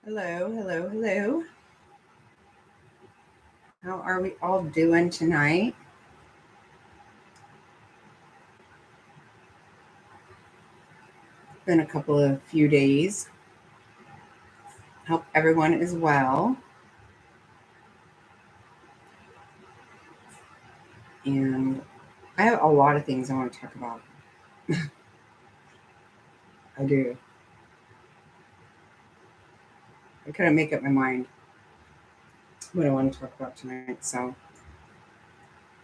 Hello, hello, hello. How are we all doing tonight? Been a couple of few days. Hope everyone is well. And I have a lot of things I want to talk about. I do. I couldn't make up my mind what I want to talk about tonight. So,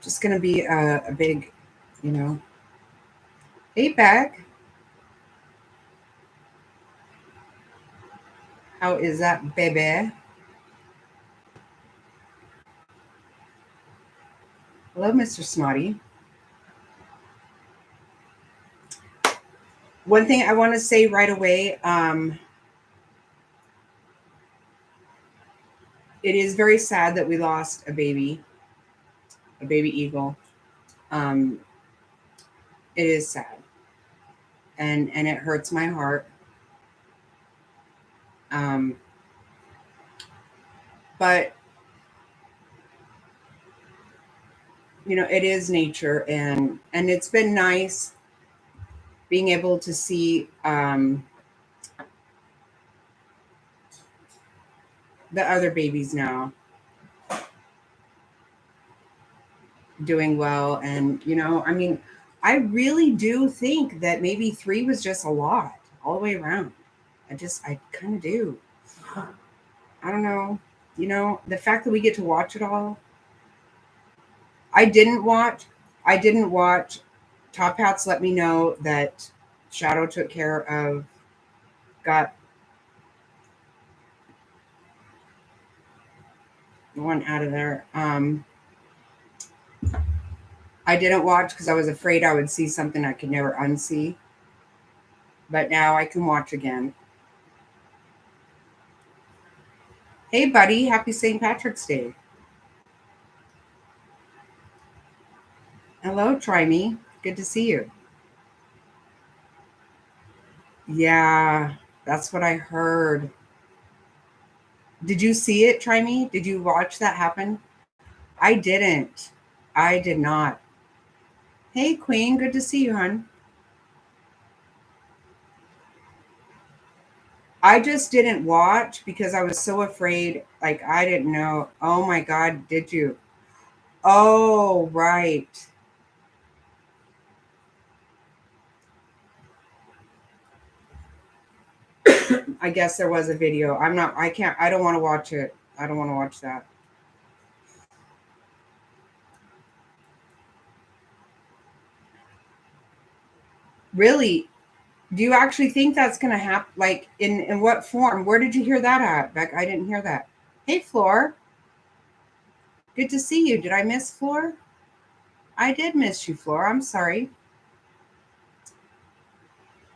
just going to be a big, you know, hey, Beck, how is that, baby? Hello, Mr. Snotty. One thing I want to say right away, it is very sad that we lost a baby eagle. Um, it is sad, and it hurts my heart. Um, but it is nature, and it's been nice being able to see the other babies now doing well. And I mean, I really do think that maybe three was just a lot all the way around. I kind of do. I don't know. The fact that we get to watch it all. I didn't watch. I didn't watch. Top Hats let me know that Shadow took care of. Got one out of there. I didn't watch because I was afraid I would see something I could never unsee. But now I can watch again. Hey, buddy. Happy St. Patrick's Day. Hello, Try Me. Good to see you. Yeah, that's what I heard. Did you see it, Try Me? Did you watch that happen? I didn't. I did not. Hey, Queen. Good to see you, hon. I just didn't watch because I was so afraid. Like, I didn't know. Oh my God, did you? Oh, right. I guess there was a video. I can't, I don't want to watch it. I don't want to watch that. Really? Do you actually think that's going to happen? Like, in what form? Where did you hear that at, Beck? I didn't hear that. Hey, Floor. Good to see you. Did I miss Floor? I did miss you, Floor. I'm sorry.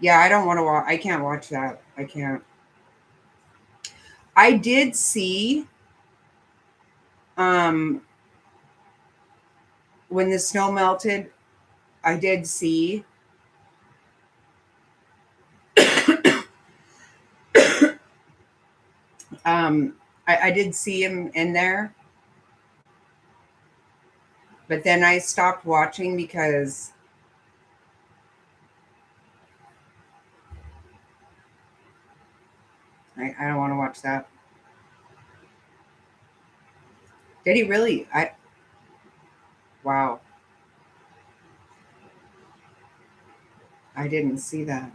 Yeah, I don't want to watch. I can't watch that. I can't. I did see um when the snow melted. I did see um I did see him in there, but then I stopped watching because I don't want to watch that. Did he really? Wow, I didn't see that.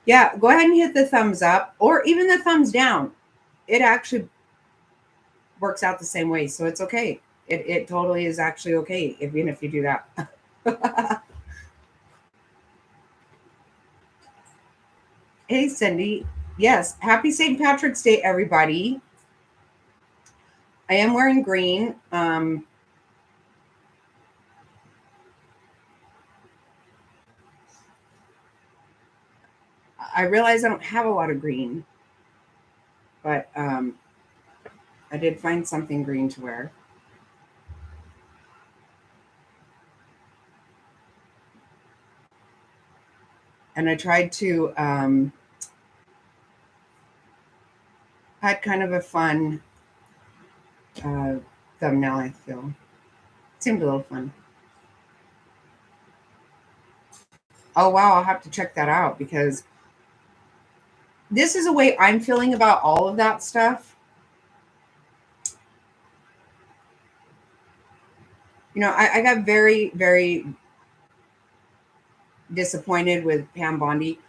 Yeah, go ahead and hit the thumbs up or even the thumbs down. It actually works out the same way, so it's okay. It totally is actually okay, even if you do that. Hey, Cindy. Yes, happy St. Patrick's Day, everybody. I am wearing green. I realize I don't have a lot of green, but I did find something green to wear. And I tried to had kind of a fun thumbnail, I feel. Seemed a little fun. Oh, wow. I'll have to check that out because this is the way I'm feeling about all of that stuff. You know, I got very, very disappointed with Pam Bondi.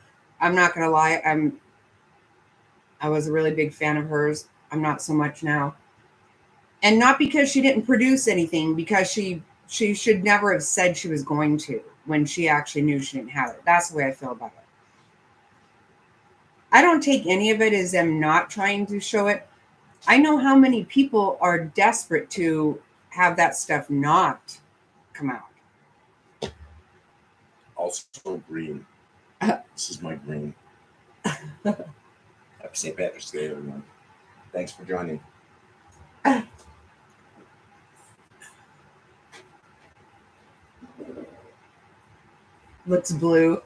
I'm not going to lie. I was a really big fan of hers. I'm not so much now. And not because she didn't produce anything, because she should never have said she was going to when she actually knew she didn't have it. That's the way I feel about it. I don't take any of it as them not trying to show it. I know how many people are desperate to have that stuff not come out. Also green. This is my green. Happy St. Patrick's Day, everyone. Thanks for joining. Looks blue.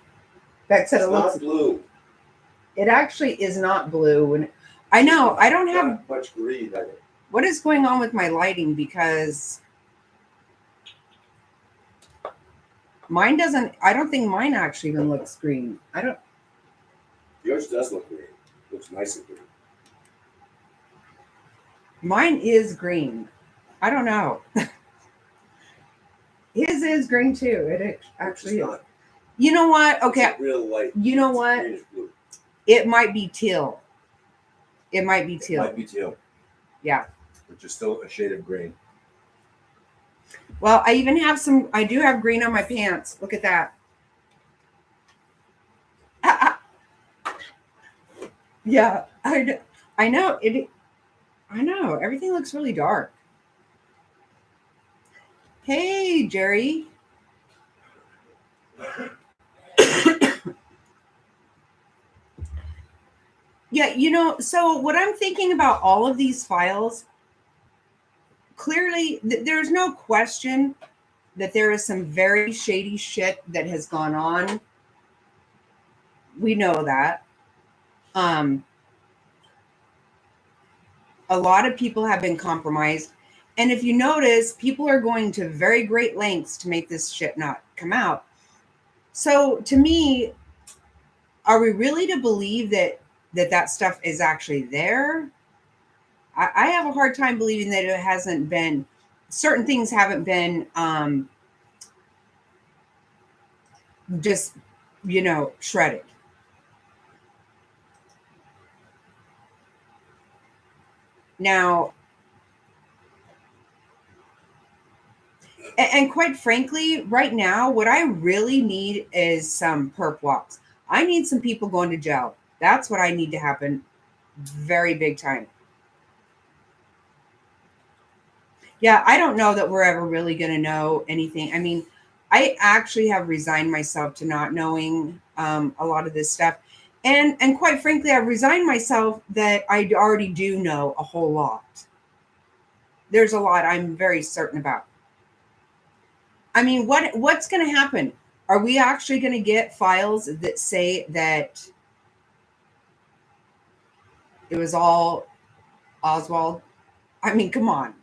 Beck said It's it looks not blue. It actually is not blue. When I know I don't have Not much green in it. What is going on with my lighting, because mine doesn't. I don't think mine actually even looks green. I don't. Yours does look green. Looks nice and green. Mine is green. I don't know. His is green too. It actually is. Not. You know what? Okay. It's real light. You know what? Greenish blue. It might be teal. It might be It teal. might be teal. Yeah. Which is still a shade of green. Well, I even have some. I do have green on my pants. Look at that. Yeah, I know it. I know everything looks really dark. Hey, Jerry. Yeah, you know, so what I'm thinking about all of these files, clearly, there's no question that there is some very shady shit that has gone on. We know that. A lot of people have been compromised. And if you notice, people are going to very great lengths to make this shit not come out. So to me, are we really to believe that stuff is actually there? I have a hard time believing that it hasn't been, certain things haven't been just, shredded. Now, and quite frankly, right now, what I really need is some perp walks. I need some people going to jail. That's what I need to happen very big time. Yeah, I don't know that we're ever really going to know anything. I mean, I actually have resigned myself to not knowing a lot of this stuff. And quite frankly, I've resigned myself that I already do know a whole lot. There's a lot I'm very certain about. I mean, what's going to happen? Are we actually going to get files that say that it was all Oswald? I mean, come on.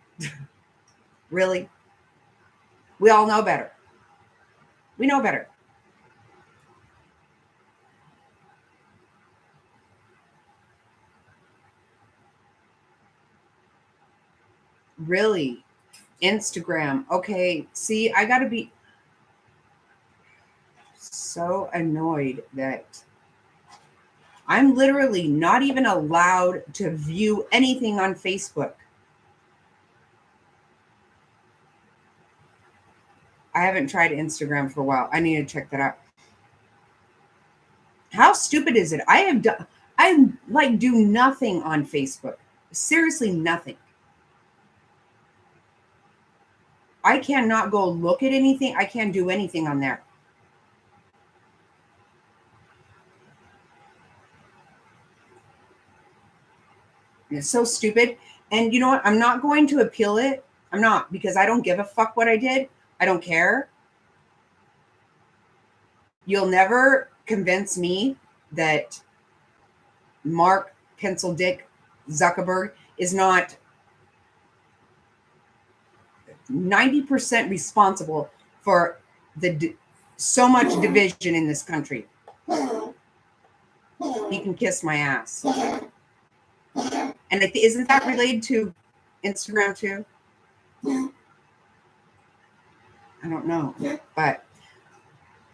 Really? We all know better. We know better. Really? Instagram. Okay. See, I got to be so annoyed that I'm literally not even allowed to view anything on Facebook. I haven't tried Instagram for a while. I need to check that out. How stupid is it? I do nothing on Facebook. Seriously, nothing. I cannot go look at anything. I can't do anything on there. It's so stupid. And you know what? I'm not going to appeal it. I'm not, because I don't give a fuck what I did. I don't care. You'll never convince me that Mark Pencil Dick Zuckerberg is not 90% responsible for so much division in this country. He can kiss my ass. And isn't that related to Instagram too? I don't know, but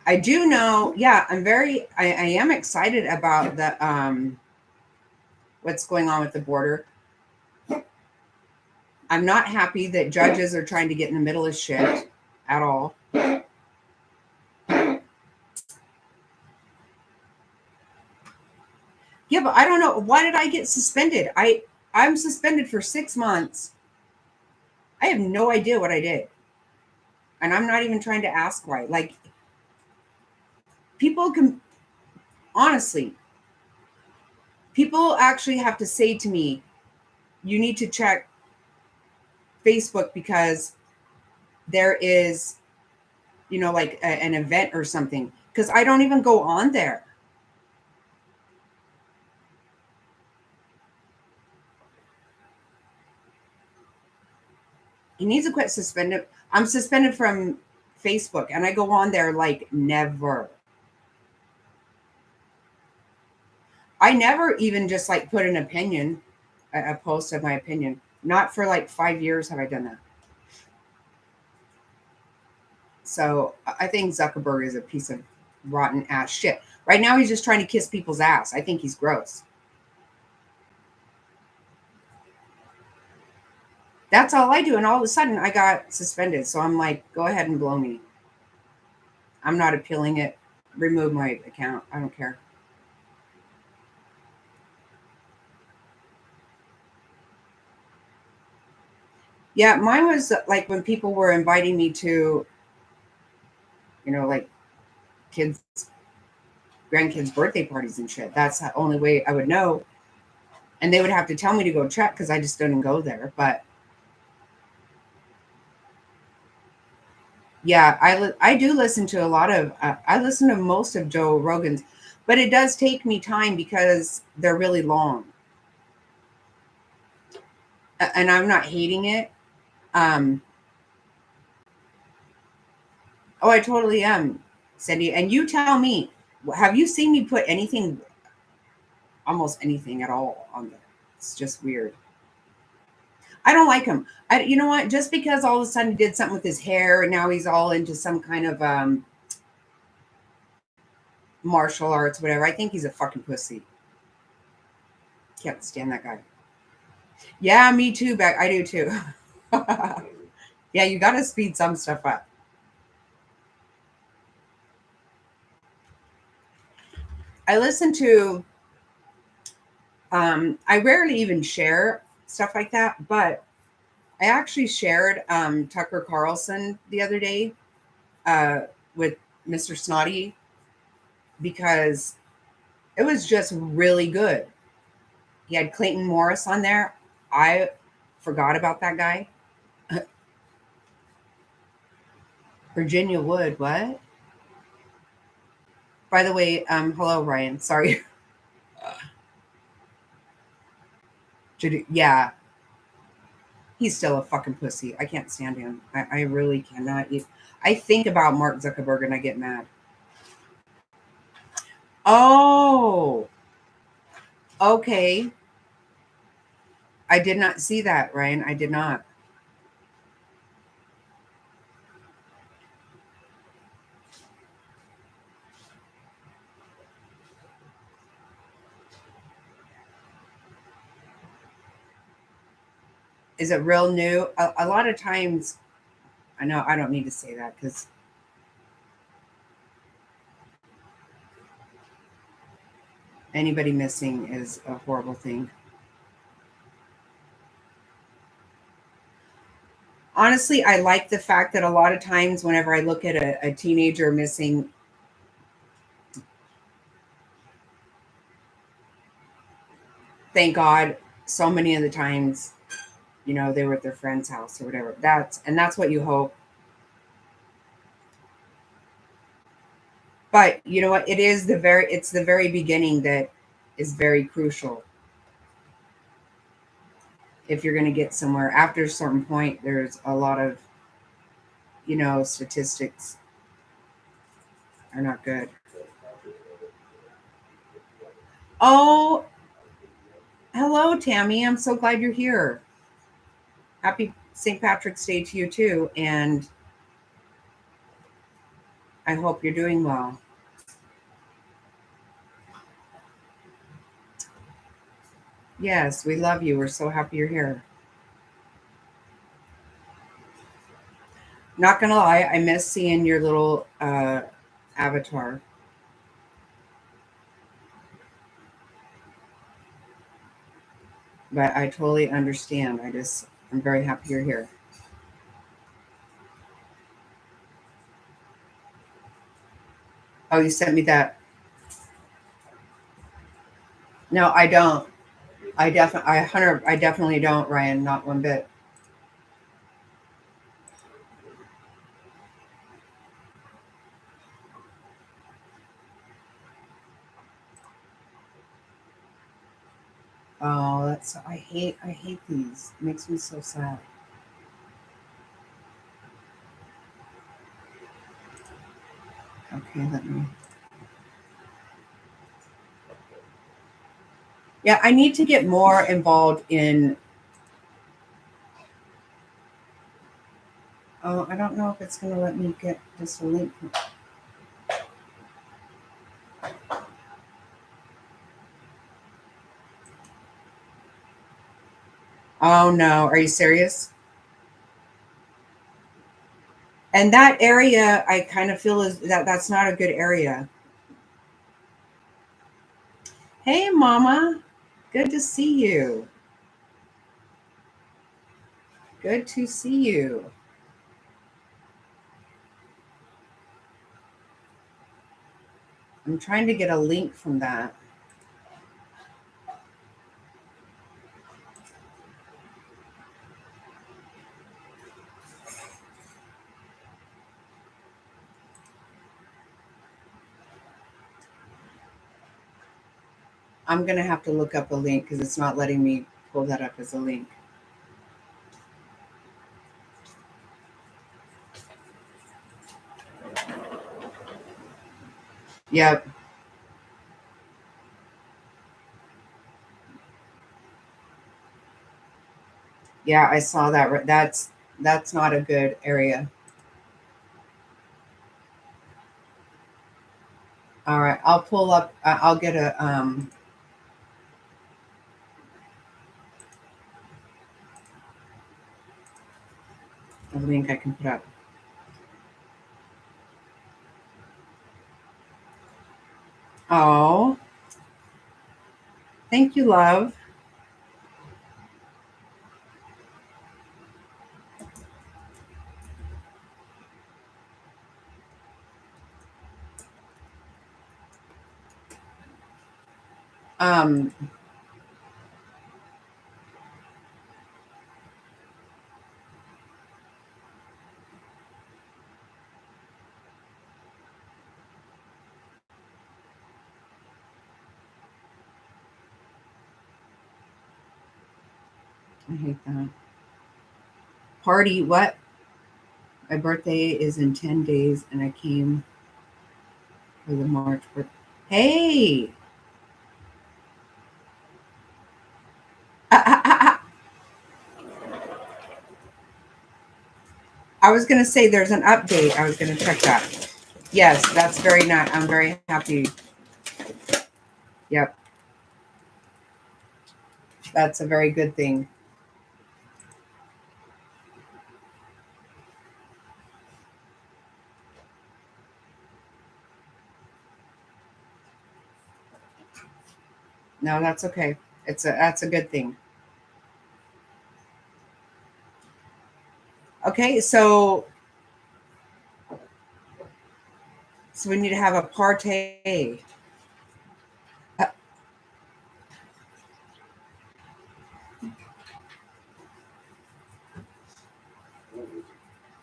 I do know. Yeah, I am excited about the what's going on with the border. I'm not happy that judges are trying to get in the middle of shit at all. Yeah, but I don't know. Why did I get suspended? I'm suspended for 6 months. I have no idea what I did. And I'm not even trying to ask why. Like, people can, honestly, people actually have to say to me, you need to check Facebook because there is, like an event or something. Because I don't even go on there. He needs to quit suspended. I'm suspended from Facebook and I go on there like never. I never even just like put an opinion, a post of my opinion. Not for like 5 years have I done that. So I think Zuckerberg is a piece of rotten ass shit. Right now he's just trying to kiss people's ass. I think he's gross. That's all I do. And all of a sudden I got suspended. So I'm like, go ahead and blow me. I'm not appealing it. Remove my account. I don't care. Yeah, mine was like when people were inviting me to, like grandkids' birthday parties and shit. That's the only way I would know. And they would have to tell me to go check because I just didn't go there. But yeah, I do listen to a lot of, I listen to most of Joe Rogan's, but it does take me time because they're really long. And I'm not hating it. Oh, I totally am, Cindy. And you tell me, have you seen me put anything, almost anything at all on there? It's just weird. I don't like him. You know what? Just because all of a sudden he did something with his hair and now he's all into some kind of martial arts, whatever. I think he's a fucking pussy. Can't stand that guy. Yeah, me too. I do too. Yeah, you got to speed some stuff up. I listen to. I rarely even share stuff like that, but I actually shared Tucker Carlson the other day with Mr. Snotty because it was just really good. He had Clayton Morris on there. I forgot about that guy. Virginia Wood, what? By the way, hello, Ryan. Sorry. Yeah. He's still a fucking pussy. I can't stand him. I really cannot. I think about Mark Zuckerberg and I get mad. Oh, okay. I did not see that, Ryan. I did not. Is it real new? A lot of times, I know I don't need to say that because anybody missing is a horrible thing. Honestly, I like the fact that a lot of times whenever I look at a teenager missing, thank God, so many of the times, they were at their friend's house or whatever. That's what you hope. But you know what? It's the very beginning that is very crucial. If you're going to get somewhere after a certain point, there's a lot of, statistics are not good. Oh, hello, Tammy. I'm so glad you're here. Happy St. Patrick's Day to you too. And I hope you're doing well. Yes, we love you. We're so happy you're here. Not gonna lie, I miss seeing your little avatar. But I totally understand. I'm very happy you're here. Oh, you sent me that. No, I don't. I definitely don't, Ryan. Not one bit. Oh, I hate these. It makes me so sad. Okay, let me. Yeah, I need to get more involved in. Oh, I don't know if it's going to let me get just a link. Oh no, are you serious? And that area, I kind of feel is that's not a good area. Hey, Mama, good to see you. Good to see you. I'm trying to get a link from that. I'm going to have to look up a link because it's not letting me pull that up as a link. Yep. Yeah, I saw that. That's not a good area. All right, I'll pull up. I'll get a link I can put up. Oh, thank you, love. Um, I hate that. Party, what? My birthday is in 10 days and I came for the March birthday. Hey! I was going to say there's an update. I was going to check that. Yes, that's very nice. I'm very happy. Yep. That's a very good thing. No, that's okay. That's a good thing. Okay, so we need to have a party.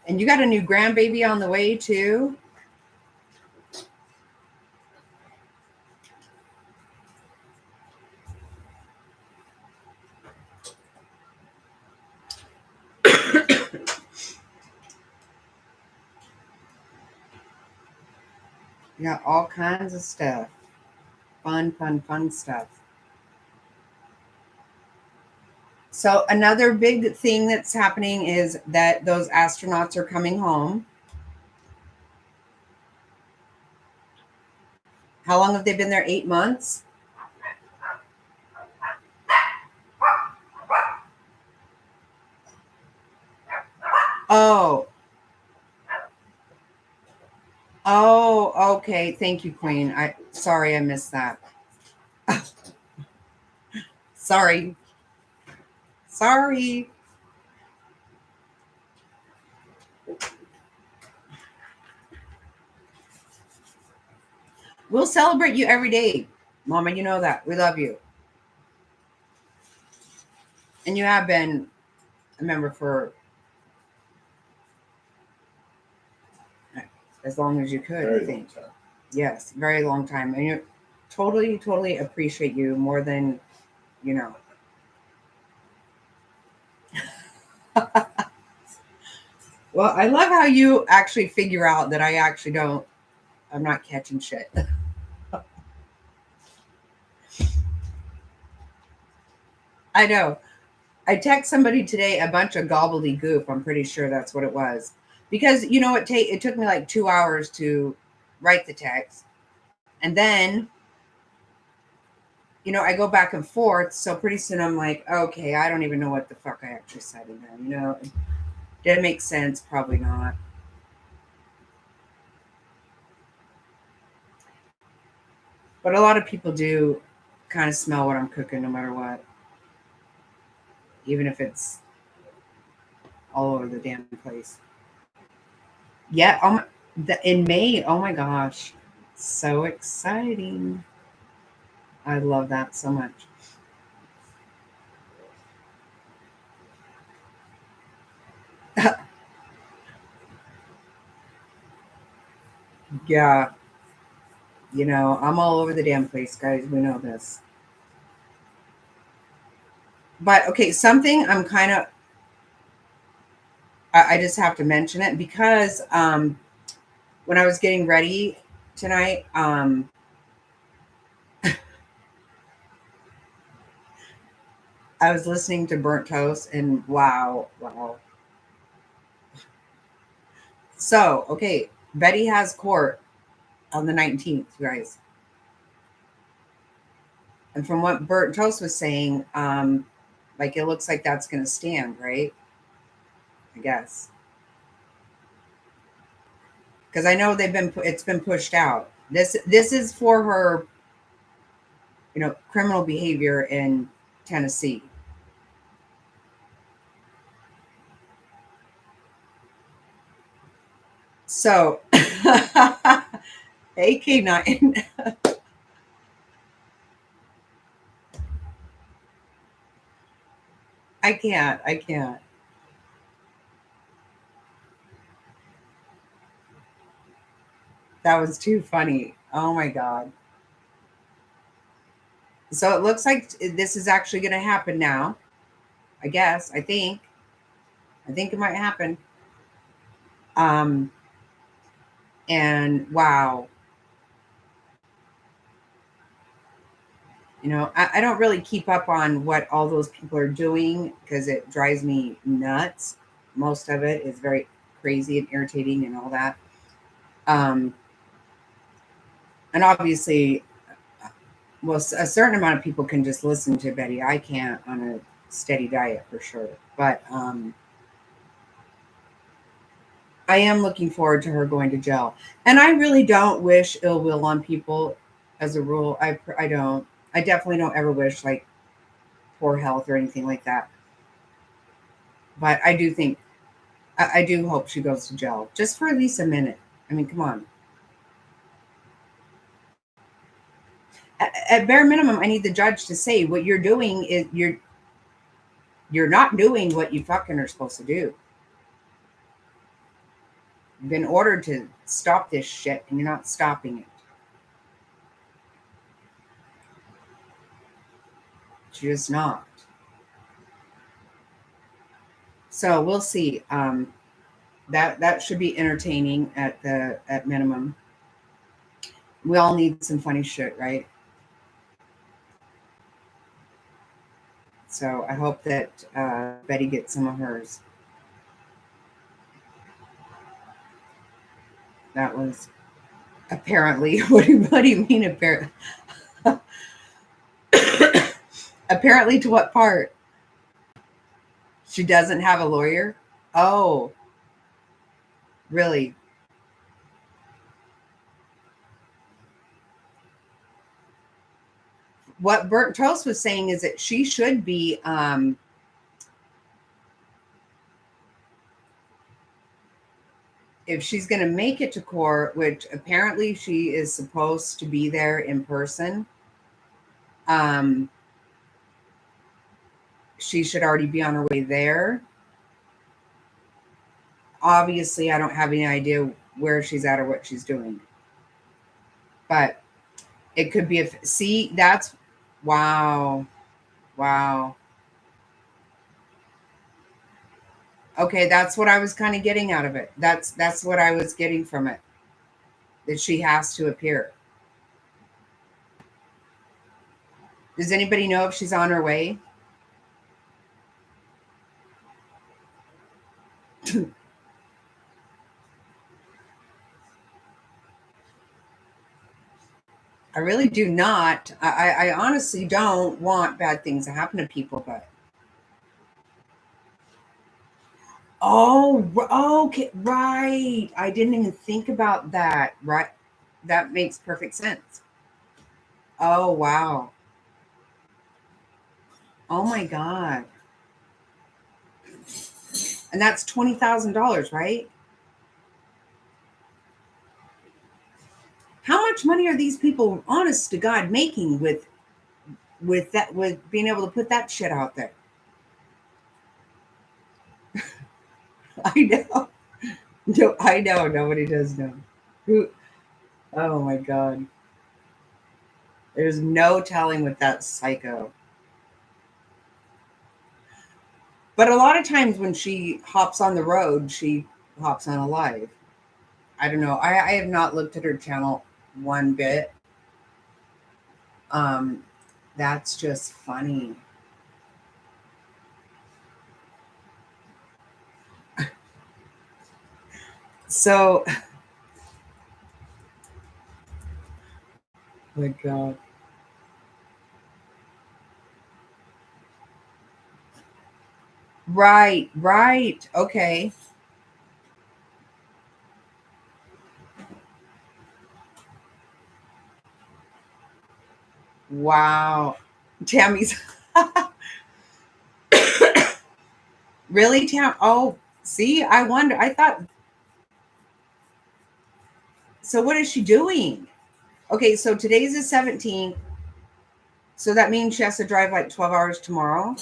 And you got a new grandbaby on the way too? Yeah, all kinds of stuff. Fun stuff. So another big thing that's happening is that those astronauts are coming home. How long have they been there? 8 months? Oh, oh, okay. Thank you, Queen. Sorry I missed that. Sorry. Sorry. We'll celebrate you every day. Mama, you know that. We love you. And you have been a member for as long as you could, Very I long think. time. Yes, very long time. And you totally appreciate you more than you know. Well, I love how you actually figure out that I actually don't, I'm not catching shit. I know. I text somebody today a bunch of gobbledygook. I'm pretty sure that's what it was. Because it took me like 2 hours to write the text. And then, I go back and forth. So pretty soon I'm like, okay, I don't even know what the fuck I actually said in there. Did it make sense? Probably not. But a lot of people do kind of smell what I'm cooking no matter what. Even if it's all over the damn place. Yeah, in May. Oh my gosh. So exciting. I love that so much. Yeah, I'm all over the damn place, guys. We know this. But okay, something I'm kind of, I just have to mention it because when I was getting ready tonight, I was listening to Burnt Toast and wow. So, okay, Betty has court on the 19th, you guys. And from what Burnt Toast was saying, like it looks like that's going to stand, right? I guess. Because I know it's been pushed out. This is for her, criminal behavior in Tennessee. So, AK9. I can't. That was too funny. Oh my god. So it looks like this is actually going to happen now. I guess. I think it might happen. Um and wow. I don't really keep up on what all those people are doing because it drives me nuts. Most of it is very crazy and irritating and all that. Um, and obviously, well, a certain amount of people can just listen to Betty. I can't on a steady diet for sure. But I am looking forward to her going to jail. And I really don't wish ill will on people as a rule. I don't. I definitely don't ever wish like poor health or anything like that. But I do think I do hope she goes to jail just for at least a minute. I mean, come on. At bare minimum, I need the judge to say what you're doing is you're not doing what you fucking are supposed to do. You've been ordered to stop this shit, and you're not stopping it. You're just not. So we'll see. That should be entertaining at minimum. We all need some funny shit, right? So I hope that Betty gets some of hers. That was apparently what do you mean apparently? Apparently to what part? She doesn't have a lawyer? Oh, really? What Burnt Toast was saying is that she should be if she's going to make it to court, which apparently she is supposed to be there in person, um, she should already be on her way there. Obviously, I don't have any idea where she's at or what she's doing, but it could be if see that's wow, wow. Okay, that's what I was kind of getting out of it. That's what I was getting from it. That she has to appear. Does anybody know if she's on her way? I really do not. I honestly don't want bad things to happen to people, but okay, right. I didn't even think about that. Right, that makes perfect sense. Oh wow. Oh my god. And that's $20,000, right? How much money are these people, honest to God, making with being able to put that shit out there? I know. No, I know. Nobody does know. Who? Oh my god. There's no telling with that psycho. But a lot of times when she hops on the road, she hops on a live. I don't know. I have not looked at her channel one bit. Um, that's just funny. So, oh my god. Right, right. Okay. Wow. Tammy's really Tam. Oh, see, I wonder. I thought so. What is she doing? Okay, so today's the 17th. So that means she has to drive like 12 hours tomorrow.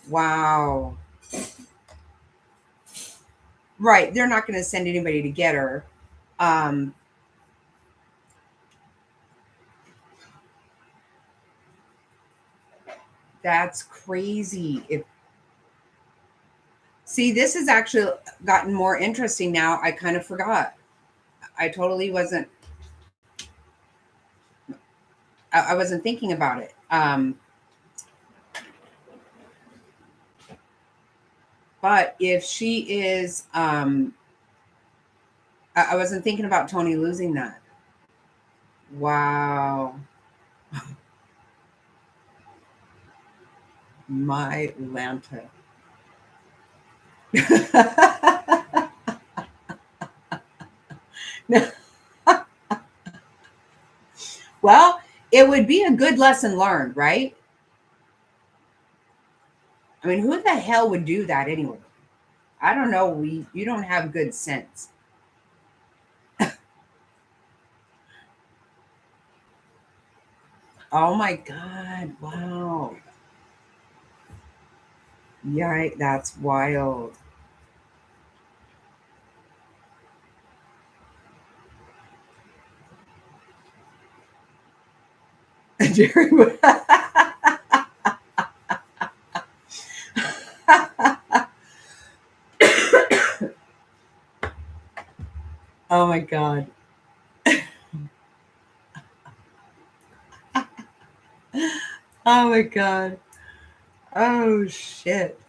Wow. Right. They're not going to send anybody to get her. Um, that's crazy. If see, this has actually gotten more interesting now. I kind of forgot. I totally wasn't. I wasn't thinking about it. But if she is, I wasn't thinking about Tony losing that. Wow. My Lanta. Well, it would be a good lesson learned, right? I mean, who the hell would do that anyway? I don't know. You don't have good sense. Oh my God. Wow. Yeah, that's wild. Jerry oh my God. Oh my God. Oh shit.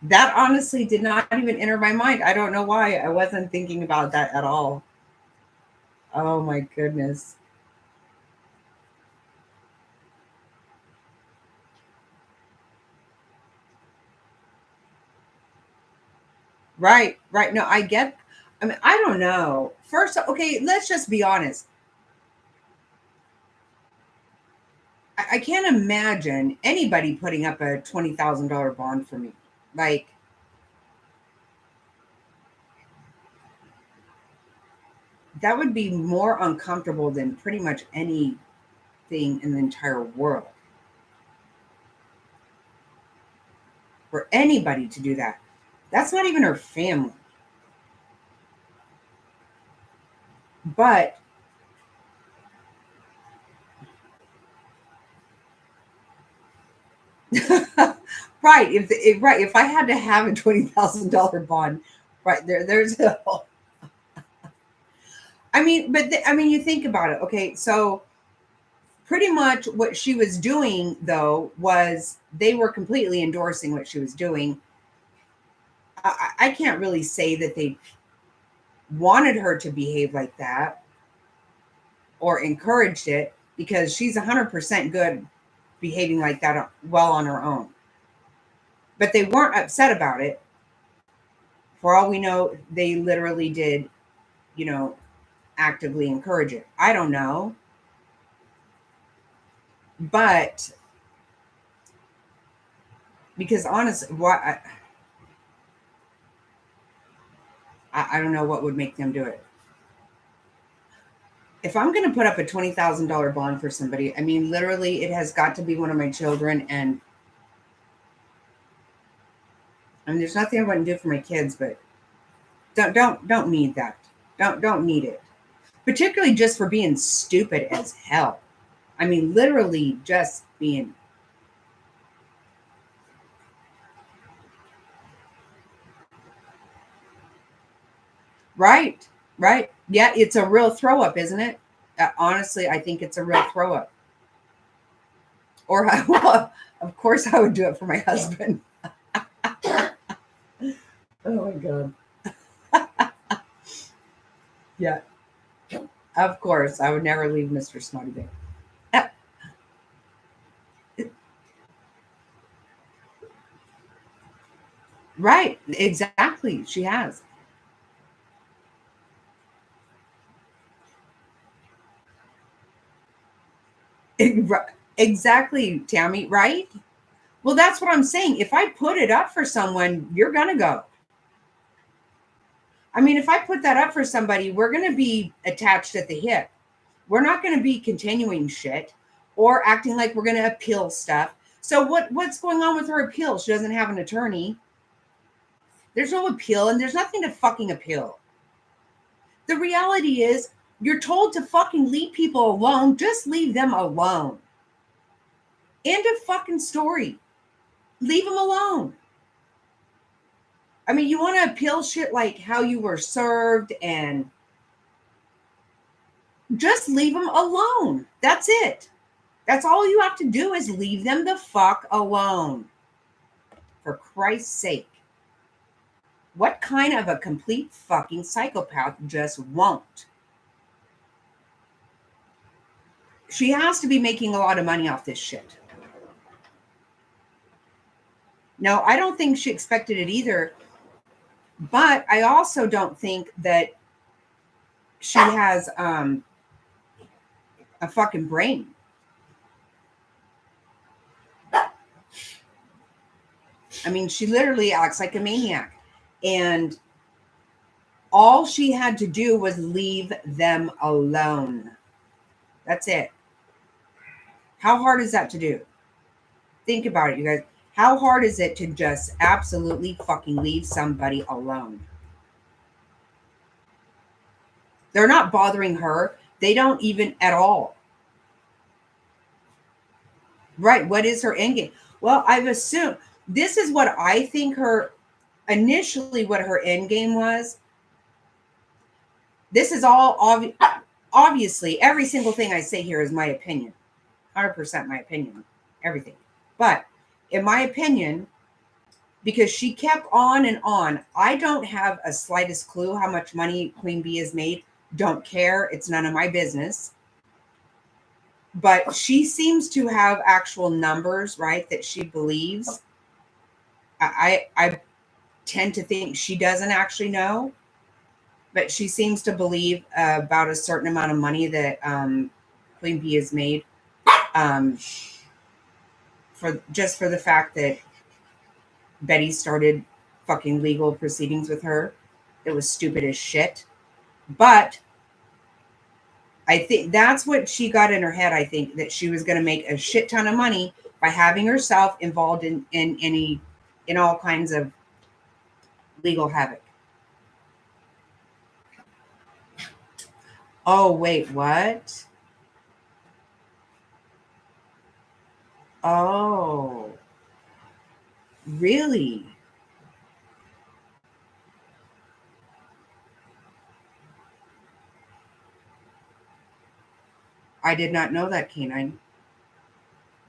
That honestly did not even enter my mind. I don't know why. I wasn't thinking about that at all. Oh my goodness. Right, right. No, I get, I mean, I don't know. First, okay, let's just be honest. I can't imagine anybody putting up a $20,000 bond for me. Like, that would be more uncomfortable than pretty much anything in the entire world. For anybody to do that. That's not even her family. But right, if I had to have a $20,000 bond, right there's a, I mean, but I mean, you think about it. Okay, so pretty much what she was doing though was they were completely endorsing what she was doing. I can't really say that they wanted her to behave like that or encouraged it, because she's 100% good behaving like that well on her own. But they weren't upset about it. For all we know, they literally did, you know, actively encourage it. I don't know. But because honestly, I don't know what would make them do it. If I'm going to put up a $20,000 bond for somebody, I mean, literally, it has got to be one of my children. And I mean, there's nothing I wouldn't do for my kids, but don't need that. Don't need it. Particularly just for being stupid as hell. I mean, literally just being right, right. Yeah, it's a real throw up, isn't it? Honestly, I think it's a real throw up. Or, well, of course, I would do it for my husband. Oh my God. Yeah, of course. I would never leave Mr. Snotty Bear. Uh, Right, exactly. She has. Exactly, Tammy, right? Well, that's what I'm saying. If I put it up for someone, you're going to go. I mean, if I put that up for somebody, we're going to be attached at the hip. We're not going to be continuing shit or acting like we're going to appeal stuff. So what's going on with her appeal? She doesn't have an attorney. There's no appeal, and there's nothing to fucking appeal. The reality is, you're told to fucking leave people alone. Just leave them alone. End of fucking story. Leave them alone. I mean, you want to appeal shit like how you were served, and just leave them alone. That's it. That's all you have to do is leave them the fuck alone. For Christ's sake. What kind of a complete fucking psychopath just won't? She has to be making a lot of money off this shit. No, I don't think she expected it either. But I also don't think that she has a fucking brain. I mean, she literally acts like a maniac. And all she had to do was leave them alone. That's it. How hard is that to do? Think about it, you guys. How hard is it to just absolutely fucking leave somebody alone? They're not bothering her. They don't even at all. Right. What is her end game? Well, I've assumed this is what I think her initially what her end game was. this is all obviously every single thing I say here is my opinion. 100% my opinion, everything. But in my opinion, because she kept on and on, I don't have a slightest clue how much money Queen Bee has made. Don't care. It's none of my business. But she seems to have actual numbers, right, that she believes. I tend to think she doesn't actually know, but she seems to believe about a certain amount of money that Queen Bee has made, for the fact that Betty started fucking legal proceedings with her. It was stupid as shit. But I think that's what she got in her head. I think that she was going to make a shit ton of money by having herself involved in all kinds of legal havoc. Oh, wait, what? Oh, really? I did not know that, Canine.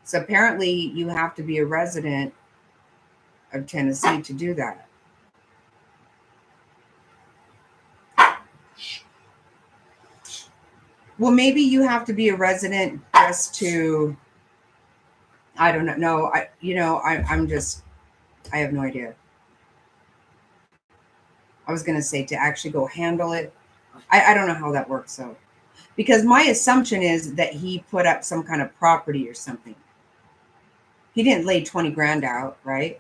So apparently you have to be a resident of Tennessee to do that. Well, maybe you have to be a resident just to, I don't know. No, I'm just, I have no idea. I was going to say to actually go handle it. I don't know how that works, though. Because my assumption is that he put up some kind of property or something. He didn't lay 20 grand out, right?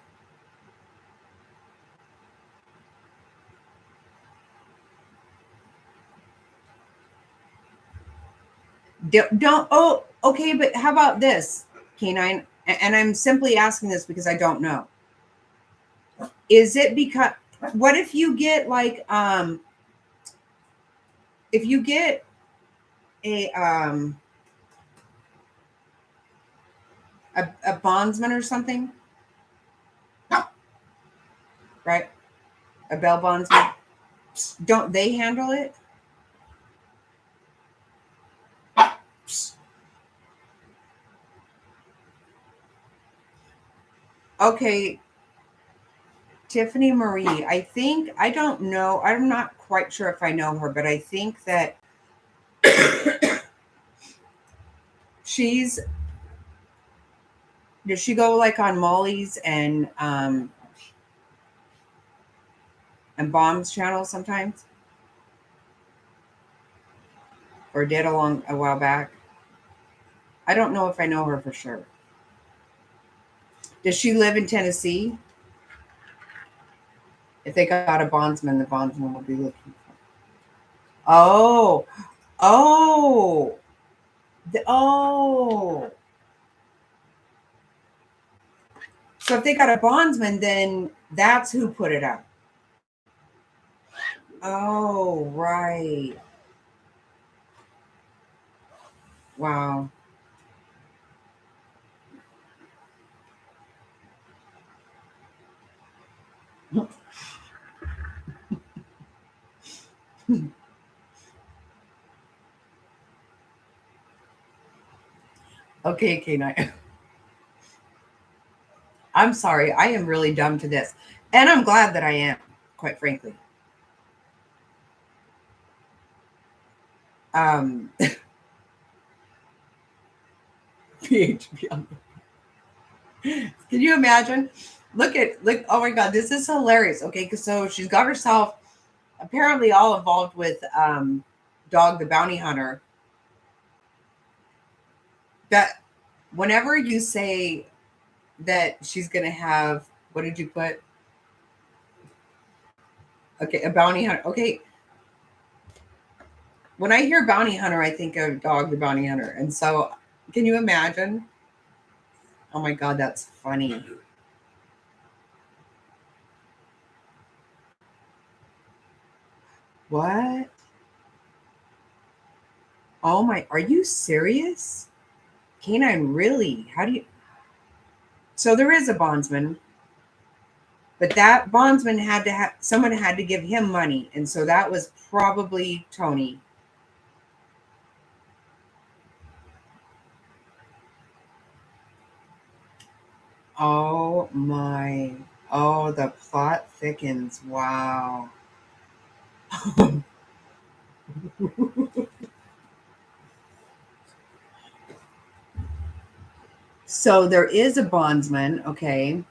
Don't, oh, okay, but how about this, Canine? And I'm simply asking this because I don't know. Is it because, what if you get like, if you get a bondsman or something, right? A bail bondsman, don't they handle it? Okay, Tiffany Marie, I think, I don't know, I'm not quite sure if I know her, but I think that does she go like on Molly's and Bomb's channel sometimes? Or did a while back? I don't know if I know her for sure. Does she live in Tennessee? If they got a bondsman, the bondsman will be looking for. Oh, oh, oh. So if they got a bondsman, then that's who put it up. Oh, right. Wow. Okay, K9. I'm sorry. I am really dumb to this. And I'm glad that I am, quite frankly. PHP. Can you imagine? Look, oh my God, this is hilarious. Okay, so she's got herself apparently all involved with Dog the Bounty Hunter. That whenever you say that she's going to have, what did you put? Okay, a bounty hunter. Okay. When I hear bounty hunter, I think of Dog the Bounty Hunter. And so, can you imagine? Oh my God, that's funny. What? Oh my, are you serious? Canine, really? How do you? So there is a bondsman. But that bondsman had to have someone had to give him money, and so that was probably Tony. Oh my! Oh, the plot thickens. Wow. So there is a bondsman, okay.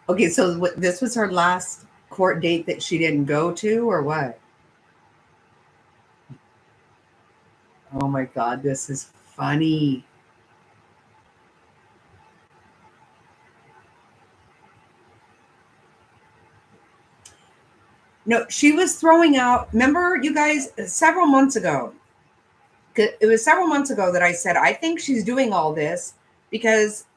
Okay, so this was her last court date that she didn't go to, or what? Oh my God, this is funny. No, she was throwing out. Remember, you guys, several months ago, it was several months ago that I said, I think she's doing all this because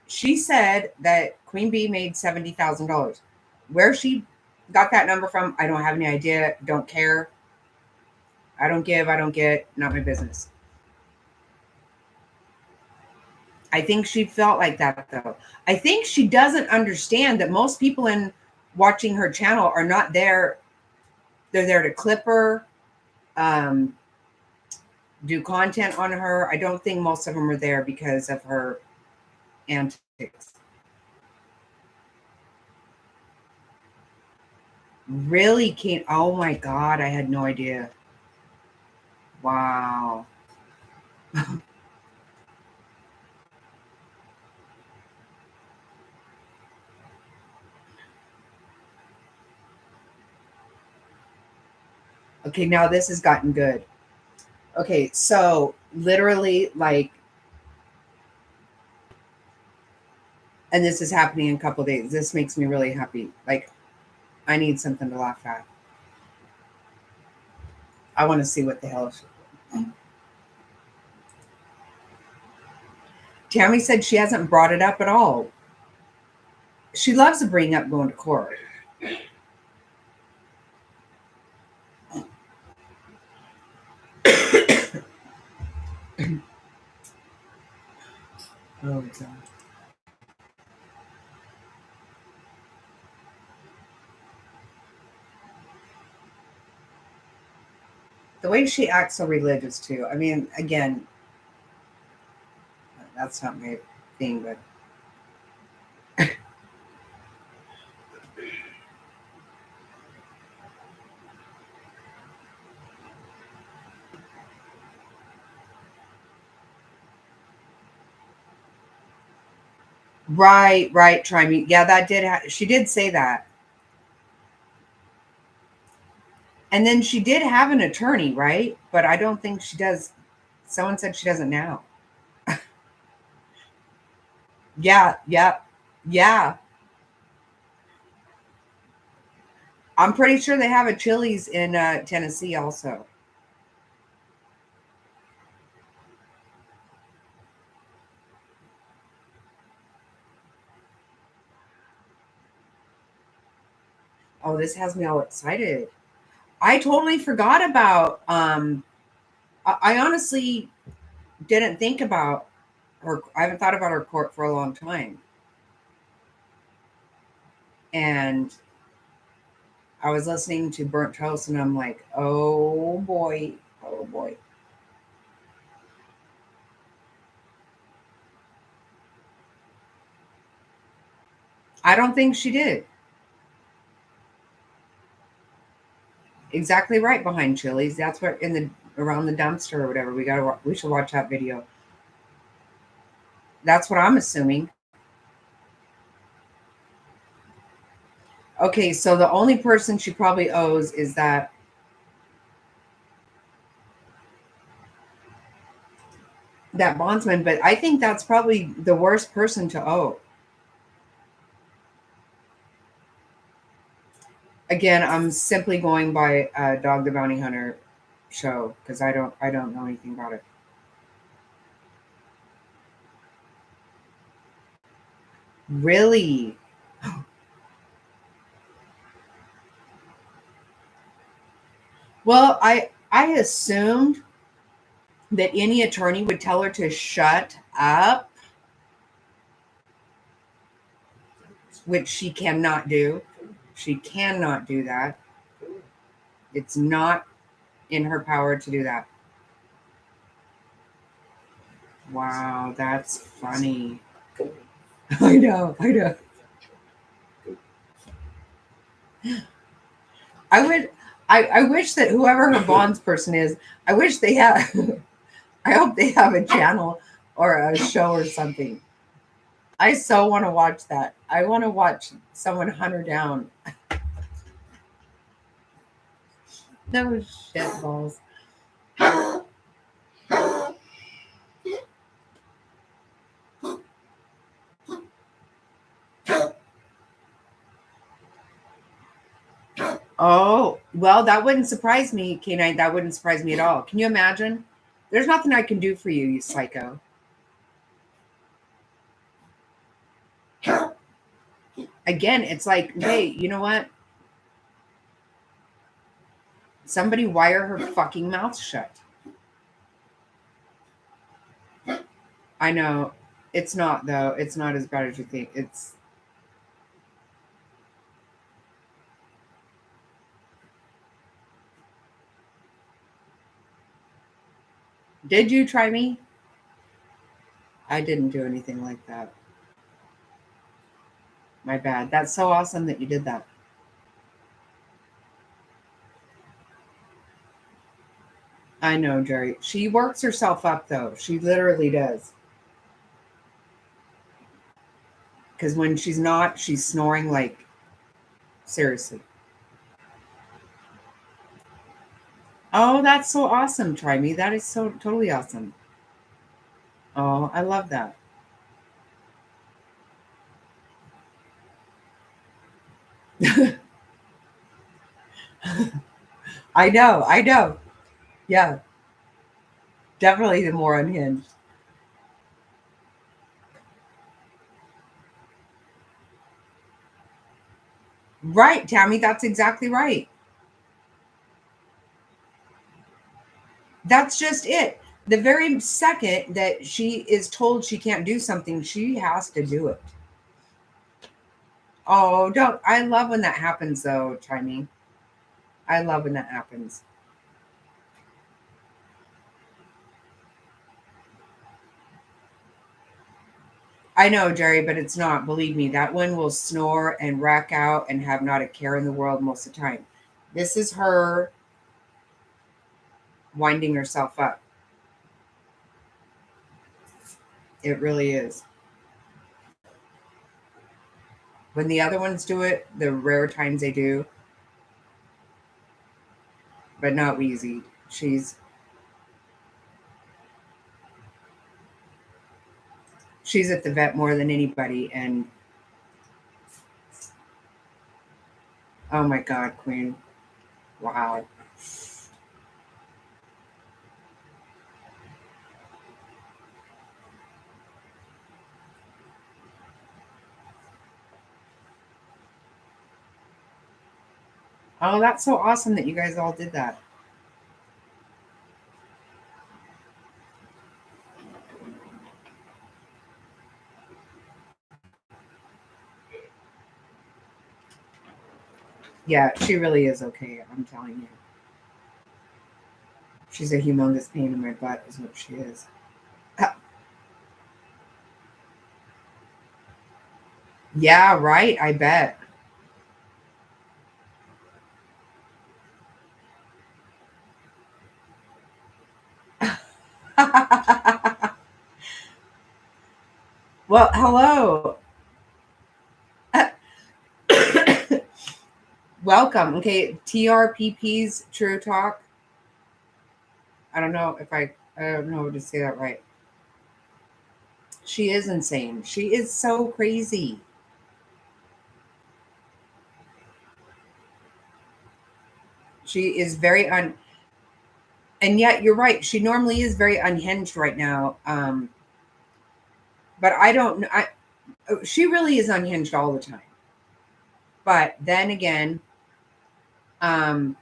she said that Queen Bee made $70,000. Where she got that number from, I don't have any idea. Don't care. I don't give. I don't get. Not my business. I think she felt like that though. I think she doesn't understand that most people in watching her channel are not there. They're there to clip her, um, do content on her. I don't think most of them are there because of her antics. Really can't. Oh my God, I had no idea. Wow. Okay, now this has gotten good. Okay, so literally, like, and this is happening in a couple days. This makes me really happy. Like, I need something to laugh at. I want to see what the hell. Tammy said she hasn't brought it up at all. She loves to bring up going to court. Oh, God. The way she acts so religious too. I mean, again, that's not my thing, but right. Try me. Yeah, that did. She did say that, and then she did have an attorney, right? But I don't think she does. Someone said she doesn't now. Yeah. I'm pretty sure they have a Chili's in Tennessee also. Oh, this has me all excited. I totally forgot about. I honestly didn't think about her. I haven't thought about her court for a long time, and I was listening to Burnt Toast, and I'm like, oh boy. I don't think she did. Exactly right behind Chili's. That's what in the around the dumpster or whatever. We should watch that video. That's what I'm assuming. Okay, so the only person she probably owes is that bondsman, but I think that's probably the worst person to owe. Again, I'm simply going by Dog the Bounty Hunter show because I don't know anything about it. Really? Well, I assumed that any attorney would tell her to shut up, which she cannot do. She cannot do that. It's not in her power to do that. Wow, that's funny. I know. I wish that whoever her bonds person is, I wish they have, I hope they have a channel or a show or something. I so want to watch that. I want to watch someone hunt her down. No shit balls. Oh, well, that wouldn't surprise me, K9. That wouldn't surprise me at all. Can you imagine? There's nothing I can do for you, you psycho. Again, it's like, hey, you know what? Somebody wire her fucking mouth shut. I know. It's not, though. It's not as bad as you think. It's. Did you try me? I didn't do anything like that. My bad. That's so awesome that you did that. I know, Jerry. She works herself up, though. She literally does. Because when she's not, she's snoring like, seriously. Oh, that's so awesome, Try Me. That is so totally awesome. Oh, I love that. I know. Yeah, definitely the more unhinged. Right, Tammy, that's exactly right. That's just it. The very second that she is told she can't do something, she has to do it. Oh, don't. I love when that happens, though, Try Me. I love when that happens. I know, Jerry, but it's not. Believe me, that one will snore and rack out and have not a care in the world most of the time. This is her winding herself up. It really is. When the other ones do it, the rare times they do, but not Wheezy. She's at the vet more than anybody, and oh my God, Queen. Wow. Oh, that's so awesome that you guys all did that. Yeah, she really is okay. I'm telling you. She's a humongous pain in my butt, is what she is. Yeah, right. I bet. Well, hello. Welcome. Okay, TRPP's True Talk. I don't know if I don't know how to say that right. She is insane. She is so crazy. She is very and yet you're right. She normally is very unhinged right now. But I don't know. She really is unhinged all the time. But then again, um,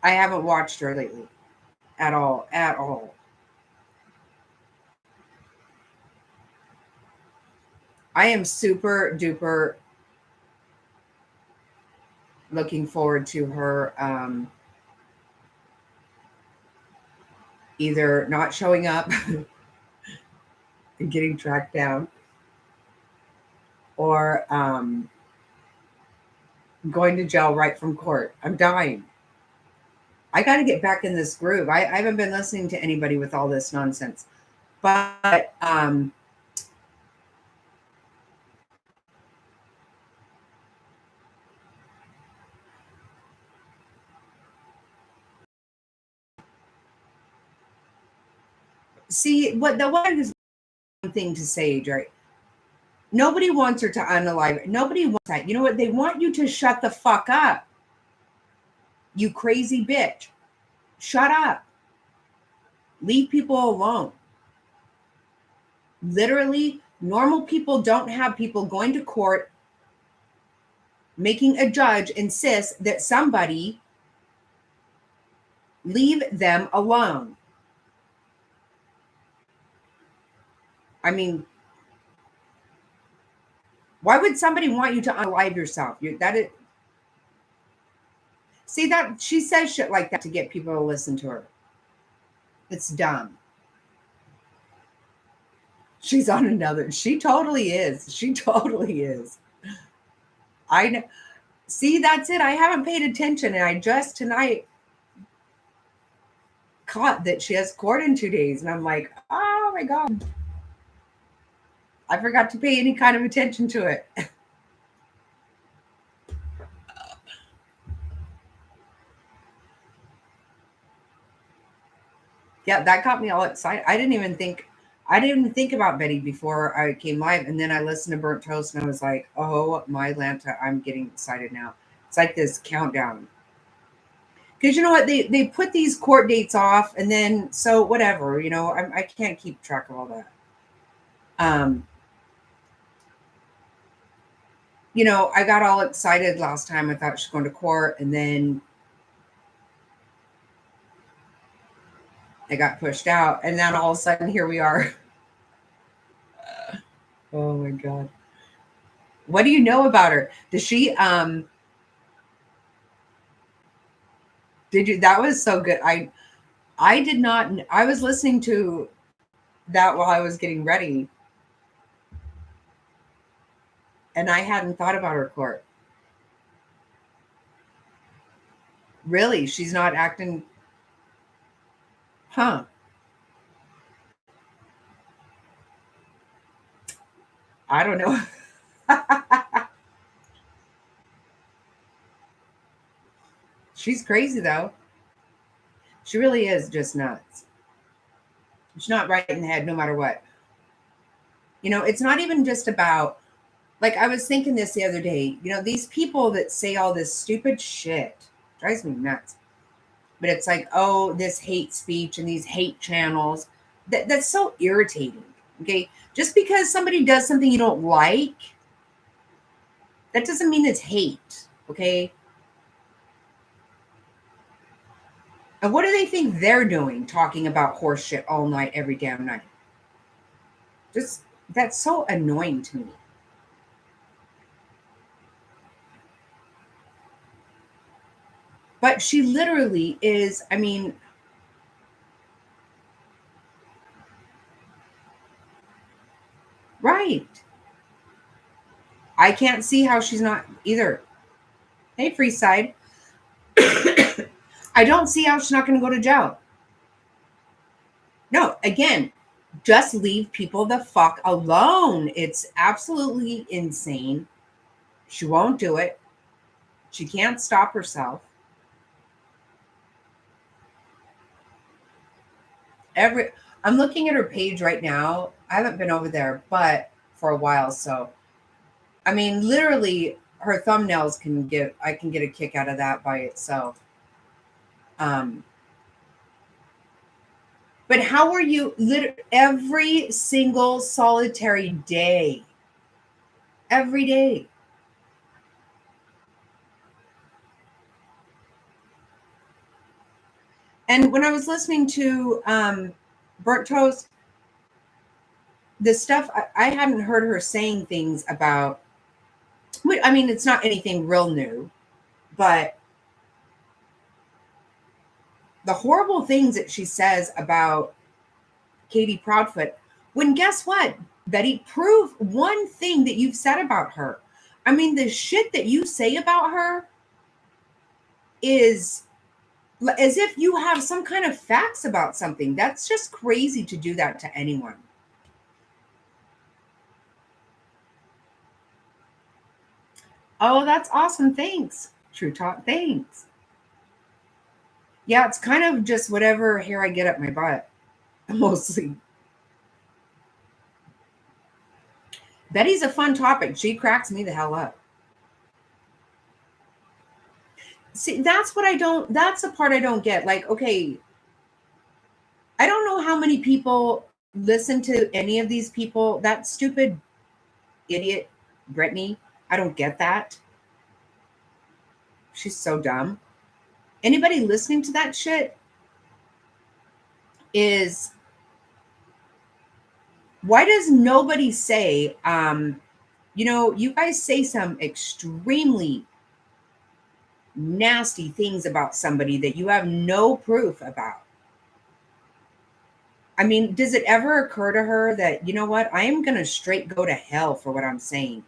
I haven't watched her lately. at all, at all. I am super duper looking forward to her either not showing up and getting tracked down, or going to jail right from court. I'm dying. I got to get back in this groove. I haven't been listening to anybody with all this nonsense. But see, what the one is one thing to say, right? Nobody wants her to unalive. Nobody wants that. You know what? They want you to shut the fuck up. You crazy bitch. Shut up. Leave people alone. Literally, normal people don't have people going to court making a judge insist that somebody leave them alone. I mean, why would somebody want you to unalive yourself? See that she says shit like that to get people to listen to her. It's dumb. She's on another. She totally is. She totally is. I know. See, that's it. I haven't paid attention, and I just tonight caught that she has court in 2 days, and I'm like, oh my God. I forgot to pay any kind of attention to it. Yeah, that got me all excited. I didn't even think about Betty before I came live. And then I listened to Burnt Toast and I was like, oh my Lanta, I'm getting excited now. It's like this countdown. Because you know what? They put these court dates off and then, so whatever, you know, I can't keep track of all that. You know, I got all excited last time. I thought she was going to court, and then I got pushed out, and then all of a sudden here we are. Oh my God. What do you know about her? Does she did you that was so good. I did not I was listening to that while I was getting ready. And I hadn't thought about her court. Really? She's not acting. Huh. I don't know. She's crazy though. She really is just nuts. She's not right in the head no matter what. You know, it's not even just about, like, I was thinking this the other day, you know, these people that say all this stupid shit drives me nuts. But it's like, oh, this hate speech and these hate channels. That's so irritating. Okay. Just because somebody does something you don't like, that doesn't mean it's hate. Okay. And what do they think they're doing talking about horse shit all night, every damn night? Just, that's so annoying to me. But she literally is, I mean, right. I can't see how she's not either. Hey, Freeside. I don't see how she's not going to go to jail. No, again, just leave people the fuck alone. It's absolutely insane. She won't do it. She can't stop herself. I'm looking at her page right now. I haven't been over there, but for a while. So, I mean, literally, her thumbnails I can get a kick out of that by itself. But how are you every single solitary day? Every day. And when I was listening to Burnt Toast, the stuff I hadn't heard her saying things about. I mean, it's not anything real new, but the horrible things that she says about Katie Proudfoot, when guess what, Betty, prove one thing that you've said about her. I mean, the shit that you say about her is as if you have some kind of facts about something. That's just crazy to do that to anyone. Oh, that's awesome. Thanks. True Talk. Thanks. Yeah, it's kind of just whatever hair I get up my butt, mostly. Betty's a fun topic. She cracks me the hell up. See, that's the part I don't get. Like, okay, I don't know how many people listen to any of these people. That stupid idiot, Brittany, I don't get that. She's so dumb. Anybody listening to that shit is, why does nobody say, you guys say some extremely nasty things about somebody that you have no proof about. I mean, does it ever occur to her that, you know what, I am going to straight go to hell for what I'm saying?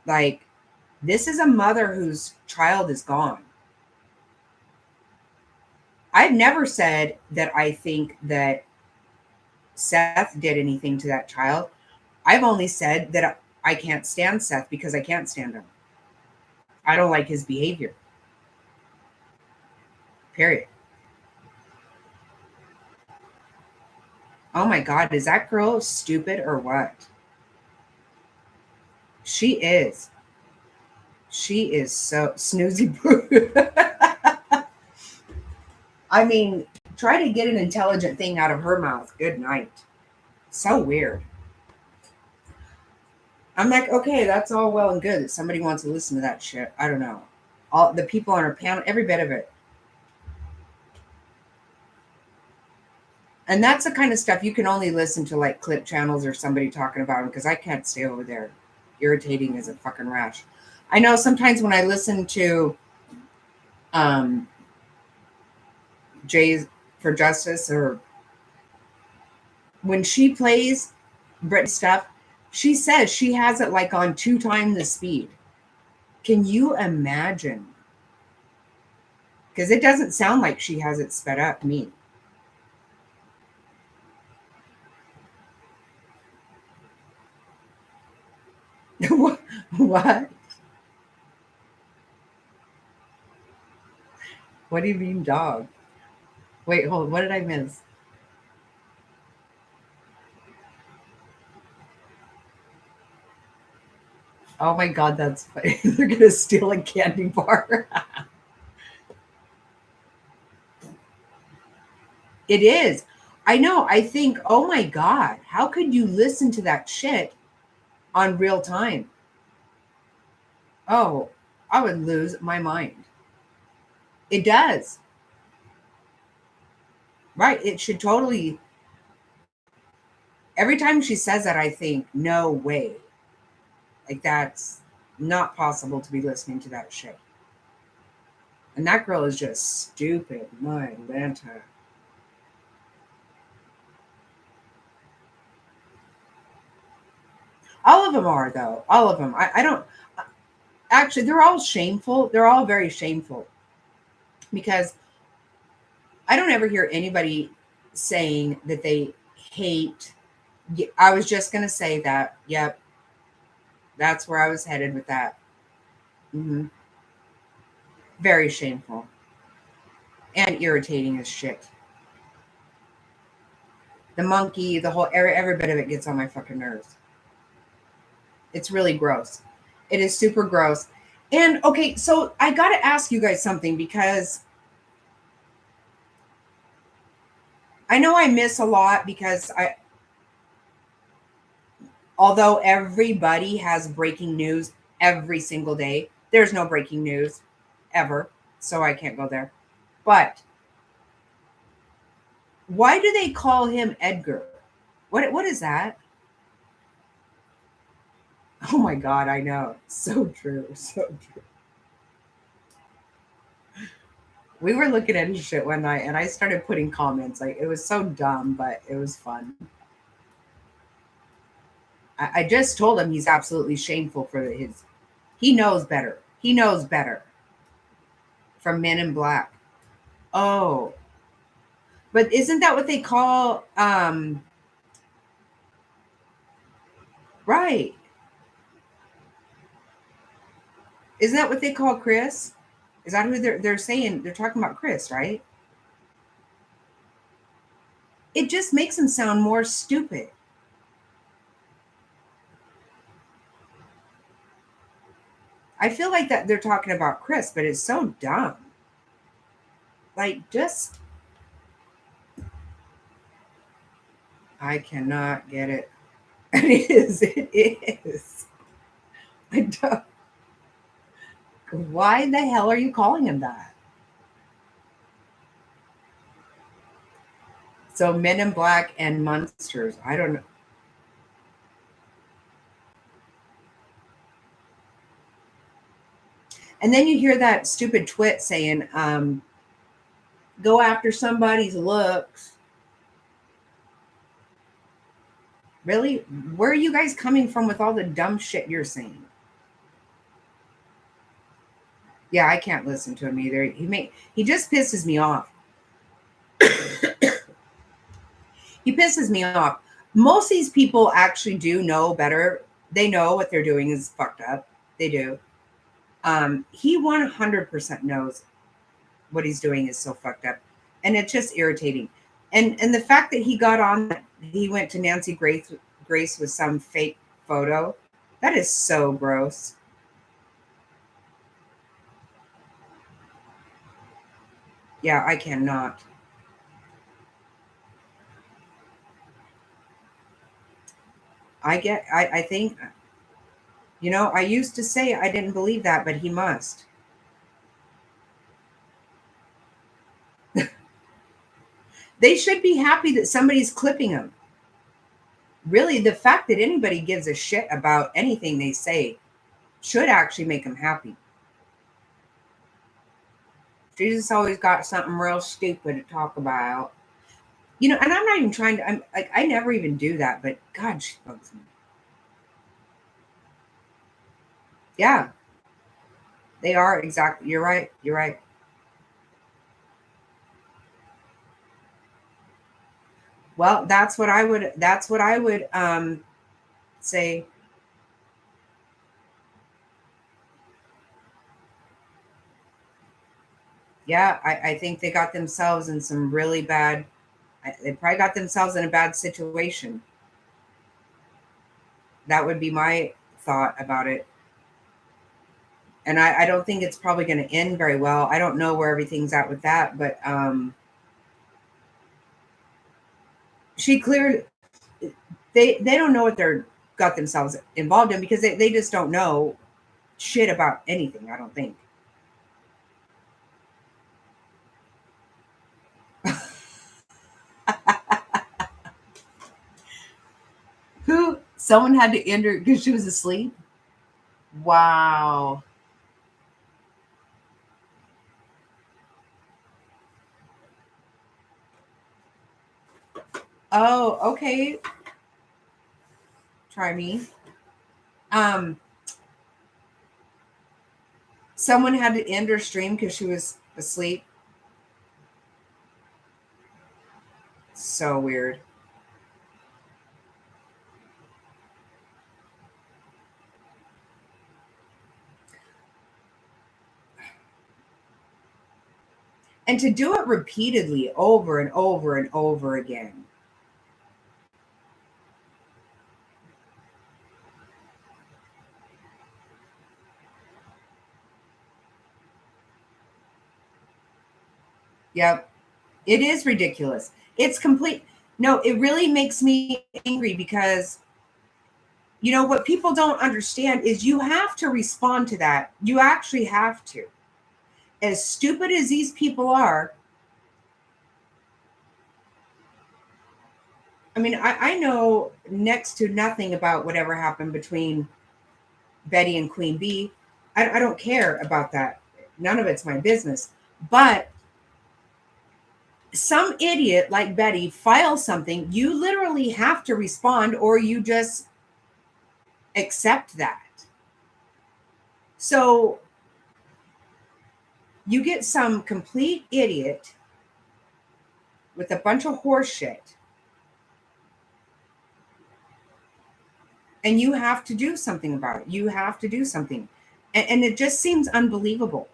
Like, this is a mother whose child is gone. I've never said that I think that Seth did anything to that child. I've only said that I can't stand Seth because I can't stand him. I don't like his behavior. Period. Oh my God, is that girl stupid or what? She is. She is so snoozy boo. I mean, try to get an intelligent thing out of her mouth. Good night. So weird. I'm like, okay, that's all well and good that somebody wants to listen to that shit. I don't know. All the people on her panel, every bit of it. And that's the kind of stuff you can only listen to, like clip channels or somebody talking about them, because I can't stay over there. Irritating as a fucking rash. I know sometimes when I listen to Jay's for Justice, or when she plays Britney stuff, she says she has it like on 2 times the speed. Can you imagine? Because it doesn't sound like she has it sped up to me. What? What do you mean, dog? Wait, hold on. What did I miss? Oh my God, that's funny. They're going to steal a candy bar. It is. I know. I think, oh my God, how could you listen to that shit on real time? Oh, I would lose my mind. It does. Right. It should totally. Every time she says that, I think, no way. Like, that's not possible to be listening to that shit. And that girl is just stupid. My Lanta. All of them are, though. All of them. I don't. Actually, they're all shameful. They're all very shameful. Because I don't ever hear anybody saying that they hate. I was just going to say that. Yep. That's where I was headed with that. Mm-hmm. Very shameful. And irritating as shit. The monkey, the whole, every bit of it gets on my fucking nerves. It's really gross. It is super gross. And okay, so I got to ask you guys something, because I know I miss a lot, because although everybody has breaking news every single day, there's no breaking news ever. So I can't go there. But Why do they call him Edgar? What is that? Oh my God, I know. So true. So true. We were looking at his shit one night and I started putting comments. Like, it was so dumb, but it was fun. I just told him he's absolutely shameful for his. He knows better. He knows better. From Men in Black. Oh, but isn't that what they call? Right. Isn't that what they call Chris? Is that who they're saying? They're talking about Chris, right? It just makes him sound more stupid. I feel like that they're talking about Chris, but it's so dumb. Like, just I cannot get it. It is. It is. I don't. Why the hell are you calling him that? So Men in Black and Monsters. I don't know. And then you hear that stupid twit saying, go after somebody's looks. Really? Where are you guys coming from with all the dumb shit you're saying? Yeah, I can't listen to him either. He just pisses me off. He pisses me off. Most of these people actually do know better. They know what they're doing is fucked up. They do. He 100% knows what he's doing is so fucked up, and it's just irritating. And the fact that he got on, he went to Nancy Grace with some fake photo. That is so gross. Yeah, I cannot. I think, I used to say I didn't believe that, but he must. They should be happy that somebody's clipping them. Really, the fact that anybody gives a shit about anything they say should actually make them happy. Jesus always got something real stupid to talk about. And I'm not even trying to, I'm like, I never even do that, but God, she bugs me. Yeah, they are exactly. You're right. You're right. Well, that's what I would say. Yeah, I think they got themselves in some really bad, they probably got themselves in a bad situation. That would be my thought about it. And I don't think it's probably going to end very well. I don't know where everything's at with that, but she clearly, they don't know what they're got themselves involved in because they just don't know shit about anything, I don't think. Who? Someone had to end her because she was asleep? Wow. Oh, okay. Try me. Um, Someone had to end her stream because she was asleep. So weird. And to do it repeatedly over and over and over again. Yep. It is ridiculous. It's complete. No, it really makes me angry because what people don't understand is you have to respond to that. You actually have to. As stupid as these people are, I mean, I know next to nothing about whatever happened between Betty and Queen Bee. I don't care about that. None of it's my business. But some idiot like Betty files something, you literally have to respond or you just accept that. So you get some complete idiot with a bunch of horse shit, and you have to do something about it. You have to do something. And it just seems unbelievable.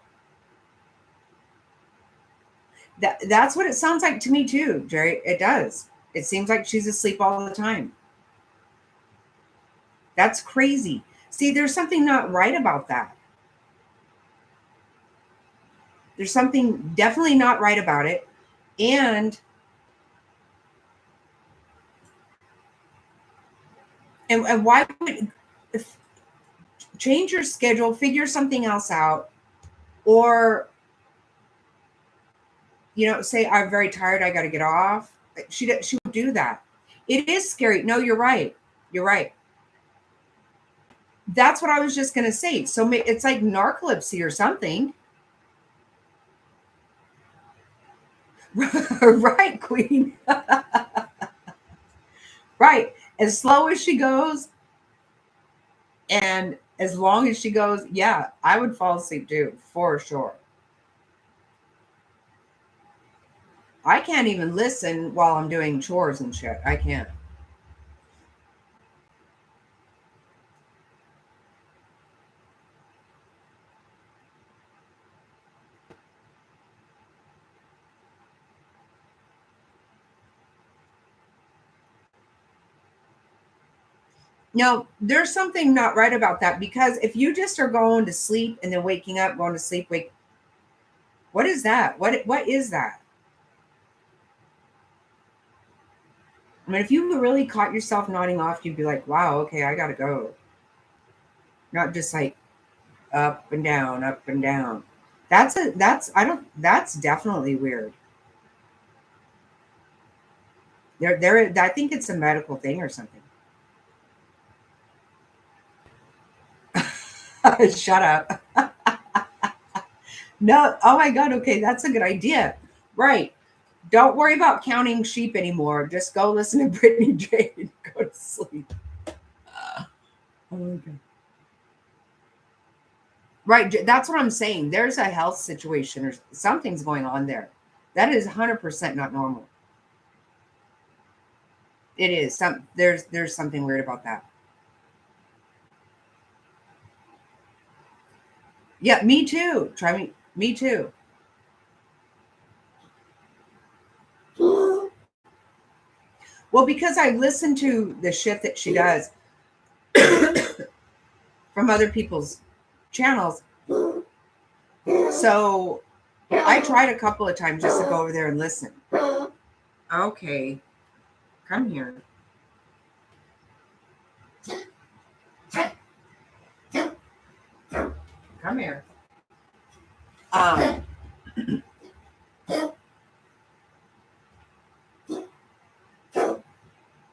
That's what it sounds like to me too, Jerry. It does. It seems like she's asleep all the time. That's crazy. See, there's something not right about that. There's something definitely not right about it. And why would change your schedule, figure something else out, or say I'm very tired, I got to get off. She would do that. It is scary. No, you're right. You're right. That's what I was just going to say. So it's like narcolepsy or something. Right, Queen. Right. As slow as she goes and as long as she goes, yeah, I would fall asleep too, for sure. I can't even listen while I'm doing chores and shit. I can't. No, there's something not right about that, because if you just are going to sleep and then waking up, going to sleep, what is that? What is that? I mean, if you really caught yourself nodding off, you'd be like, wow, okay, I gotta go. Not just like up and down, up and down. That's definitely weird. I think it's a medical thing or something. Shut up. No, oh my God, okay, that's a good idea. Right. Don't worry about counting sheep anymore. Just go listen to Brittany Jane and go to sleep. Oh my God. Right. That's what I'm saying. There's a health situation or something's going on there. That is 100% not normal. It is. There's something weird about that. Yeah, me too. Try me. Me too. Well, because I listen to the shit that she does from other people's channels. So I tried a couple of times just to go over there and listen. Okay. Come here. Come here.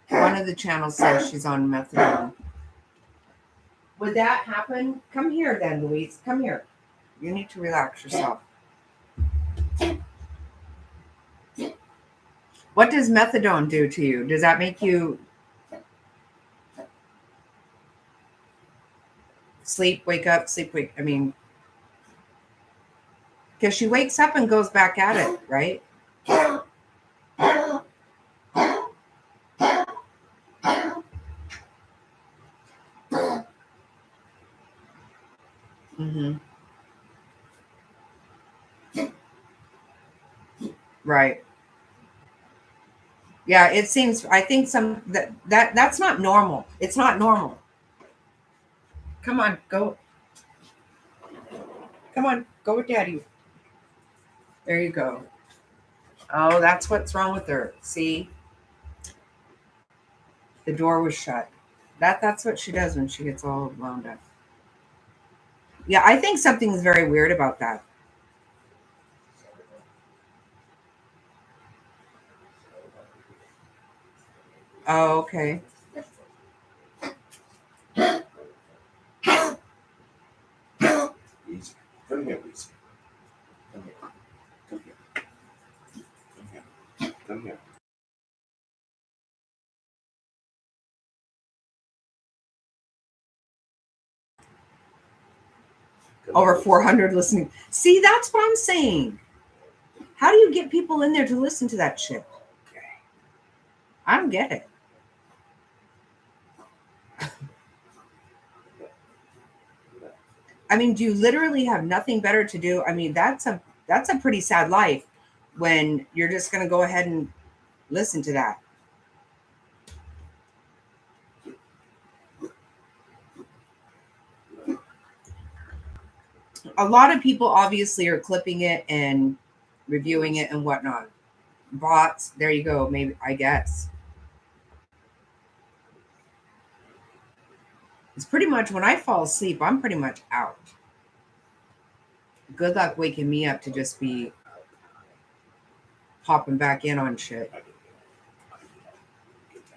One of the channels says she's on methadone. Would that happen? Come here then, Louise. Come here. You need to relax yourself. What does methadone do to you? Does that make you sleep, wake up, sleep, wake? I mean, because she wakes up and goes back at it, right? Mm-hmm. Right. Yeah, it seems. I think that's not normal. It's not normal. Come on, go. Come on, go with Daddy. There you go. Oh, that's what's wrong with her. See, the door was shut. That's what she does when she gets all wound up. Yeah, I think something's very weird about that. Oh, okay. Easy. Come here, Lisa. Come here. Come here. Come here. Come here. Come Over here. 400 listening. See, that's what I'm saying. How do you get people in there to listen to that shit? I don't get it. I mean, do you literally have nothing better to do? I mean, that's a pretty sad life when you're just going to go ahead and listen to that. A lot of people obviously are clipping it and reviewing it and whatnot. Bots, there you go. Maybe, I guess. It's pretty much when I fall asleep, I'm pretty much out. Good luck waking me up to just be popping back in on shit.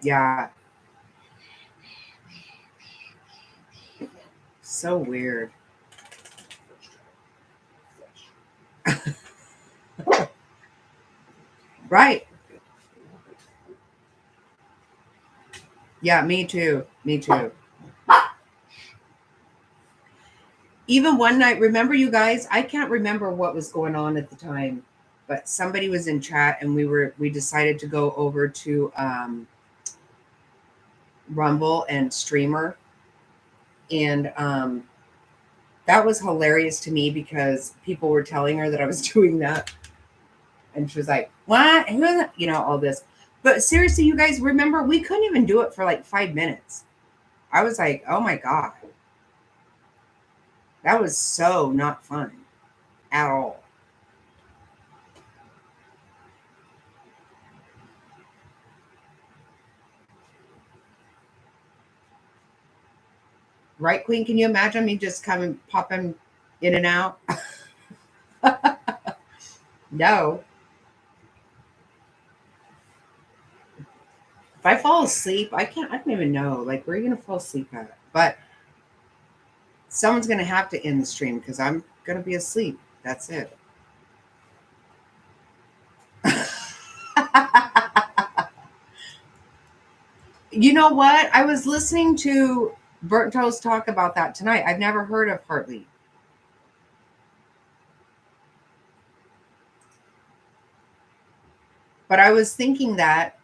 Yeah. So weird. Right. Yeah, me too. Me too. Even one night, remember you guys, I can't remember what was going on at the time, but somebody was in chat and we decided to go over to Rumble and Streamer. And that was hilarious to me because people were telling her that I was doing that. And she was like, what? You know, all this. But seriously, you guys, remember, we couldn't even do it for like 5 minutes. I was like, oh my God. That was so not fun at all. Right, Queen? Can you imagine me just coming, popping in and out? No. If I fall asleep, I don't even know. Like, where are you going to fall asleep at? But someone's going to have to end the stream because I'm going to be asleep. That's it. You know what? I was listening to Burnt Toast talk about that tonight. I've never heard of Hartley. But I was thinking that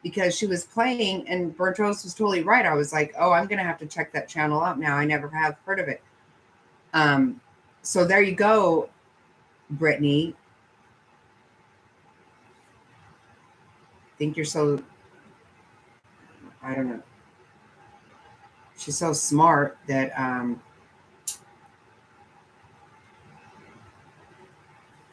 because she was playing and Burnt Toast was totally right. I was like, oh, I'm going to have to check that channel out now. I never have heard of it. So there you go, Brittany. Think you're so, I don't know. She's so smart that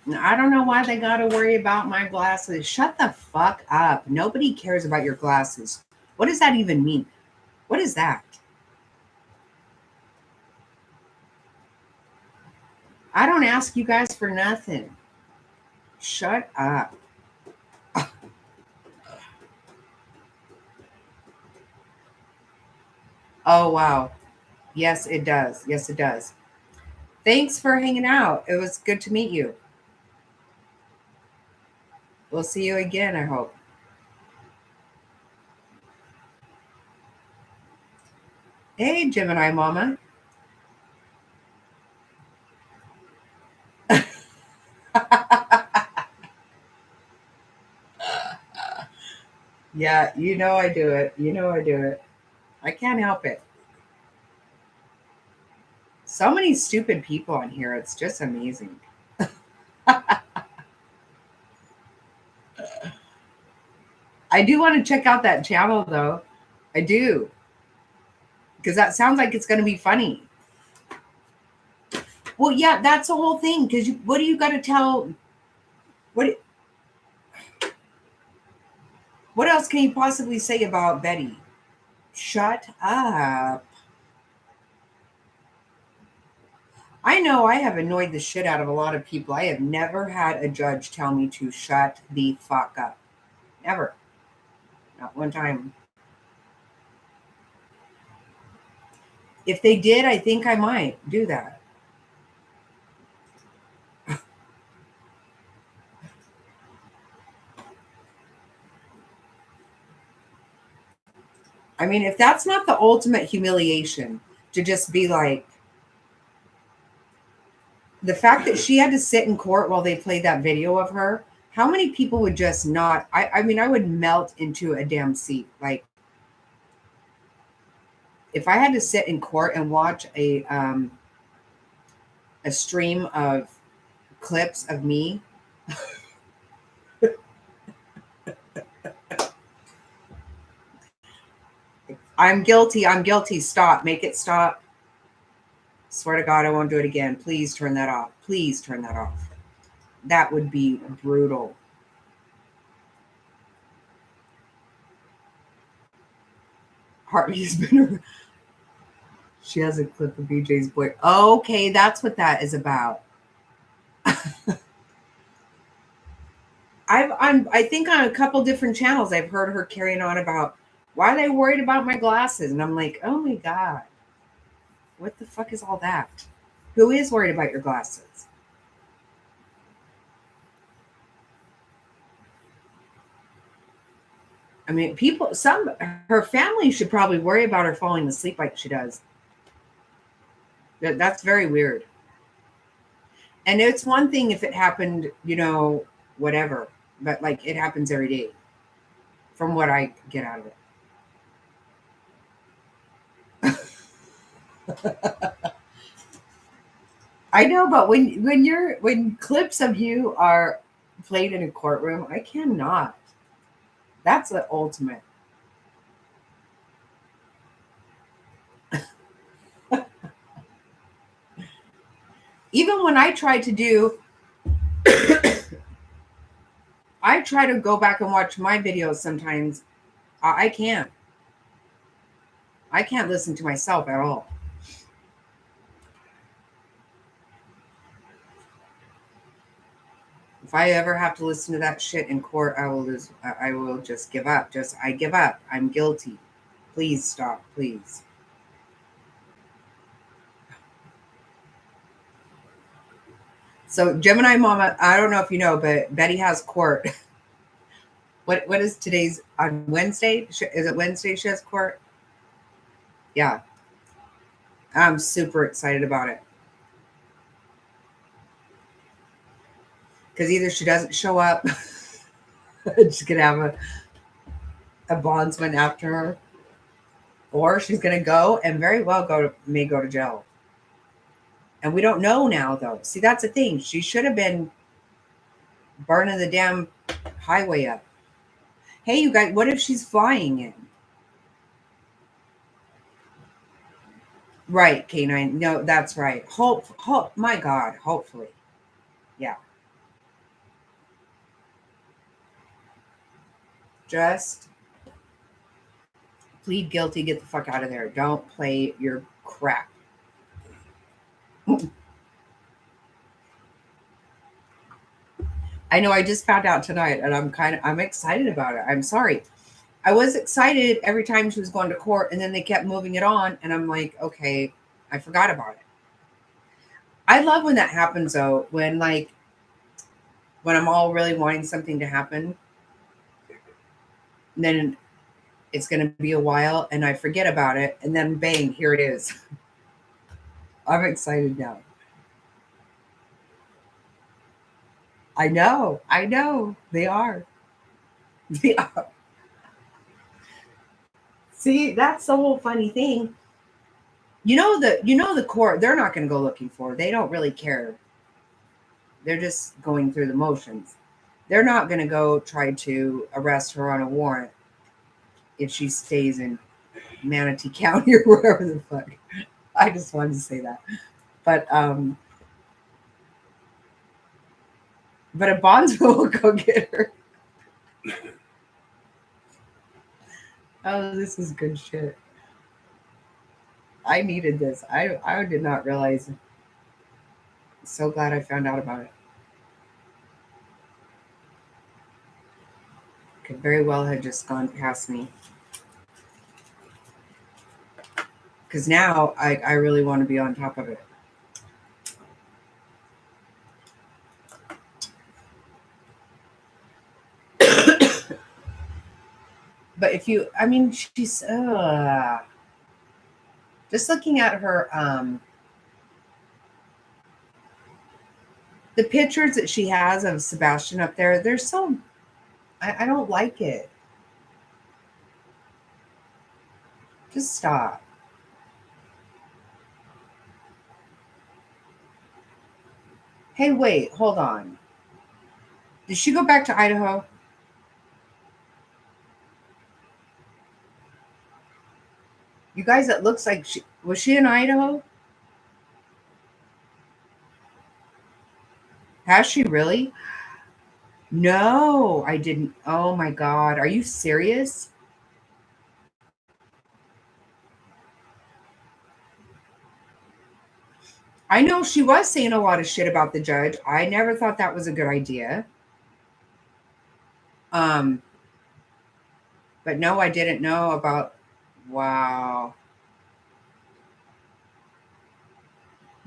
I don't know why they got to worry about my glasses. Shut the fuck up. Nobody cares about your glasses. What does that even mean? What is that? I don't ask you guys for nothing. Shut up. Oh, wow. Yes, it does. Yes, it does. Thanks for hanging out. It was good to meet you. We'll see you again, I hope. Hey, Gemini Mama. Yeah, you know I do it. You know I do it. I can't help it. So many stupid people on here. It's just amazing. I do want to check out that channel, though. I do. Because that sounds like it's going to be funny. Well, yeah, that's the whole thing. Because what do you got to tell? What else can you possibly say about Betty? Shut up. I know I have annoyed the shit out of a lot of people. I have never had a judge tell me to shut the fuck up. Never. Not one time. If they did, I think I might do that. I mean, if that's not the ultimate humiliation to just be like, the fact that she had to sit in court while they played that video of her, how many people would just not? I mean, I would melt into a damn seat. Like, if I had to sit in court and watch a stream of clips of me, I'm guilty. I'm guilty. Stop. Make it stop. Swear to God, I won't do it again. Please turn that off. Please turn that off. That would be brutal. Hartley's been. She has a clip of BJ's boy. Okay, that's what that is about. I think on a couple different channels I've heard her carrying on about why are they worried about my glasses, and I'm like, oh my God, what the fuck is all that? Who is worried about your glasses? I mean, her family should probably worry about her falling asleep like she does. That's very weird. And it's one thing if it happened, whatever, but like it happens every day from what I get out of it. I know, but when clips of you are played in a courtroom, I cannot. That's the ultimate. Even when I try to do, I try to go back and watch my videos sometimes. I can't. I can't listen to myself at all. If I ever have to listen to that shit in court, I will just give up. I give up. I'm guilty. Please stop, please. So Gemini Mama, I don't know if you know, but Betty has court. What is today's on Wednesday? Is it Wednesday she has court? Yeah. I'm super excited about it. Because either she doesn't show up, she's gonna have a bondsman after her, or she's gonna go and very well may go to jail. And we don't know now, though. See, that's the thing. She should have been burning the damn highway up. Hey, you guys, what if she's flying in? Right, K9. No, that's right. Hope, my God, hopefully. Yeah. Just plead guilty, get the fuck out of there. Don't play your crap. I know I just found out tonight and I'm excited about it. I'm sorry. I was excited every time she was going to court and then they kept moving it on and I'm like, okay, I forgot about it. I love when that happens though, when I'm all really wanting something to happen, and then it's going to be a while and I forget about it and then bang, here it is. I'm excited now. I know. They are. They are. See, that's the whole funny thing. The court, they're not going to go looking for her. They don't really care. They're just going through the motions. They're not going to go try to arrest her on a warrant if she stays in Manatee County or wherever the fuck. I just wanted to say that. But a bondsman will go get her. Oh, this is good shit. I needed this. I did not realize. So glad I found out about it. Could very well have just gone past me. because now I really want to be on top of it. But if you, I mean, she's just looking at her, the pictures that she has of Sebastian up there, they're so, I don't like it. Just stop. Hey, wait, hold on. Did she go back to Idaho? You guys, it looks like was she in Idaho? Has she really? No, I didn't. Oh my God. Are you serious? I know she was saying a lot of shit about the judge. I never thought that was a good idea. But no, I didn't know about. Wow.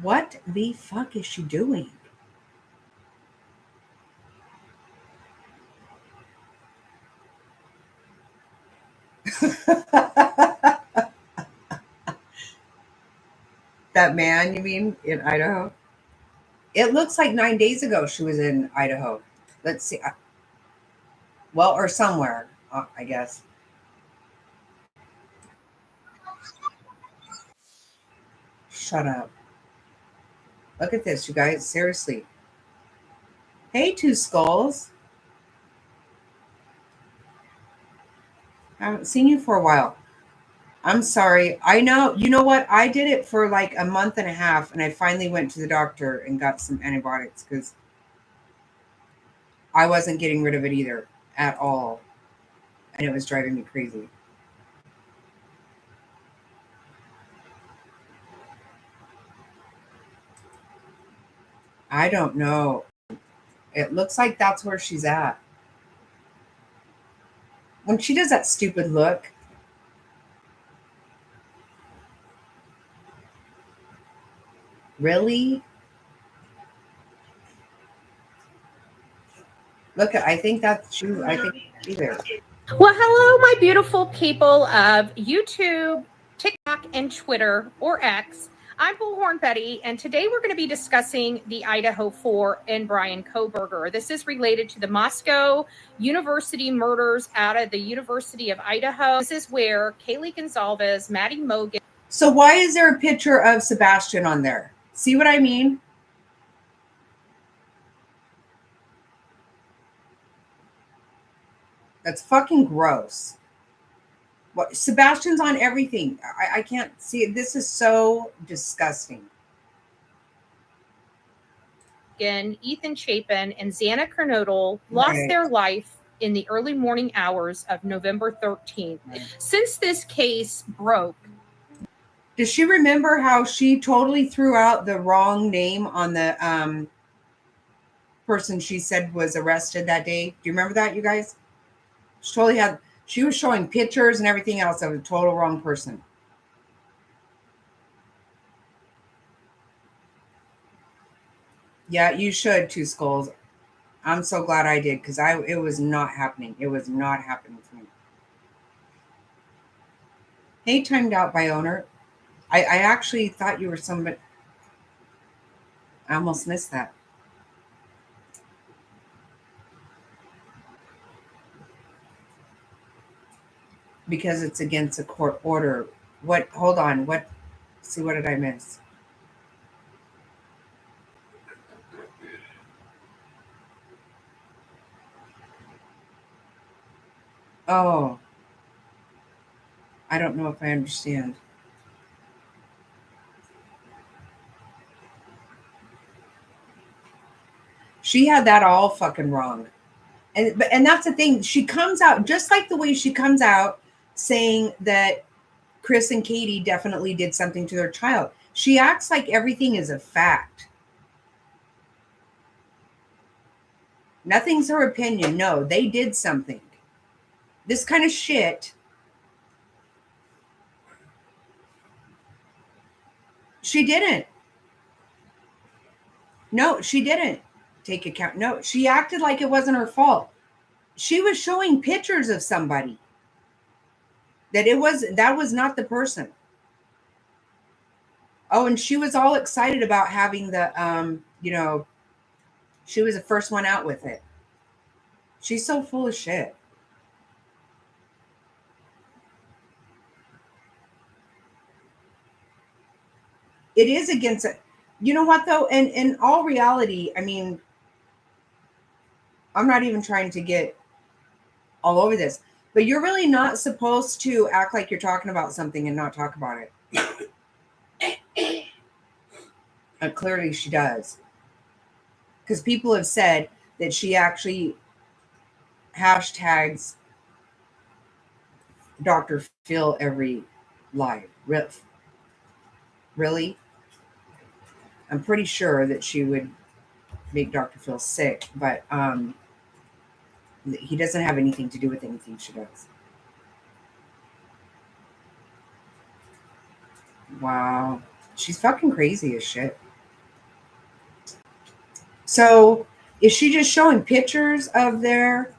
What the fuck is she doing? That man, you mean, in Idaho? It looks like 9 days ago she was in Idaho. Let's see. Well, or somewhere, I guess. Shut up. Look at this, you guys. Seriously. Hey, Two Skulls. I haven't seen you for a while. I'm sorry. I know. You know what? I did it for like a month and a half, and I finally went to the doctor and got some antibiotics because I wasn't getting rid of it either at all. And it was driving me crazy. I don't know. It looks like that's where she's at. When she does that stupid look, really? Look, I think that's true. I think she's there. Well, hello, my beautiful people of YouTube, TikTok, and Twitter, or X. I'm Bullhorn Betty, and today we're going to be discussing the Idaho 4 and Bryan Kohberger. This is related to the Moscow University murders out of the University of Idaho. This is where Kaylee Gonzalez, Maddie Mogen. So why is there a picture of Sebastian on there? See what I mean? That's fucking gross. What, Sebastian's on everything. I can't see it. This is so disgusting. Ethan Chapin and Xana Kernodle lost their life in the early morning hours of November 13th. Since this case broke. Does she remember how she totally threw out the wrong name on the person she said was arrested that day? Do you remember that, you guys? She totally had, she was showing pictures and everything else of a total wrong person. Yeah, you should, Two Skulls. I'm so glad I did because it was not happening. It was not happening for me. Hey, timed out by owner. I actually thought you were somebody. I almost missed that. Because it's against a court order. What? Hold on. What? See, what did I miss? Oh. I don't know if I understand. She had that all fucking wrong. And that's the thing. She comes out just like the way she comes out saying that Chris and Katie definitely did something to their child. She acts like everything is a fact. Nothing's her opinion. No, they did something. This kind of shit. She didn't. No, she didn't take account. No, she acted like it wasn't her fault. She was showing pictures of somebody that was not the person. Oh, and she was all excited about having the she was the first one out with it. She's so full of shit. It is against it. You know what though? And in all reality, I mean, I'm not even trying to get all over this, but you're really not supposed to act like you're talking about something and not talk about it. And clearly she does. Because people have said that she actually hashtags Dr. Phil every live. Really? I'm pretty sure that she would make Dr. Phil sick, but he doesn't have anything to do with anything she does. Wow. She's fucking crazy as shit. So is she just showing pictures of their...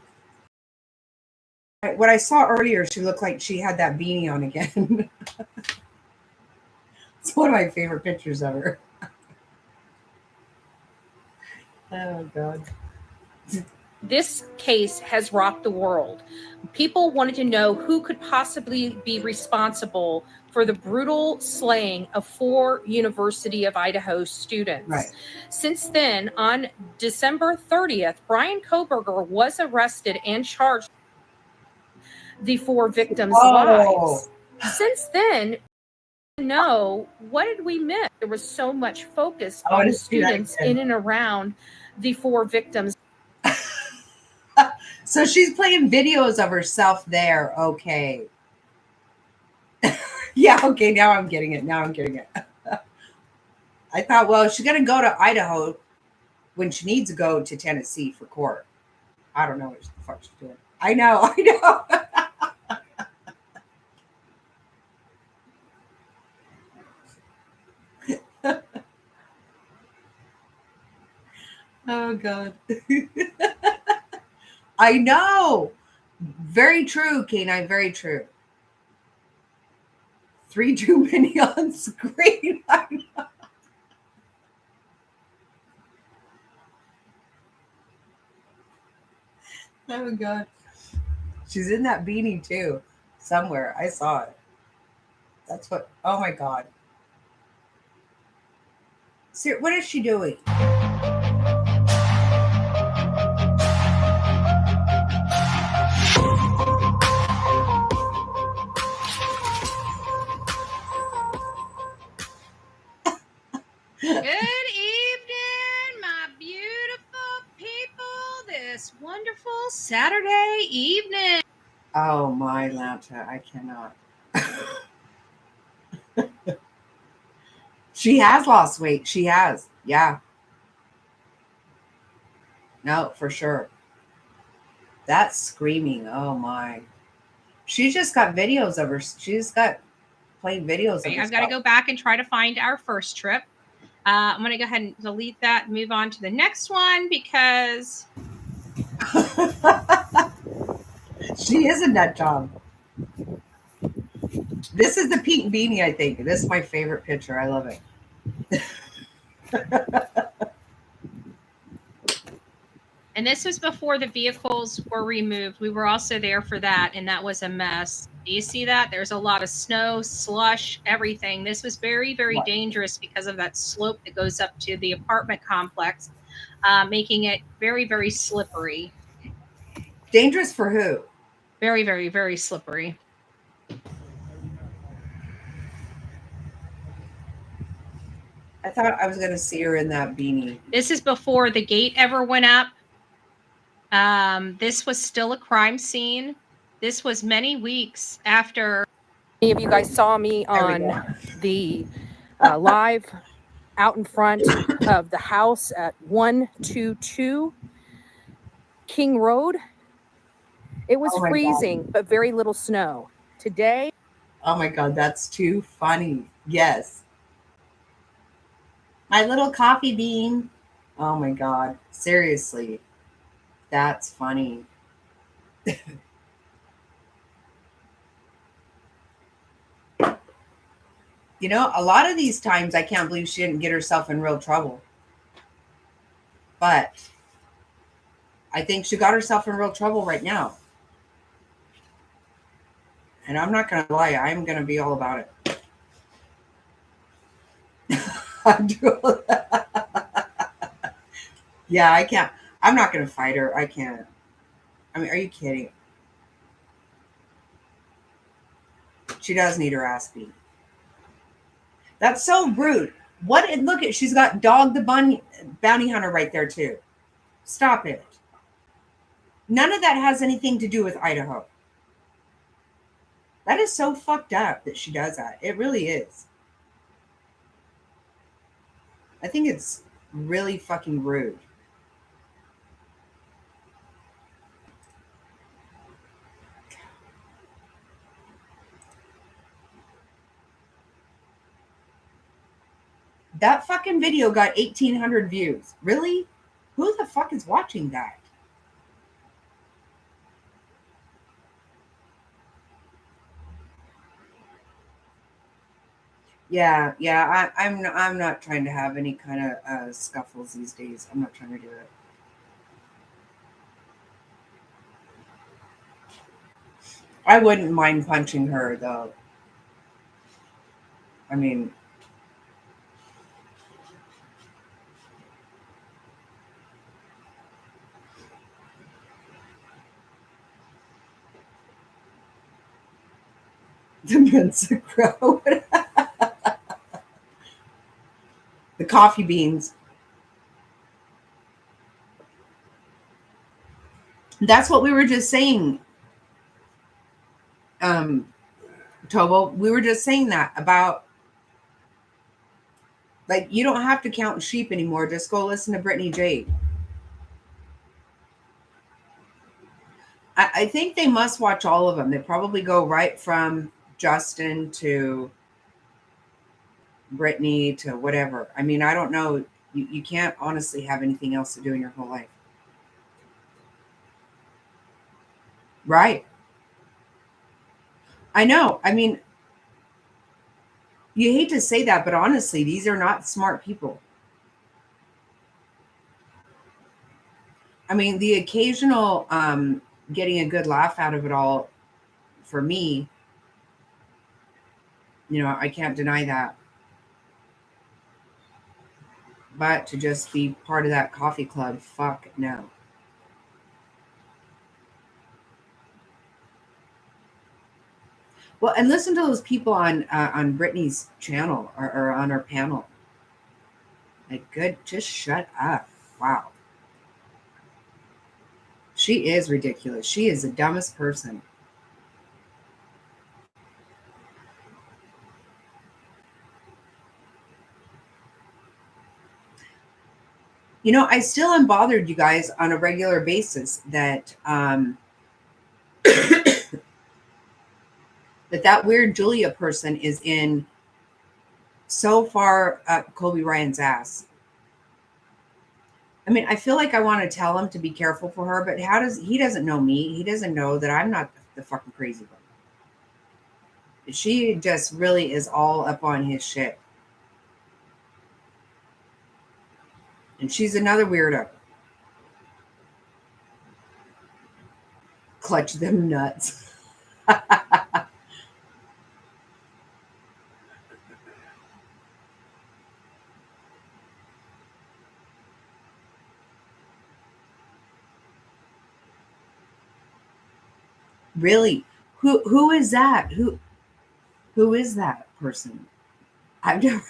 What I saw earlier, she looked like she had that beanie on again. It's one of my favorite pictures of her. Oh, God. This case has rocked the world. People wanted to know who could possibly be responsible for the brutal slaying of 4 University of Idaho students. Right. Since then, on December 30th, Bryan Kohberger was arrested and charged the 4 victims' lives. Since then, no, what did we miss? There was so much focus on the students in and around the 4 victims. So she's playing videos of herself there. Okay. Yeah, okay, now I'm getting it. I thought, well, she's going to go to Idaho when she needs to go to Tennessee for court. I don't know what the fuck she's doing. I know. Oh, God. I know. Very true, Canine. Very true. 3 too many on screen. I know. Oh, God. She's in that beanie, too. Somewhere. I saw it. That's what... Oh, my God. Sir, what is she doing? Good evening, my beautiful people, this wonderful Saturday evening. Oh, my Lanta. I cannot. She has lost weight. She has. Yeah. No, for sure. That's screaming. Oh, my. She's just got videos of her. She's got playing videos of her. I've got to go back and try to find our first trip. I'm going to go ahead and delete that and move on to the next one because she is a nut job. This is the pink beanie, I think. This is my favorite picture. I love it. And this was before the vehicles were removed. We were also there for that, and that was a mess. Do you see that? There's a lot of snow, slush, everything. This was very, very dangerous because of that slope that goes up to the apartment complex, making it very, very slippery. Dangerous for who? Very, very, very slippery. I thought I was going to see her in that beanie. This is before the gate ever went up. This was still a crime scene. This was many weeks after. Many of you guys saw me on the live out in front of the house at 122 King Road. It was freezing, but very little snow. Today. Oh my God, that's too funny. Yes. My little coffee bean. Oh my God. Seriously. That's funny. You know, a lot of these times I can't believe she didn't get herself in real trouble. But I think she got herself in real trouble right now. And I'm not going to lie, I'm going to be all about it. Yeah, I can't. I'm not going to fight her. I can't. I mean, are you kidding? She does need her ass beat. That's so rude. What? Look at, she's got Dog the bounty hunter right there too. Stop it. None of that has anything to do with Idaho. That is so fucked up that she does that. It really is. I think it's really fucking rude. That fucking video got 1,800 views. Really? Who the fuck is watching that? Yeah. I'm not trying to have any kind of scuffles these days. I'm not trying to do it. I wouldn't mind punching her though. I mean, the Mensa Crow. The coffee beans. That's what we were just saying. Tobo, we were just saying that about, like, you don't have to count sheep anymore. Just go listen to Brittany Jade. I think they must watch all of them. They probably go right from Justin to Brittany to whatever. I mean, I don't know. You can't honestly have anything else to do in your whole life. Right. I know. I mean, you hate to say that, but honestly, these are not smart people. I mean, the occasional getting a good laugh out of it all, for me, I can't deny that. But to just be part of that coffee club, fuck no. Well, and listen to those people on Brittany's channel or on her panel. Like, good, just shut up. Wow. She is ridiculous. She is the dumbest person. I still am bothered, you guys, on a regular basis that that weird Julia person is in so far up Kobe Ryan's ass. I mean, I feel like I want to tell him to be careful for her, but he doesn't know me. He doesn't know that I'm not the fucking crazy one. She just really is all up on his shit. And she's another weirdo. Clutch them nuts. Really? Who is that? Who is that person? I've never.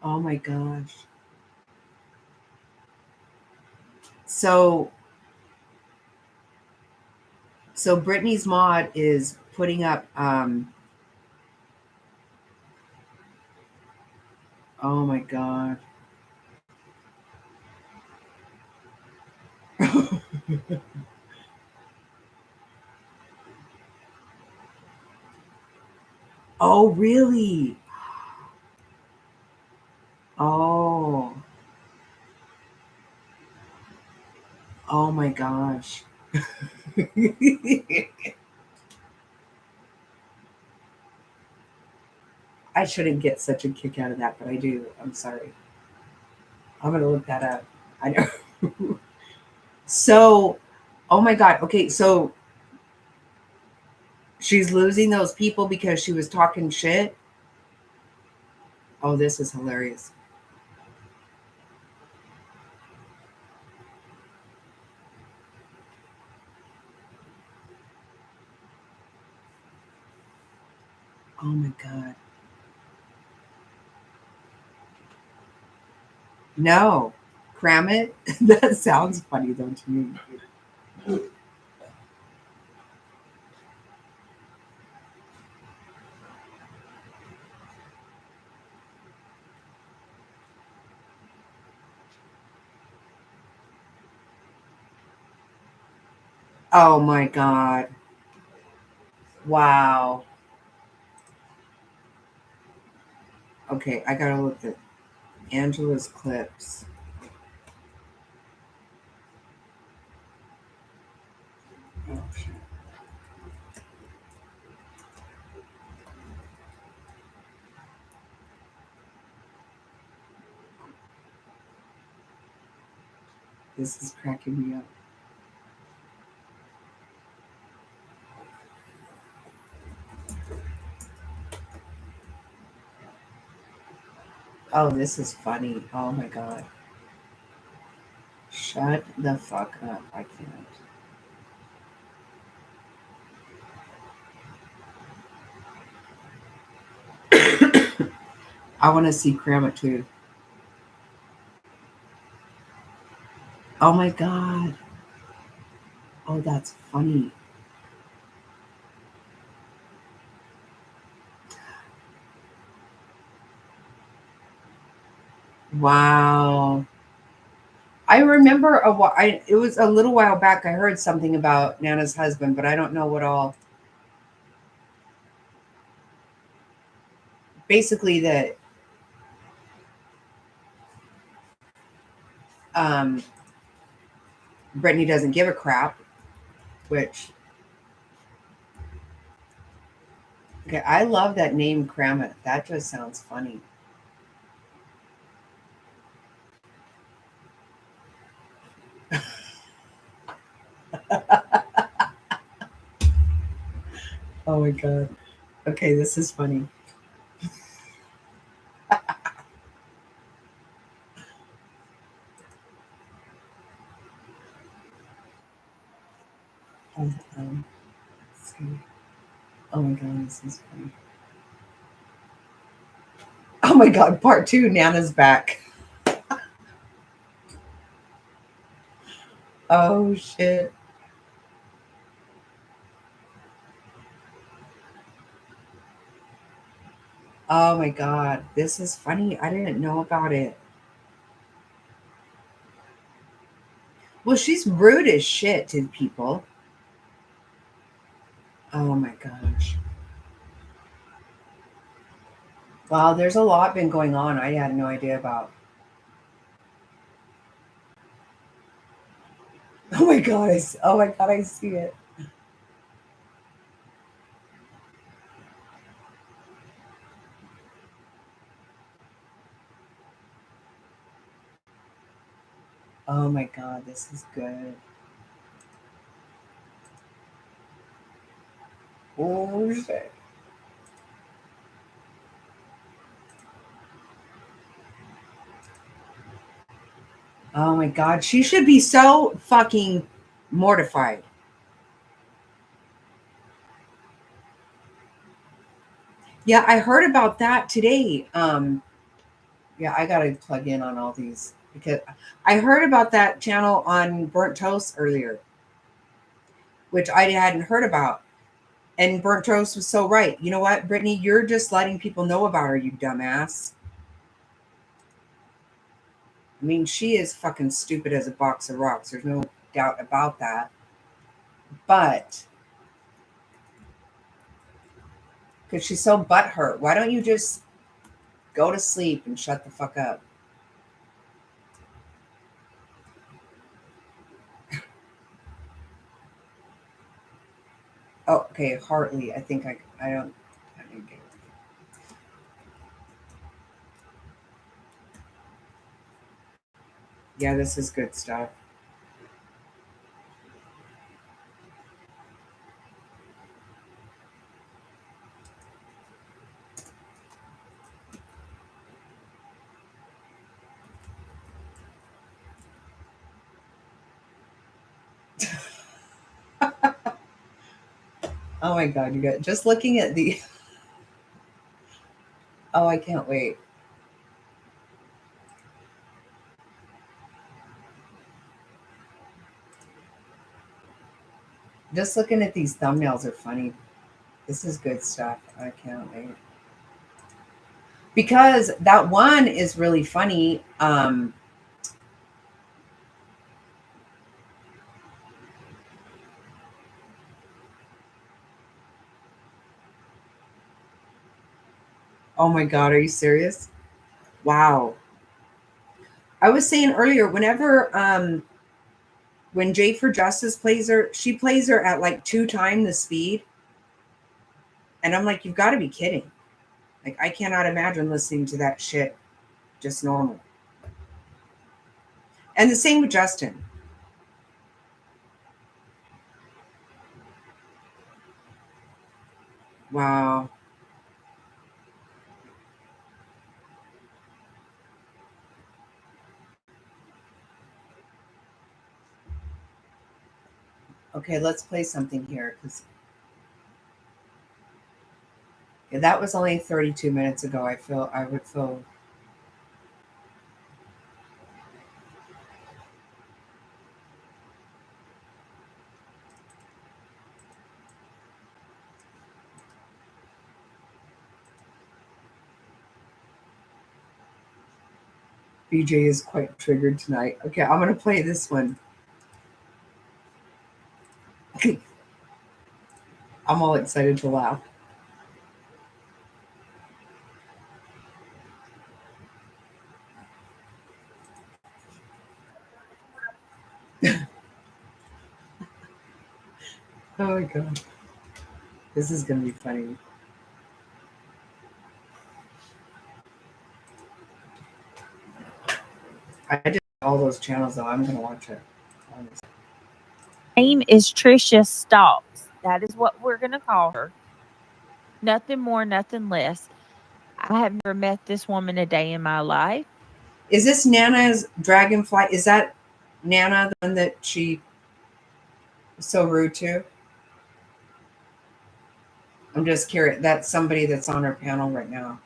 Oh my gosh. So Brittany's mod is putting up oh my god. Oh, really? Oh. Oh my gosh. I shouldn't get such a kick out of that, but I do. I'm sorry. I'm gonna look that up. I know. So, oh my god. Okay, so she's losing those people because she was talking shit. Oh, this is hilarious. Oh my god. No. Cram it? That sounds funny though to me. Oh my god. Wow. Okay, I gotta look at Angela's clips. Oh shit. This is cracking me up. Oh, this is funny. Oh my god. Shut the fuck up. I can't. I want to see Grandma too. Oh my god. Oh, that's funny. Wow. I remember a while. It was a little while back. I heard something about Nana's husband, but I don't know what all. Basically, that um, Brittany doesn't give a crap. Which, okay, I love that name, Kramit. That just sounds funny. Oh my god. Okay, this is funny. Let's see. Oh my god, this is funny. Oh my god, part two, Nana's back. Oh shit. Oh my god, this is funny. I didn't know about it. Well, she's rude as shit to people. Oh my gosh. Wow, there's a lot been going on I had no idea about. Oh my god, oh my god, I see it. Oh my god, this is good. Oh shit. Oh my god, she should be so fucking mortified. Yeah, I heard about that today. Yeah, I gotta plug in on all these because I heard about that channel on Burnt Toast earlier, which I hadn't heard about. And Burnt Toast was so right. You know what, Brittany? You're just letting people know about her, you dumbass. I mean, she is fucking stupid as a box of rocks. There's no doubt about that. But because she's so butthurt. Why don't you just go to sleep and shut the fuck up? Oh, okay, Hartley. I think I don't. I didn't get it. Yeah, this is good stuff. Oh my god, you got just looking at the. Oh, I can't wait. Just looking at these thumbnails are funny. This is good stuff. I can't wait. Because that one is really funny. Oh my god, are you serious? Wow. I was saying earlier, whenever when Jay for Justice plays her, she plays her at like 2x the speed. And I'm like, you've got to be kidding. Like, I cannot imagine listening to that shit just normal. And the same with Justin. Wow. Okay, let's play something here because that was only 32 minutes ago. I would feel. BJ is quite triggered tonight. Okay, I'm gonna play this one. I'm all excited to laugh. Oh my god. This is gonna be funny. I did all those channels though. I'm gonna watch it. Honestly. Name is Trisha Stocks. That is what we're going to call her. Nothing more, nothing less. I have never met this woman a day in my life. Is this Nana's Dragonfly? Is that Nana the one that she was so rude to? I'm just curious. That's somebody that's on our panel right now.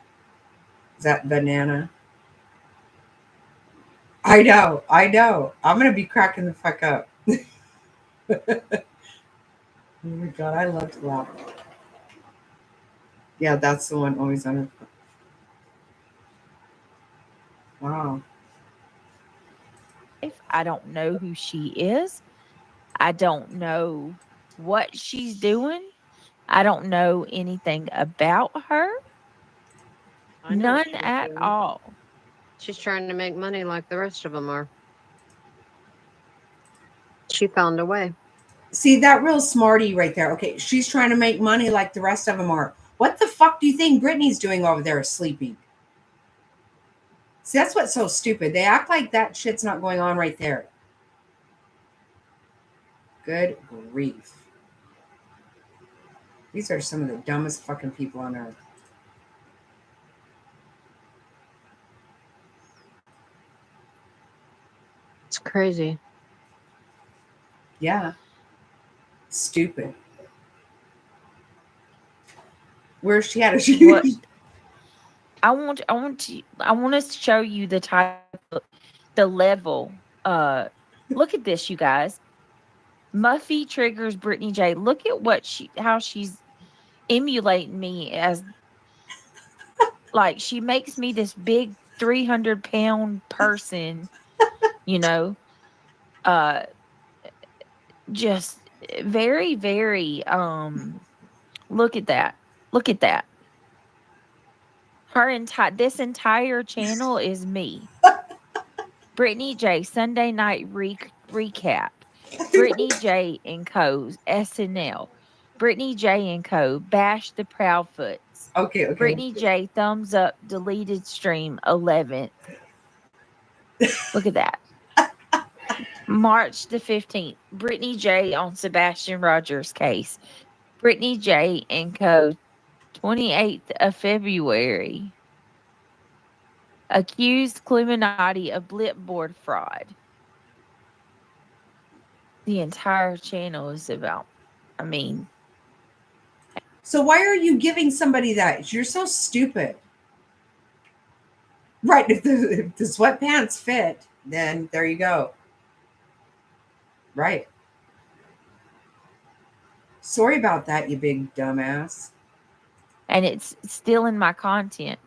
Is that Banana? I know. I'm gonna be cracking the fuck up. Oh my god, I love to laugh. Yeah, that's the one always on her. Wow. I don't know who she is. I don't know what she's doing. I don't know anything about her. I know what None she's at doing. all. She's trying to make money like the rest of them are. She found a way. See that real smarty right there. Okay, she's trying to make money like the rest of them are. What the fuck do you think Britney's doing over there sleeping? See, that's what's so stupid. They act like that shit's not going on right there. Good grief. These are some of the dumbest fucking people on earth. It's crazy. Yeah. Stupid. Where's she at? Is she What? I want to show you the type of, the level. Look at this, you guys. Muffy triggers Brittany J. Look at how she's emulating me as, like, she makes me this big 300-pound person, you know, just very, very, look at that. Look at that. This entire channel is me. Brittany J. Sunday Night Recap. Brittany J. and Co. SNL. Brittany J. and Co. Bash the Proudfoots. Okay. Brittany J. Thumbs Up Deleted Stream 11th. Look at that. March the 15th. Brittany J. on Sebastian Rogers case. Brittany J. and Co. 28th of February. Accused Illuminati of Blipboard fraud. The entire channel is about, So why are you giving somebody that? You're so stupid. Right. If the sweatpants fit, then there you go. Right. Sorry about that, you big dumbass. and it's stealing my content.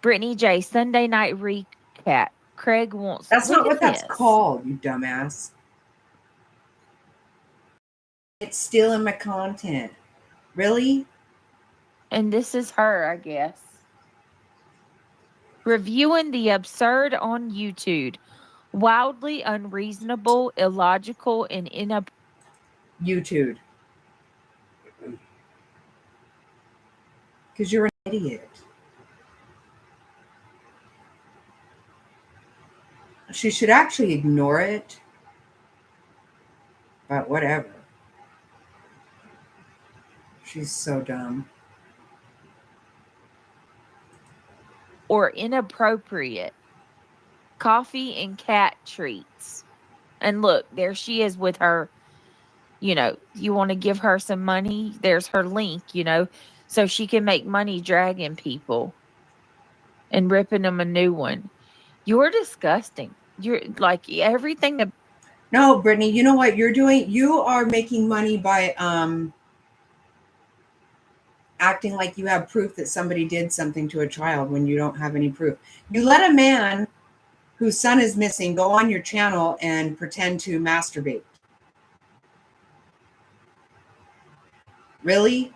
Brittany J. Sunday Night Recap. Craig wants. That's look not at what that's this. called, you dumbass. It's stealing my content. Really? And this is her, I guess. Reviewing the absurd on YouTube. Wildly unreasonable, illogical, and YouTube. Because you're an idiot. She should actually ignore it. But whatever. She's so dumb. or inappropriate. Coffee and cat treats. And look, there she is with her, you want to give her some money? There's her link, so she can make money dragging people and ripping them a new one. You're disgusting. You're like everything that. No, Brittany, you know what you're doing? You are making money by acting like you have proof that somebody did something to a child when you don't have any proof. You let a man whose son is missing go on your channel and pretend to masturbate. Really?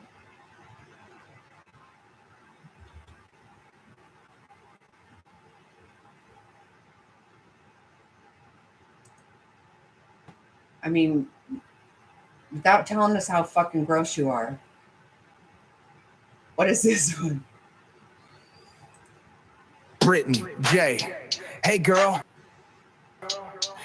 I mean, without telling us how fucking gross you are. What is this one? Brittany J. Hey, girl.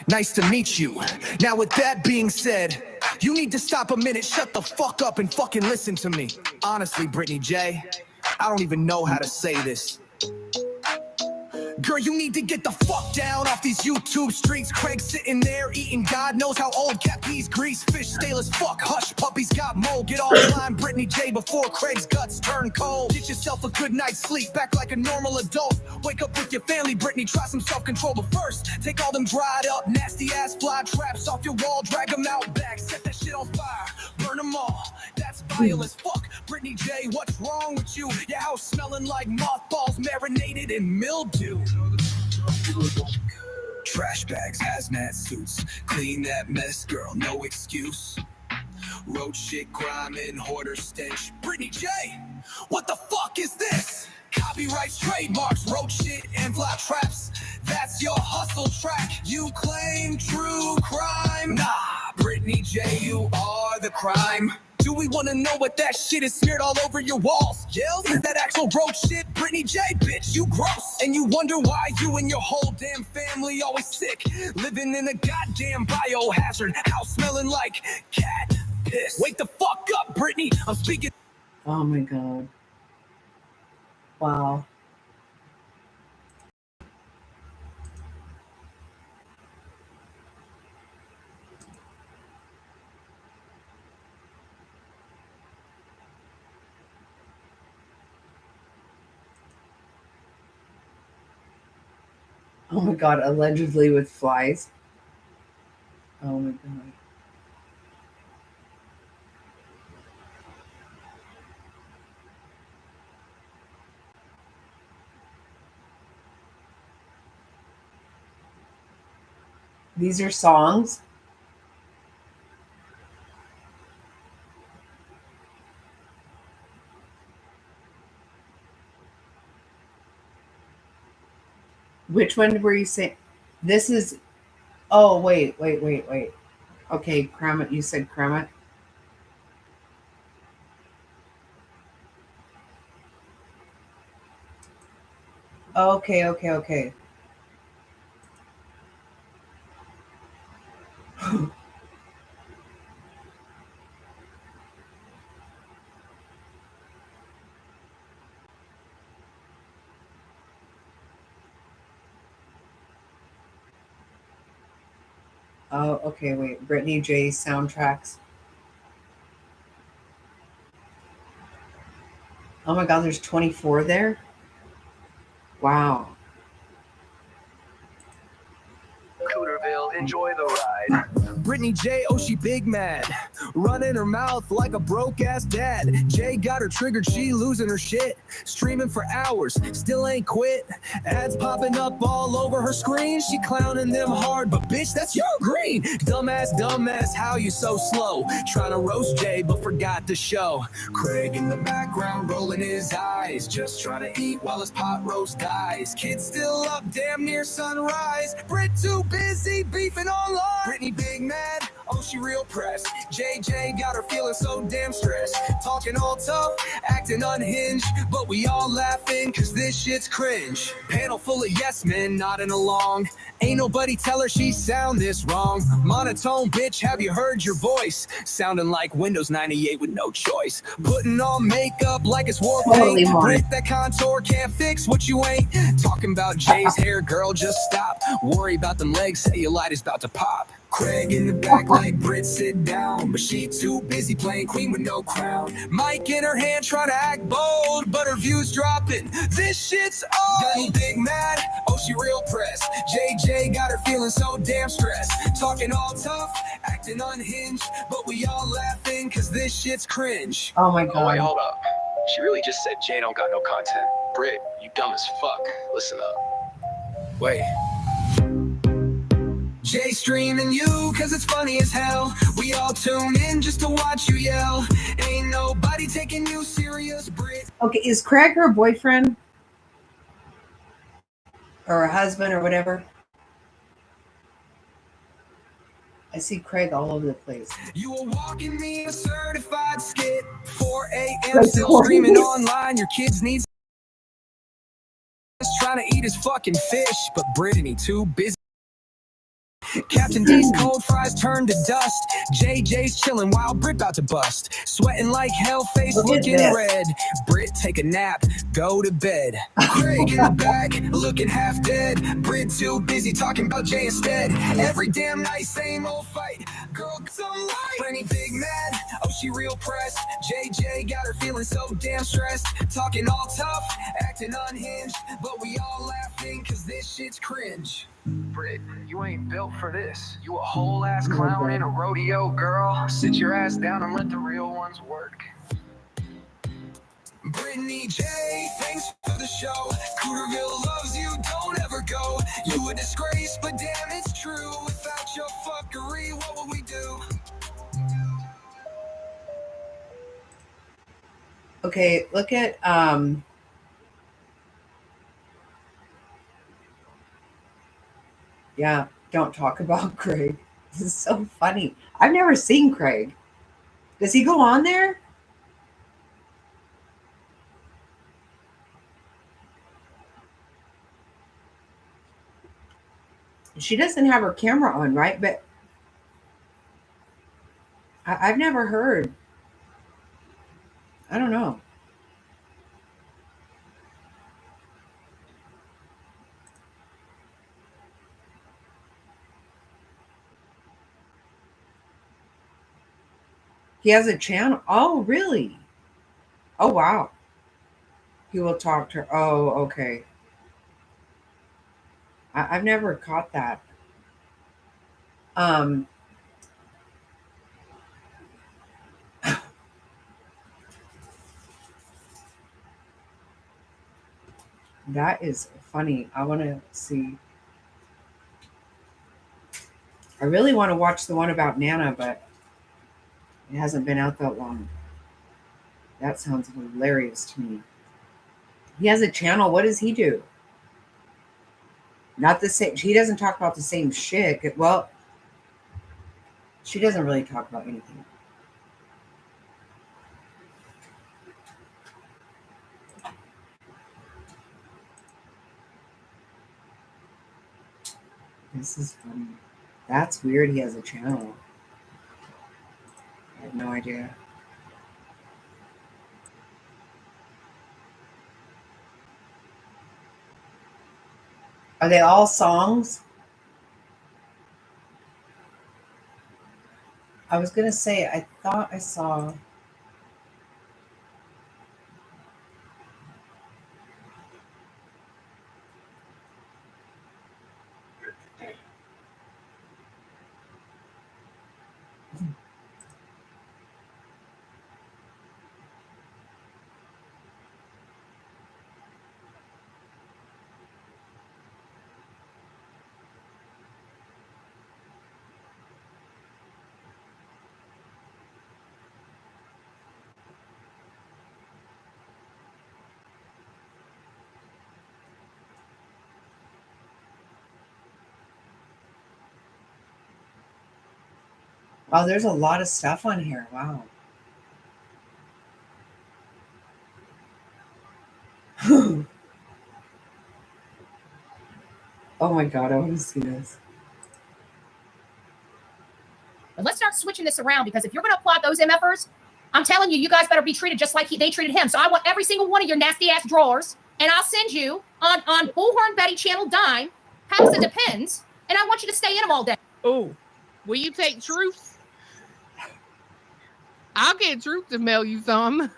Nice to meet you. Now, with that being said, you need to stop a minute, shut the fuck up, and fucking listen to me. Honestly, Brittany J., I don't even know how to say this. Girl, you need to get the fuck down off these YouTube streets. Craig sitting there eating God knows how old cat peas grease. Fish stale as fuck, hush puppies got mold. Get offline, Brittany J, before Craig's guts turn cold. Get yourself a good night's sleep, back like a normal adult. Wake up with your family, Brittany, try some self-control. But first, take all them dried up, nasty ass fly traps off your wall. Drag them out back, set that shit on fire, burn them all. That's vile as fuck. Brittany J, what's wrong with you? Your house smelling like mothballs marinated in mildew. Trash bags, hazmat suits, clean that mess, girl, no excuse. Road shit, grime and hoarder stench. Brittany J, what the fuck is this? Copyrights, trademarks, road shit and fly traps. That's your hustle track. You claim true crime. Nah, Brittany J, you are the crime. Do we want to know what that shit is smeared all over your walls? Yells? Is that actual road shit? Brittany J, bitch, you gross. And you wonder why you and your whole damn family always sick. Living in a goddamn biohazard house smelling like cat piss. Wake the fuck up, Brittany. I'm speaking. Oh my God. Wow. Oh my God, allegedly with flies. Oh my God. These are songs. Which one were you saying? This is. Oh, wait. Okay, Kramit. You said Kramit. Okay. Oh, okay. Wait. Brittany J soundtracks. Oh my God, there's 24 there. Wow. Cooterville, enjoy the ride. Brittany J, oh she big mad, running her mouth like a broke ass dad. Jay got her triggered, she losing her shit, streaming for hours, still ain't quit. Ads popping up all over her screen, she clowning them hard, but bitch that's your green. Dumbass, how you so slow? Trying to roast Jay but forgot the show. Craig in the background rolling his eyes, just trying to eat while his pot roast dies. Kids still up damn near sunrise, Brit too busy beefing online. Brittany big mad, oh she real pressed. JJ got her feeling so damn stressed, talking all tough, acting unhinged, but we all laughing cause this shit's cringe. Panel full of yes men nodding along, ain't nobody tell her she sound this wrong. Monotone bitch, have you heard your voice? Sounding like Windows 98 with no choice. Putting on makeup like it's war Totally paint. Mark. Brick that contour can't fix what you ain't. Talking about Jay's hair, girl, just stop. Worry about them legs, cellulite is about to pop. Craig in the back like Brit sit down, but she too busy playing queen with no crown. Mic in her hand trying to act bold, but her views dropping. This shit's old. Big mad, oh she real pressed. JJ got her feeling so damn stressed, talking all tough, acting unhinged, but we all laughing cause this shit's cringe. Oh my Oh wait, God. hold up. She really just said Jay don't got no content. Brit, you dumb as fuck. Listen up. Wait. Jay streaming you cause it's funny as hell. We all tune in just to watch you yell. Ain't nobody taking you serious, Brit. Okay, is Craig her boyfriend? Or a husband or whatever? I see Craig all over the place. You were walking me a certified skit. 4 a.m. Craig's still horny. streaming online. Your kids need trying to eat his fucking fish, but Brittany too busy. Captain D's cold fries turned to dust. JJ's chilling while Brit about to bust. Sweating like hell, face Look at looking this. red. Brit take a nap, go to bed. Craig in the back, looking half dead. Brit too busy talking about Jay instead. Every damn night, same old fight. Girl, some light. Brittany big mad, oh she real pressed. JJ got her feeling so damn stressed. Talking all tough, acting unhinged, but we all laughing cause this shit's cringe. Brit, you ain't built for this. You a whole ass clown in a rodeo, girl. Sit your ass down and let the real ones work. Brittany J, thanks for the show. Cooterville loves you, don't ever go. You a disgrace, but damn it's true. Without your fuckery, what would we do? Okay, look at yeah, don't talk about Craig. This is so funny. I've never seen Craig. Does he go on there? She doesn't have her camera on, right? But I've never heard. I don't know. He has a channel. Oh, really? Oh, wow. He will talk to her. Oh, okay. I've never caught that. Um, that is funny. I want to see. I really want to watch the one about Nana, but it hasn't been out that long. That sounds hilarious to me. He has a channel. What does he do? Not the same. He doesn't talk about the same shit. Well, she doesn't really talk about anything. This is funny. That's weird. He has a channel. I had no idea. Are they all songs? I was gonna say, I thought I saw. Oh, there's a lot of stuff on here. Wow. Oh my God, I want to see this. But let's start switching this around, because if you're going to applaud those MFers, I'm telling you, you guys better be treated just like they treated him. So I want every single one of your nasty ass drawers, and I'll send you on Bullhorn Betty Channel Dime packs of Depends, and I want you to stay in them all day. Oh, will you take Truth? I'll get Truth to mail you some.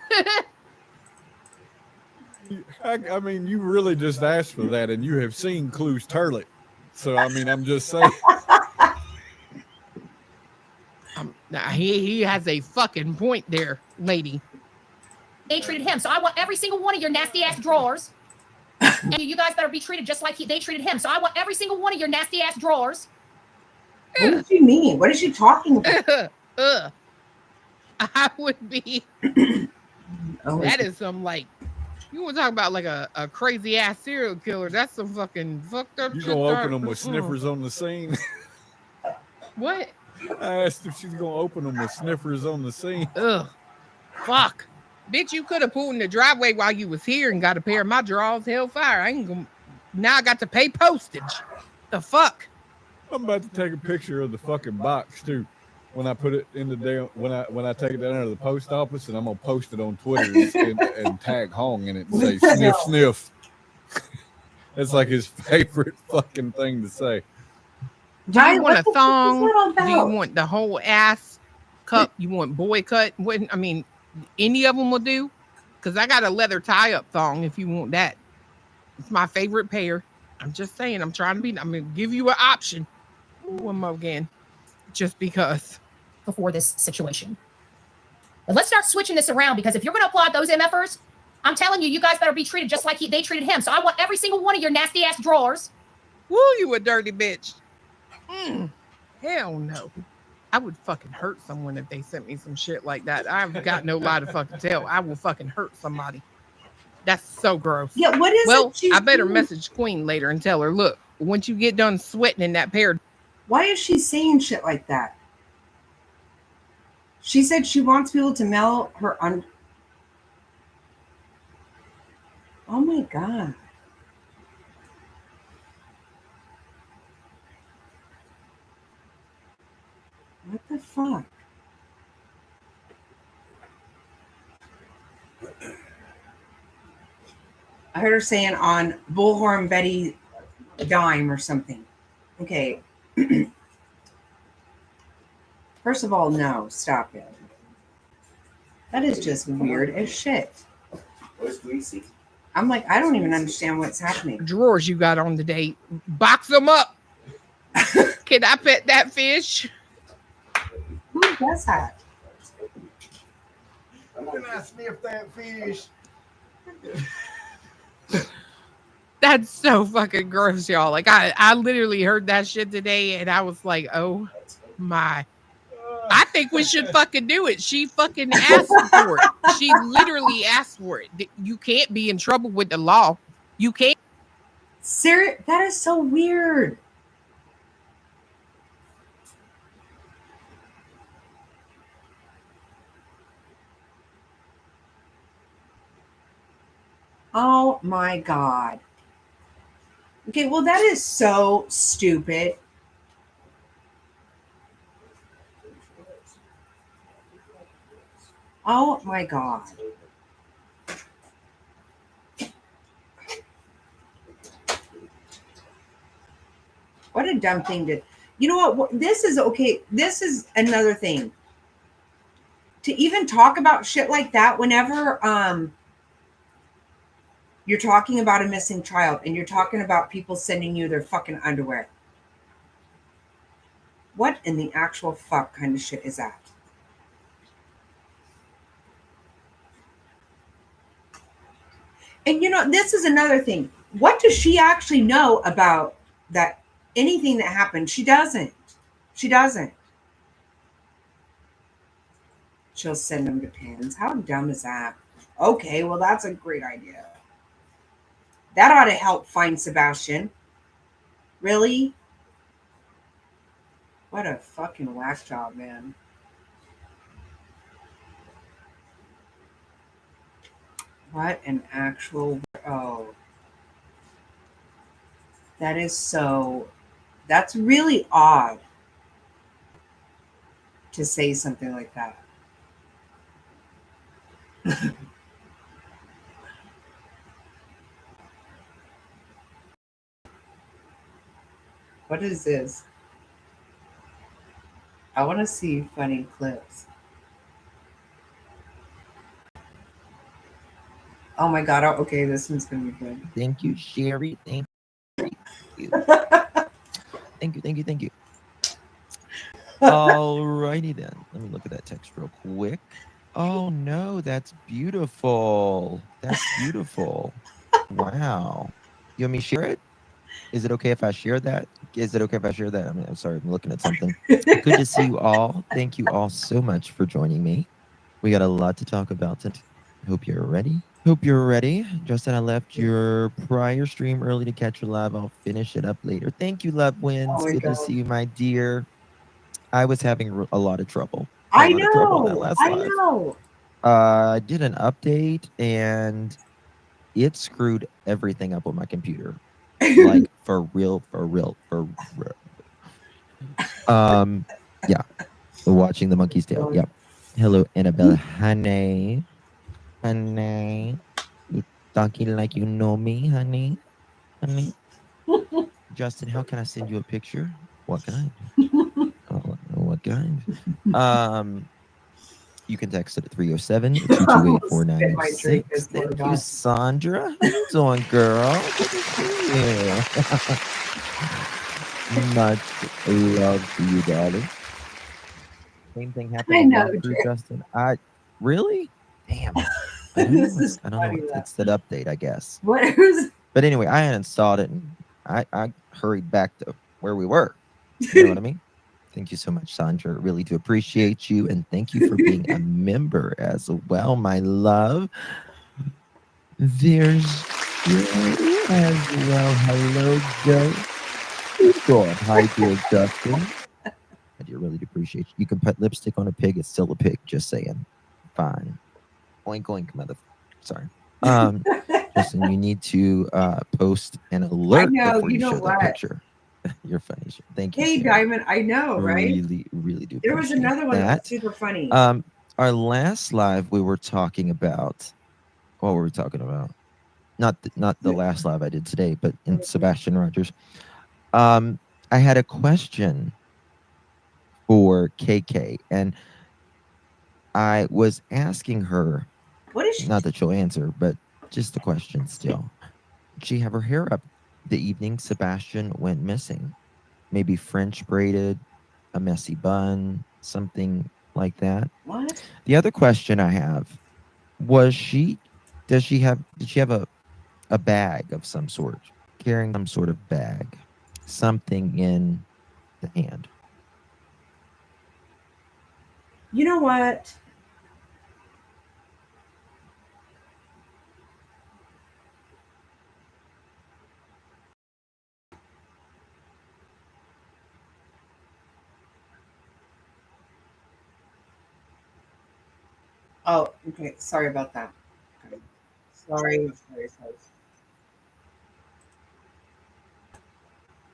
I mean, you really just asked for that, and you have seen Clues Turlet. So, I mean, I'm just saying. Nah, he has a fucking point there, lady. They treated him. So I want every single one of your nasty ass drawers, and you guys better be treated just like they treated him. So I want every single one of your nasty ass drawers. What does she mean? What is she talking about? I would be. Oh, That is some, like, you want to talk about like a crazy ass serial killer. That's some fucking fucked up You shit. gonna open them with sniffers on the scene? What? I asked if she's gonna open them with sniffers on the scene. Ugh. Fuck. Bitch, you could have pulled in the driveway while you was here and got a pair of my drawers. Hellfire. I ain't gonna. Now I got to pay postage. The fuck? I'm about to take a picture of the fucking box too. When I put it in the day, when I take it down to the post office, and I'm gonna post it on Twitter and tag Hong in it and say sniff sniff. That's like his favorite fucking thing to say. Do you want a what the fuck is thong? that all Do you about? want the whole ass cup? You want boy cut? What? I mean, any of them will do. Cause I got a leather tie up thong if you want that. It's my favorite pair. I'm just saying. I'm gonna give you an option. One more again, just because. Before this situation. But let's start switching this around, because if you're going to applaud those MFers, I'm telling you, you guys better be treated just like they treated him. So I want every single one of your nasty ass drawers. Woo, you a dirty bitch. Hell no. I would fucking hurt someone if they sent me some shit like that. I've got no lie to fucking tell. I will fucking hurt somebody. That's so gross. Yeah, what is Well, it? she's I better doing? message Queen later and tell her, look, once you get done sweating in that pair, Why is she saying shit like that? She said she wants people to mail her on. Oh my God. What the fuck? I heard her saying on Bullhorn Betty Dime or something. Okay. First of all, no, stop it. That is just weird as shit. Where's Greasy? I'm like, I don't even understand what's happening. drawers you got on today, box them up. Can I pet that fish? Who does that? Can I sniff that fish? That's so fucking gross, y'all. Like I literally heard that shit today and I was like, oh my. I think we should fucking do it. She fucking asked for it. She literally asked for it. You can't be in trouble with the law. You can't. That is so weird. Oh my God. Okay, well, that is so stupid. Oh my God. What a dumb thing to. You know what? This is okay. This is another thing. To even talk about shit like that whenever you're talking about a missing child and you're talking about people sending you their fucking underwear. What in the actual fuck kind of shit is that? And you know, this is another thing. What does she actually know about that? Anything that happened? She doesn't. She doesn't. She'll send them to pins. How dumb is that? Okay, well, that's a great idea. That ought to help find Sebastian. Really? What a fucking whack job, man. What an actual. Oh. That is so. That's really odd to say something like that. What is this? I want to see funny clips. Oh my God. Okay, this one's going to be good. Thank you, Sherry. Thank you. Thank you. Alrighty then. Let me look at that text real quick. Oh no, that's beautiful. That's beautiful. Wow. You want me to share it? Is it okay if I share that? Is it okay if I share that? I mean, I'm sorry, I'm looking at something. Good to see you all. Thank you all so much for joining me. We got a lot to talk about today. Hope you're ready. Justin, I left your prior stream early to catch your live. I'll finish it up later. Thank you, Love Wins. Oh my Good God. to see you, my dear. I was having a lot of trouble. I A lot of trouble on that know. last I live. know. I did an update and it screwed everything up on my computer. Like for real. Yeah. Watching the Monkey's Tail. Yep. Hello, Annabelle. Honey. You talking like you know me, honey. Justin, how can I send you a picture? What kind? What kind? You can text it at 307-228-4986. Thank you, Sandra. How you doing, girl? Good to see you. Much love to you, darling. Same thing happened I in know, walkthrough, Jay. Justin. Really? Damn. I don't know. It's that update, I guess. What is? But anyway, I had installed it and I hurried back to where we were. You know what I mean? Thank you so much, Sandra. Really do appreciate you. And thank you for being a member as well, my love. There's Joe as well. Hello, Joe. Who's going? Hi, dear Justin. I do really appreciate you. You can put lipstick on a pig. It's still a pig. Just saying. Fine. Oink, oink, mother. Sorry. Justin, you need to post an alert before you show that picture. You're funny. Thank you. Hey, Sarah. Diamond, I know, right? Really do. There was another one that was super funny. Our last live, we were talking about. What were we talking about? Not the last live I did today, but in Sebastian Rogers. I had a question for KK, and I was asking her. What is she? Not that she'll answer, but just the question still. Did she have her hair up the evening Sebastian went missing? Maybe French braided, a messy bun, something like that. What? The other question I have was did she have a bag of some sort, carrying some sort of bag, something in the hand? You know what? Oh, okay. Sorry about that. Okay. Sorry.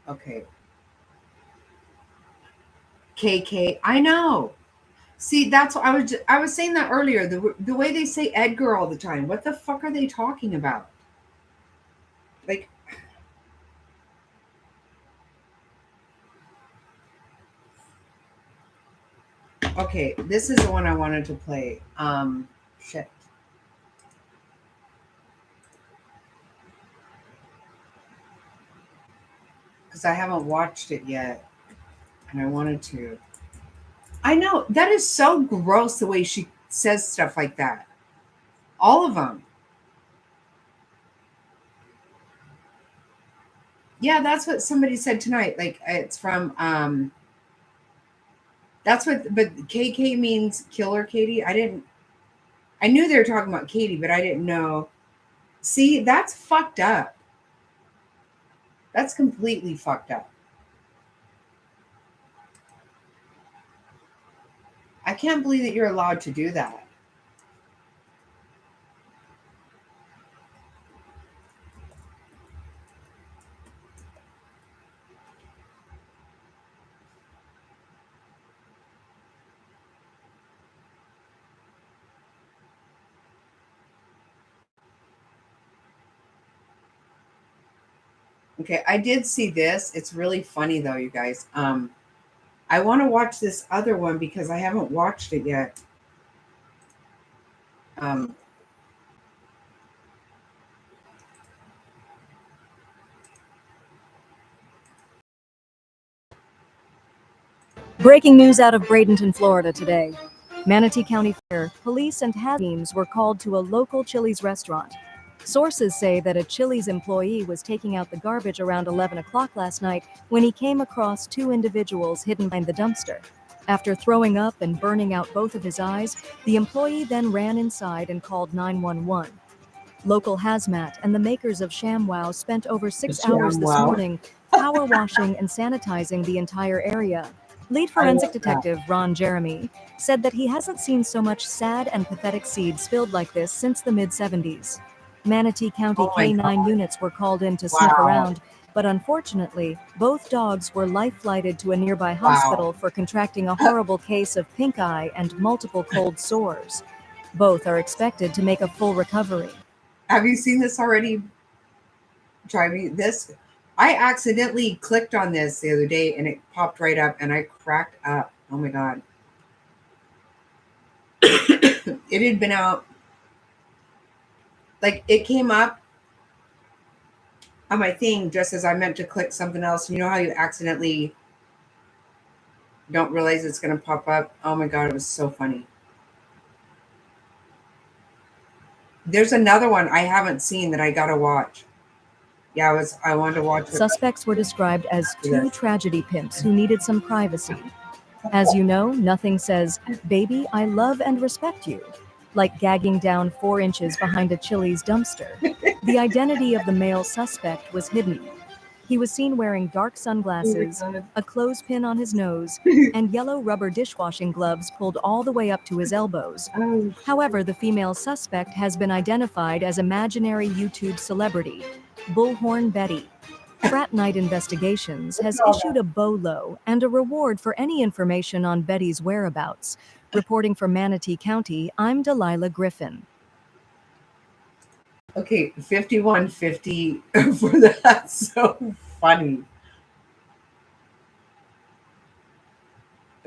Okay. KK. I know. See, that's what I was saying that earlier. The way they say Edgar all the time. What the fuck are they talking about? Like, okay, this is the one I wanted to play. Shit. Because I haven't watched it yet, and I wanted to. I know that is so gross the way she says stuff like that. All of them. Yeah, that's what somebody said tonight. Like it's from that's what, but KK means killer Katie. I knew they were talking about Katie, but I didn't know. See, that's fucked up. That's completely fucked up. I can't believe that you're allowed to do that. Okay, I did see this. It's really funny though, you guys. I want to watch this other one because I haven't watched it yet. Breaking news out of Bradenton, Florida today. Manatee County Fair police and HAD teams were called to a local Chili's restaurant. Sources say that a Chili's employee was taking out the garbage around 11 o'clock last night when he came across two individuals hidden behind the dumpster. After throwing up and burning out both of his eyes, the employee then ran inside and called 911. Local hazmat and the makers of ShamWow spent over 6 hours this morning power washing and sanitizing the entire area. Lead forensic detective Ron Jeremy said that he hasn't seen so much sad and pathetic seed spilled like this since the mid-70s. Manatee County K-9 units were called in to sniff around, but unfortunately, both dogs were life-flighted to a nearby hospital for contracting a horrible case of pink eye and multiple cold sores. Both are expected to make a full recovery. Have you seen this already? Try me this. I accidentally clicked on this the other day and it popped right up and I cracked up. Oh my God. It had been out. Like it came up on my thing just as I meant to click something else. You know how you accidentally don't realize it's going to pop up? Oh my God, it was so funny. There's another one I haven't seen that I got to watch. Yeah, I wanted to watch it. Suspects were described as two tragedy pimps who needed some privacy. As you know, nothing says, "Baby, I love and respect you," like gagging down 4 inches behind a Chili's dumpster. The identity of the male suspect was hidden. He was seen wearing dark sunglasses, a clothespin on his nose, and yellow rubber dishwashing gloves pulled all the way up to his elbows. However, the female suspect has been identified as imaginary YouTube celebrity, Bullhorn Betty. Frat Night Investigations has issued a BOLO and a reward for any information on Betty's whereabouts. Reporting from Manatee County, I'm Delilah Griffin. Okay, 5150 for that. That's so funny.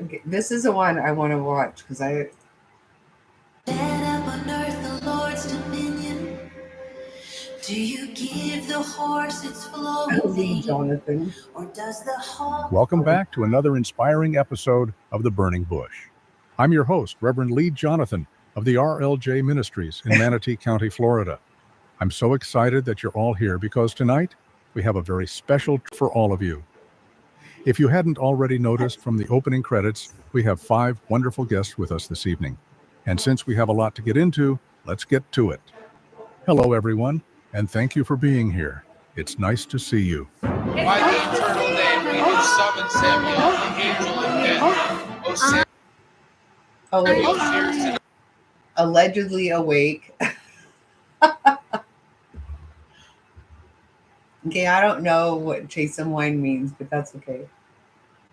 Okay, this is the one I want to watch because I. Set up on earth the Lord's dominion. Do you give the horse its clothing, Jonathan? or does the hawk? Welcome back to another inspiring episode of The Burning Bush. I'm your host, Reverend Lee Jonathan of the RLJ Ministries in Manatee County, Florida. I'm so excited that you're all here because tonight we have a very special for all of you. If you hadn't already noticed from the opening credits, we have 5 wonderful guests with us this evening. And since we have a lot to get into, let's get to it. Hello, everyone, and thank you for being here. It's nice to see you. By the eternal name, we do summon Samuel, the angel of death. O Samuel, Oh, fears allegedly awake. Okay, I don't know what chase some wine means, but that's okay.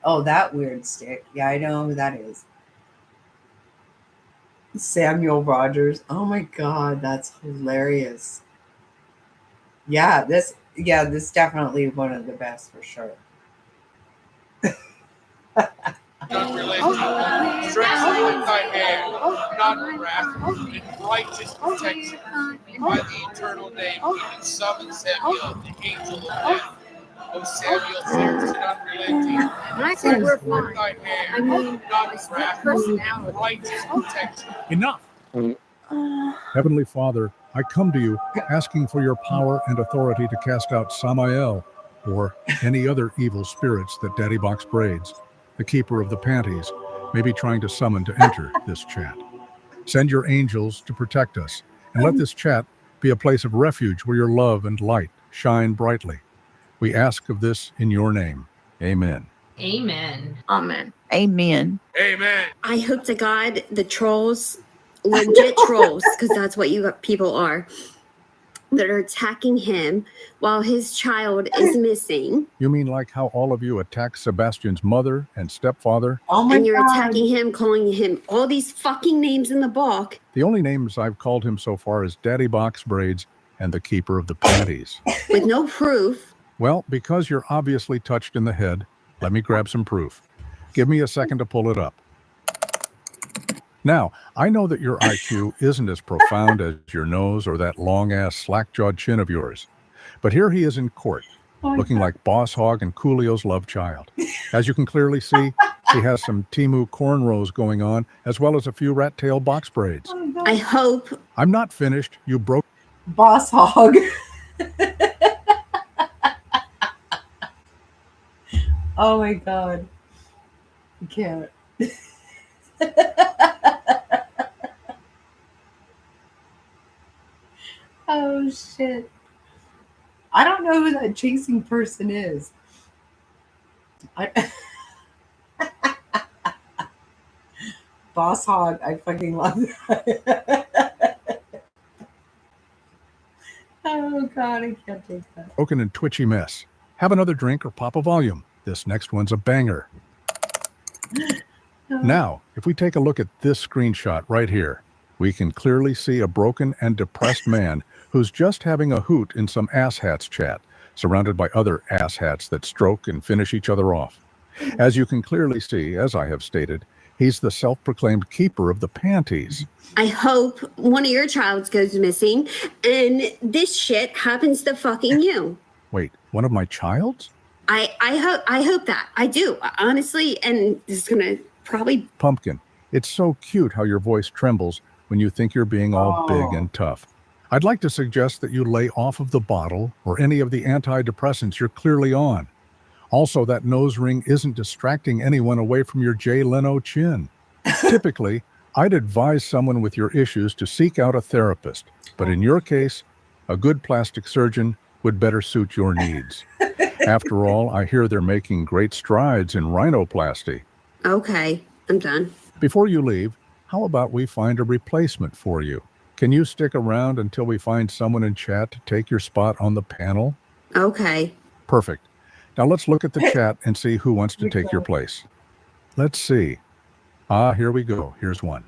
Oh, that weird stick. Yeah, I know who that is. Samuel Rogers. Oh my God, that's hilarious. Yeah, this definitely one of the best for sure. Unrelated. Stretched with thy hand, not wrath, and righteous protection. By the eternal name, even summon Samuel, the angel of death. O Samuel, fierce and unrelenting. When I said we're fine, thy hand, I mean not I split wrath, personality. righteous protection. Enough. Heavenly Father, I come to you asking for your power and authority to cast out Samael or any other evil spirits that Daddy Box Braids, the keeper of the panties, may be trying to summon to enter this chat. Send your angels to protect us, and let this chat be a place of refuge where your love and light shine brightly. We ask of this in your name. Amen. Amen. Amen. Amen. Amen. I hope to God the trolls, legit trolls, because that's what you people are, that are attacking him while his child is missing. You mean like how all of you attacked Sebastian's mother and stepfather? Oh my And you're God. attacking him, calling him all these fucking names in the book. The only names I've called him so far is Daddy Box Braids and the keeper of the panties. With no proof. Well, because you're obviously touched in the head, let me grab some proof. Give me a second to pull it up. Now, I know that your IQ isn't as profound as your nose or that long-ass slack-jawed chin of yours, but here he is in court, looking like Boss Hog and Coolio's love child. As you can clearly see, he has some Timu cornrows going on, as well as a few rat-tail box braids. I hope. I'm not finished. You broke... Boss Hog. Oh my God. I can't. Oh shit. I don't know who that chasing person is. Boss Hog, I fucking love that. Oh God, I can't take that. broken and twitchy mess. Have another drink or pop a volume. This next one's a banger. Now, if we take a look at this screenshot right here, we can clearly see a broken and depressed man who's just having a hoot in some asshats chat, surrounded by other asshats that stroke and finish each other off. As you can clearly see, as I have stated, he's the self-proclaimed keeper of the panties. I hope one of your childs goes missing and this shit happens to fucking you. Wait, one of my childs? I hope that. I do, honestly, and this is gonna probably... Pumpkin, it's so cute how your voice trembles when you think you're being all big and tough. I'd like to suggest that you lay off of the bottle or any of the antidepressants you're clearly on. Also, that nose ring isn't distracting anyone away from your Jay Leno chin. Typically, I'd advise someone with your issues to seek out a therapist, but in your case, a good plastic surgeon would better suit your needs. After all, I hear they're making great strides in rhinoplasty. Okay, I'm done. Before you leave, how about we find a replacement for you? Can you stick around until we find someone in chat to take your spot on the panel? Okay. Perfect. Now let's look at the chat and see who wants to take your place. Let's see. Here we go. Here's one.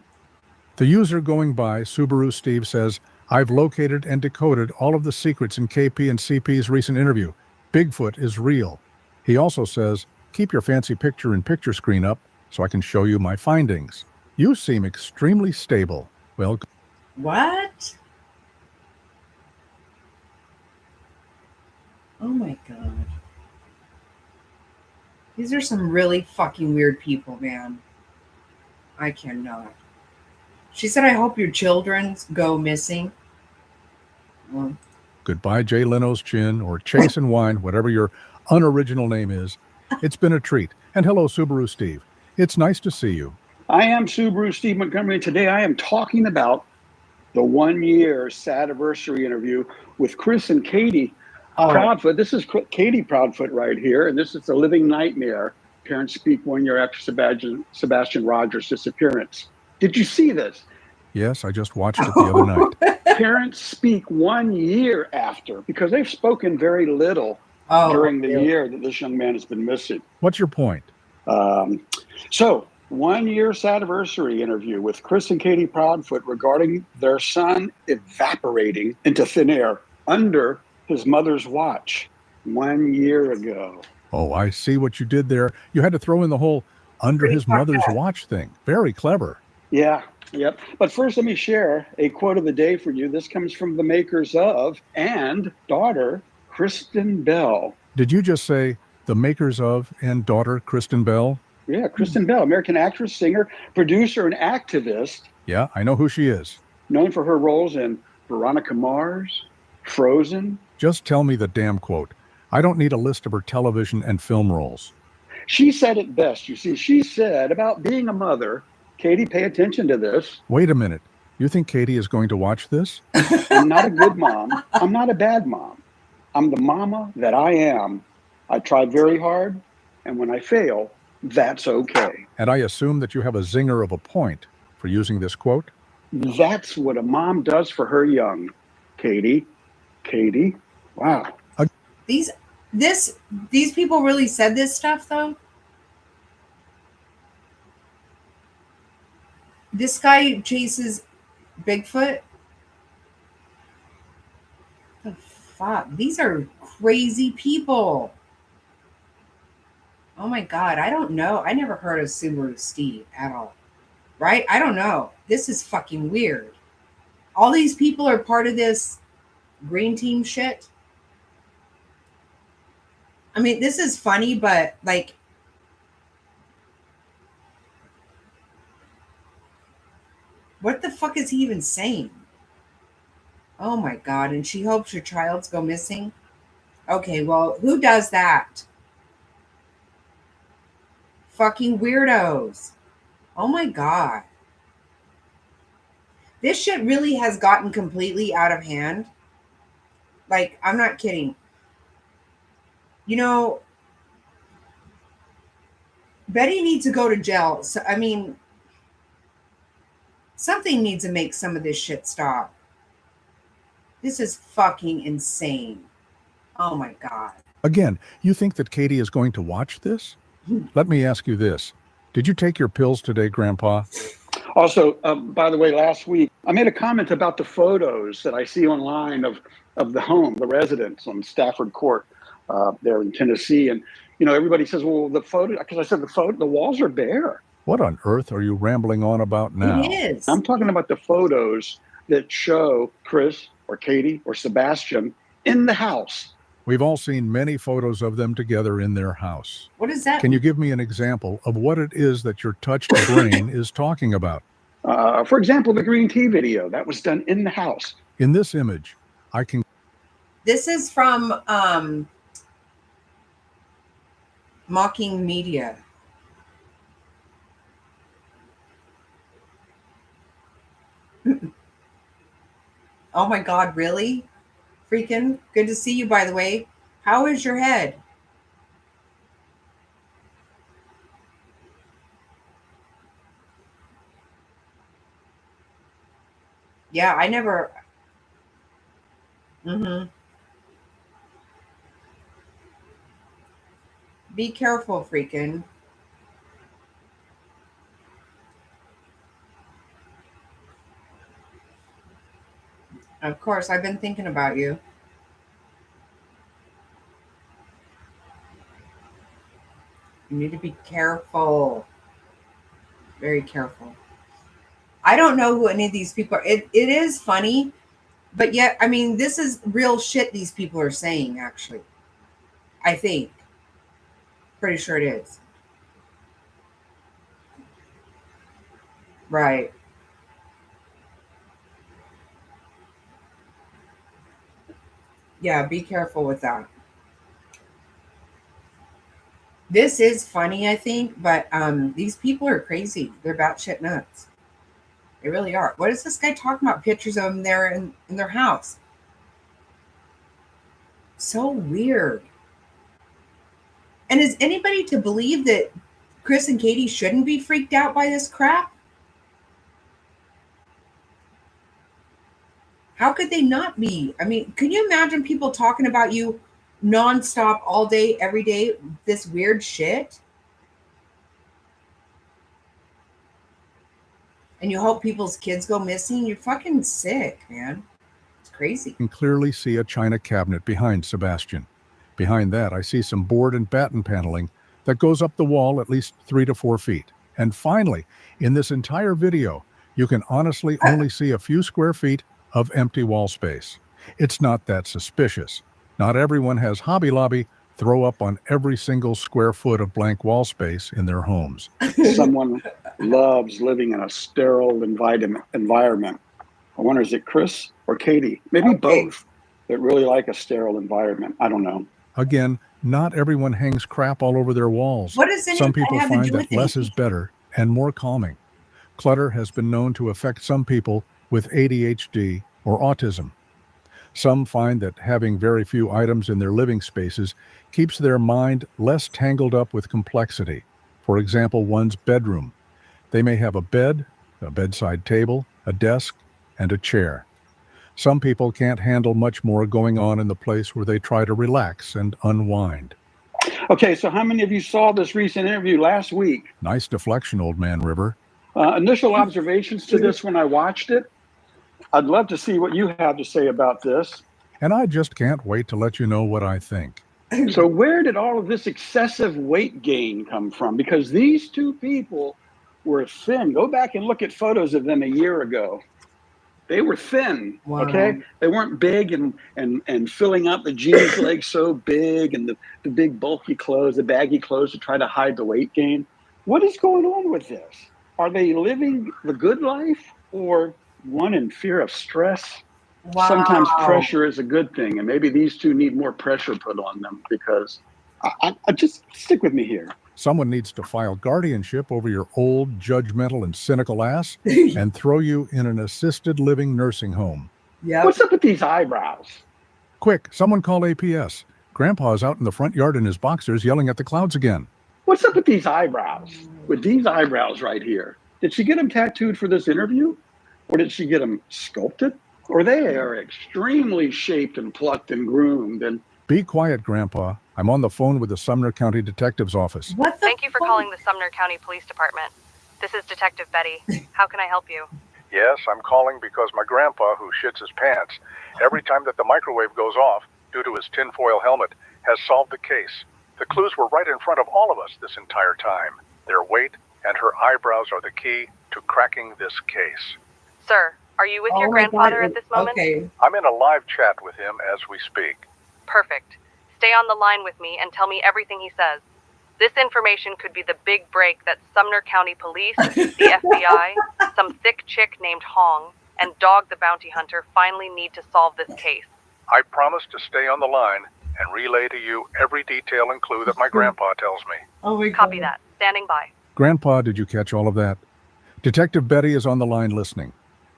The user going by Subaru Steve says, I've located and decoded all of the secrets in KP and CP's recent interview. Bigfoot is real. He also says, keep your fancy picture-in-picture screen up so I can show you my findings. You seem extremely stable. Well, What? Oh my God. These are some really fucking weird people, man. I cannot. She said, I hope your children go missing. Well, goodbye, Jay Leno's chin, or Chase and Wine, whatever your unoriginal name is. It's been a treat. And hello, Subaru Steve. It's nice to see you. I am Subaru Steve Montgomery. Today I am talking about the 1 year Sadiversary interview with Chris and Katie Proudfoot. This is Katie Proudfoot right here, and this is The Living Nightmare. Parents speak 1 year after Sebastian Rogers' disappearance. Did you see this? Yes, I just watched it the other night. Parents speak 1 year after because they've spoken very little during the year that this young man has been missing. What's your point? So, 1 year anniversary interview with Chris and Katie Proudfoot regarding their son evaporating into thin air under his mother's watch 1 year ago. Oh, I see what you did there. You had to throw in the whole under his mother's watch thing. Very clever. Yeah, yep. But first, let me share a quote of the day for you. This comes from the makers of and daughter, Kristen Bell. Did you just say the makers of and daughter Kristen Bell? Yeah, Kristen Bell, American actress, singer, producer, and activist. Yeah, I know who she is. Known for her roles in Veronica Mars, Frozen. Just tell me the damn quote. I don't need a list of her television and film roles. She said it best. You see, she said about being a mother, Katie, pay attention to this. Wait a minute. You think Katie is going to watch this? I'm not a good mom. I'm not a bad mom. I'm the mama that I am. I tried very hard, and when I fail, that's okay. And I assume that you have a zinger of a point for using this quote? That's what a mom does for her young. Katie, wow. These people really said this stuff though. This guy chases Bigfoot. The fuck? These are crazy people. Oh my God. I don't know. I never heard of Subaru Steve at all. Right? I don't know. This is fucking weird. All these people are part of this green team shit. I mean, this is funny, but like, what the fuck is he even saying? Oh my God. And she hopes her child's go missing. Okay, well, who does that? Fucking weirdos. Oh my God. This shit really has gotten completely out of hand. Like, I'm not kidding. You know, Betty needs to go to jail. So, I mean, something needs to make some of this shit stop. This is fucking insane. Oh my God. Again, you think that Katie is going to watch this? Let me ask you this. Did you take your pills today, Grandpa? Also, by the way, last week, I made a comment about the photos that I see online of the home, the residence on Stafford Court there in Tennessee. And, you know, everybody says, well, the photo, because I said the walls are bare. What on earth are you rambling on about now? It is. I'm talking about the photos that show Chris or Katie or Sebastian in the house. We've all seen many photos of them together in their house. What is that? Can you give me an example of what it is that your touched brain is talking about? For example, the green tea video that was done in the house. In this image, I can... This is from Mocking Media. Oh my God, really? Freaking good to see you, by the way. How is your head? Yeah, I never. Be careful, freaking. Of course, I've been thinking about you. You need to be careful. Very careful. I don't know who any of these people are. It is funny, but yet, I mean, this is real shit these people are saying, actually. I think. Pretty sure it is. Right. Yeah, be careful with that. This is funny, I think, but these people are crazy. They're batshit nuts. They really are. What is this guy talking about? Pictures of them there in their house. So weird. And is anybody to believe that Chris and Katie shouldn't be freaked out by this crap? How could they not be? I mean, can you imagine people talking about you nonstop all day, every day, this weird shit? And you hope people's kids go missing? You're fucking sick, man. It's crazy. I can clearly see a china cabinet behind Sebastian. Behind that, I see some board and batten paneling that goes up the wall at least 3 to 4 feet. And finally, in this entire video, you can honestly only see a few square feet of empty wall space. It's not that suspicious. Not everyone has Hobby Lobby throw up on every single square foot of blank wall space in their homes. Someone loves living in a sterile environment. I wonder, is it Chris or Katie? Maybe both that really like a sterile environment. I don't know. Again, not everyone hangs crap all over their walls. What does Some people have to find do with that less is better and more calming. Clutter has been known to affect some people with ADHD or autism. Some find that having very few items in their living spaces keeps their mind less tangled up with complexity. For example, one's bedroom. They may have a bed, a bedside table, a desk, and a chair. Some people can't handle much more going on in the place where they try to relax and unwind. Okay, so how many of you saw this recent interview last week? Nice deflection, old man River. Initial observations to this when I watched it. I'd love to see what you have to say about this. And I just can't wait to let you know what I think. So where did all of this excessive weight gain come from? Because these two people were thin. Go back and look at photos of them a year ago. They were thin, okay? They weren't big and filling up the jeans legs so big and the big bulky clothes, the baggy clothes to try to hide the weight gain. What is going on with this? Are they living the good life or one in fear of stress? Wow. Sometimes pressure is a good thing, and maybe these two need more pressure put on them because I just stick with me here. Someone needs to file guardianship over your old, judgmental, and cynical ass and throw you in an assisted living nursing home. Yeah. What's up with these eyebrows? Quick, someone call APS. Grandpa's out in the front yard in his boxers yelling at the clouds again. What's up with these eyebrows? With these eyebrows right here? Did she get them tattooed for this interview? Or did she get them sculpted? Or they are extremely shaped and plucked and groomed. And Be quiet, Grandpa. I'm on the phone with the Sumner County Detective's Office. Thank you for calling the Sumner County Police Department. This is Detective Betty. How can I help you? Yes, I'm calling because my grandpa, who shits his pants every time that the microwave goes off due to his tinfoil helmet, has solved the case. The clues were right in front of all of us this entire time. Their weight and her eyebrows are the key to cracking this case. Sir, are you with your grandfather at this moment? Okay. I'm in a live chat with him as we speak. Perfect. Stay on the line with me and tell me everything he says. This information could be the big break that Sumner County Police, the FBI, some thick chick named Hong, and Dog the Bounty Hunter finally need to solve this case. I promise to stay on the line and relay to you every detail and clue that my grandpa tells me. Oh my God. Copy that. Standing by. Grandpa, did you catch all of that? Detective Betty is on the line listening.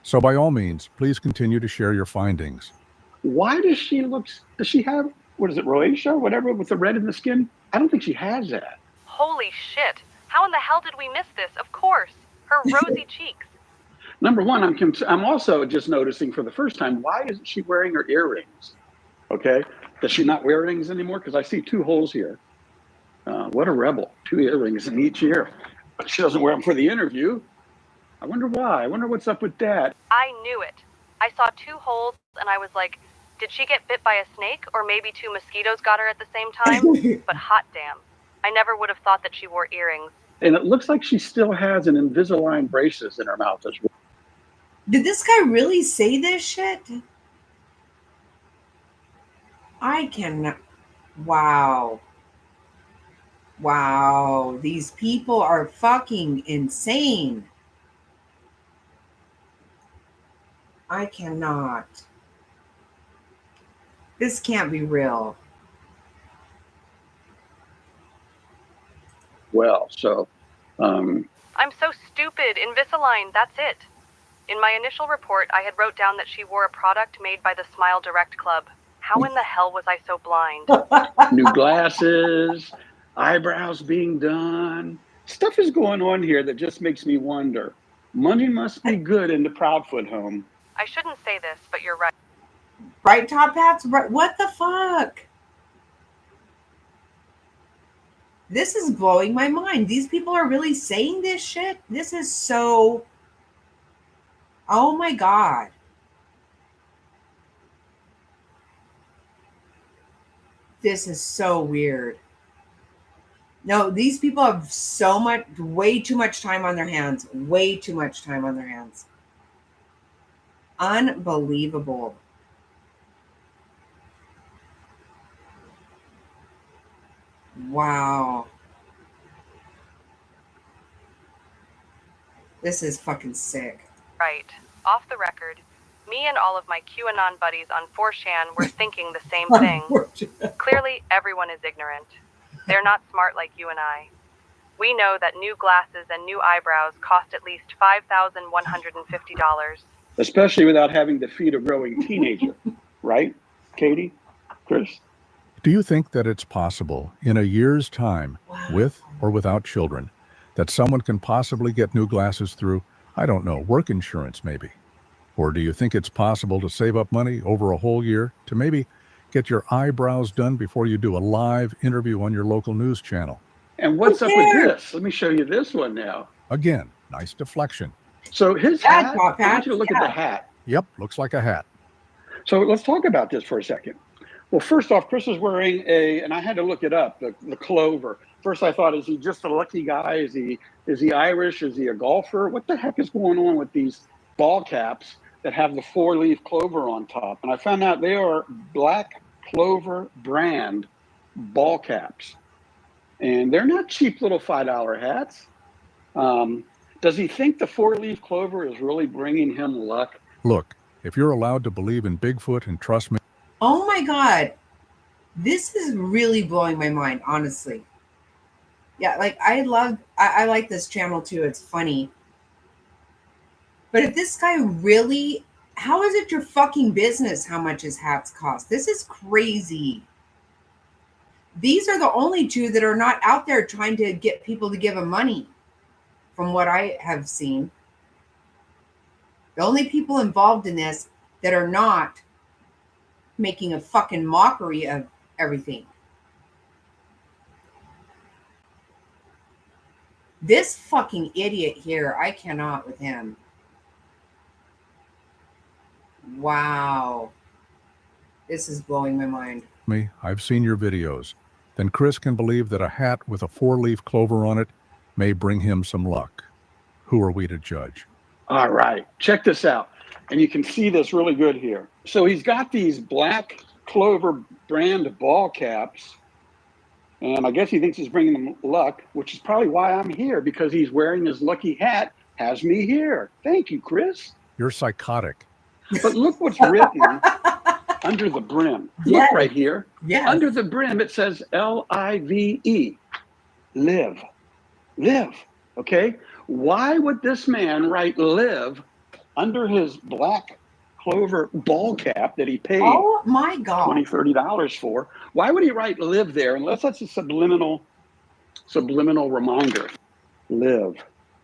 So by all means, please continue to share your findings. why does she have, what is it, rosacea, whatever, with the red in the skin? I don't think she has that. Holy shit. How in the hell did we miss this? Of course. Her rosy cheeks. Number one, I'm also just noticing for the first time, why isn't she wearing her earrings? Okay. Does she not wear earrings anymore? Because I see 2 holes here. What a rebel. 2 earrings in each ear. But she doesn't wear them for the interview. I wonder why. I wonder what's up with that. I knew it. I saw 2 holes and I was like, did she get bit by a snake or maybe 2 mosquitoes got her at the same time? But hot damn. I never would have thought that she wore earrings. And it looks like she still has an Invisalign braces in her mouth as well. Did this guy really say this shit? I cannot. Wow. Wow. These people are fucking insane. I cannot. This can't be real. Well, so. I'm so stupid. Invisalign, that's it. In my initial report, I had wrote down that she wore a product made by the Smile Direct Club. How in the hell was I so blind? New glasses, eyebrows being done. Stuff is going on here that just makes me wonder. Money must be good in the Proudfoot home. I shouldn't say this, but you're right. Right top hats? Right. What the fuck? This is blowing my mind. These people are really saying this shit? This is so... Oh my God. This is so weird. No, these people have way too much time on their hands. Way too much time on their hands. Unbelievable. Wow. This is fucking sick. Right. Off the record, me and all of my QAnon buddies on 4chan were thinking the same thing. Clearly, everyone is ignorant. They're not smart like you and I. We know that new glasses and new eyebrows cost at least $5,150. Especially without having to feed a growing teenager, right, Katie, Chris? Do you think that it's possible in a year's time, with or without children, that someone can possibly get new glasses through, I don't know, work insurance maybe? Or do you think it's possible to save up money over a whole year to maybe get your eyebrows done before you do a live interview on your local news channel? And what's up with this? Let me show you this one now. Again, nice deflection. So his hat, I want you to look at the hat. Yep, looks like a hat. So let's talk about this for a second. Well, first off, Chris is wearing and I had to look it up, the clover. First I thought, is he just a lucky guy? Is he Irish? Is he a golfer? What the heck is going on with these ball caps that have the 4-leaf clover on top? And I found out they are Black Clover brand ball caps. And they're not cheap little $5 hats. Does he think the 4-leaf clover is really bringing him luck? Look, if you're allowed to believe in Bigfoot, and trust me. Oh my God. This is really blowing my mind, honestly. Yeah, like I like this channel too. It's funny. But if this guy really, how is it your fucking business how much his hats cost? This is crazy. These are the only two that are not out there trying to get people to give him money, from what I have seen. The only people involved in this that are not making a fucking mockery of everything. This fucking idiot here, I cannot with him. Wow. This is blowing my mind. I've seen your videos. Then Chris can believe that a hat with a 4-leaf clover on it may bring him some luck. Who are we to judge? All right, check this out. And you can see this really good here. So he's got these Black Clover brand ball caps. And I guess he thinks he's bringing them luck, which is probably why I'm here, because he's wearing his lucky hat, has me here. Thank you, Chris. You're psychotic. But look what's written under the brim. Look right here. Yes. Under the brim, it says L-I-V-E. Live. Live. Okay? Why would this man write live under his Black Clover ball cap that he paid Oh my God. $20, $30 for? Why would he write live there unless that's a subliminal reminder? Live.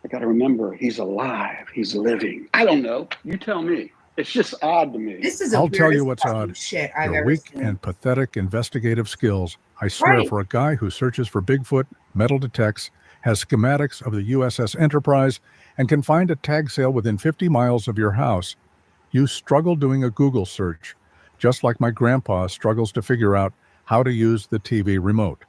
I got to remember, he's alive. He's living. I don't know. You tell me. It's just odd to me. This is I'll tell you what's odd. Shit I've Your ever weak seen. and pathetic investigative skills. I swear, Right. for a guy who searches for Bigfoot, metal detects, has schematics of the USS Enterprise, and can find a tag sale within 50 miles of your house, you struggle doing a Google search, just like my grandpa struggles to figure out how to use the TV remote.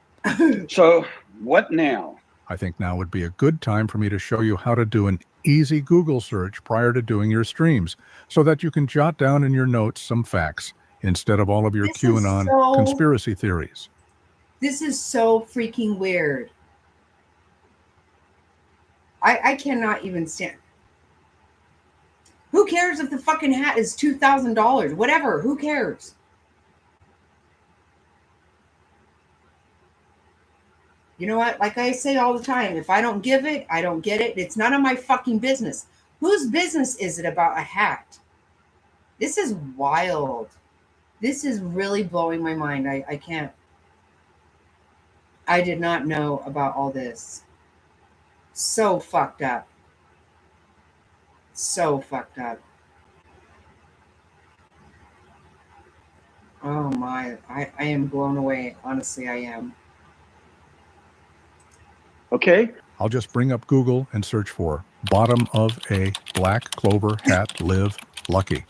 So what now? I think now would be a good time for me to show you how to do an easy Google search prior to doing your streams, so that you can jot down in your notes some facts instead of all of your This is QAnon so- conspiracy theories. This is so freaking weird. I cannot even stand. Who cares if the fucking hat is $2,000? Whatever. Who cares? You know what? Like I say all the time, if I don't give it, I don't get it. It's none of my fucking business. Whose business is it about a hat? This is wild. This is really blowing my mind. I can't. I did not know about all this. So fucked up. So fucked up. my, I am blown away. Honestly, I am. Okay. I'll just bring up Google and search for bottom of a black clover hat live lucky.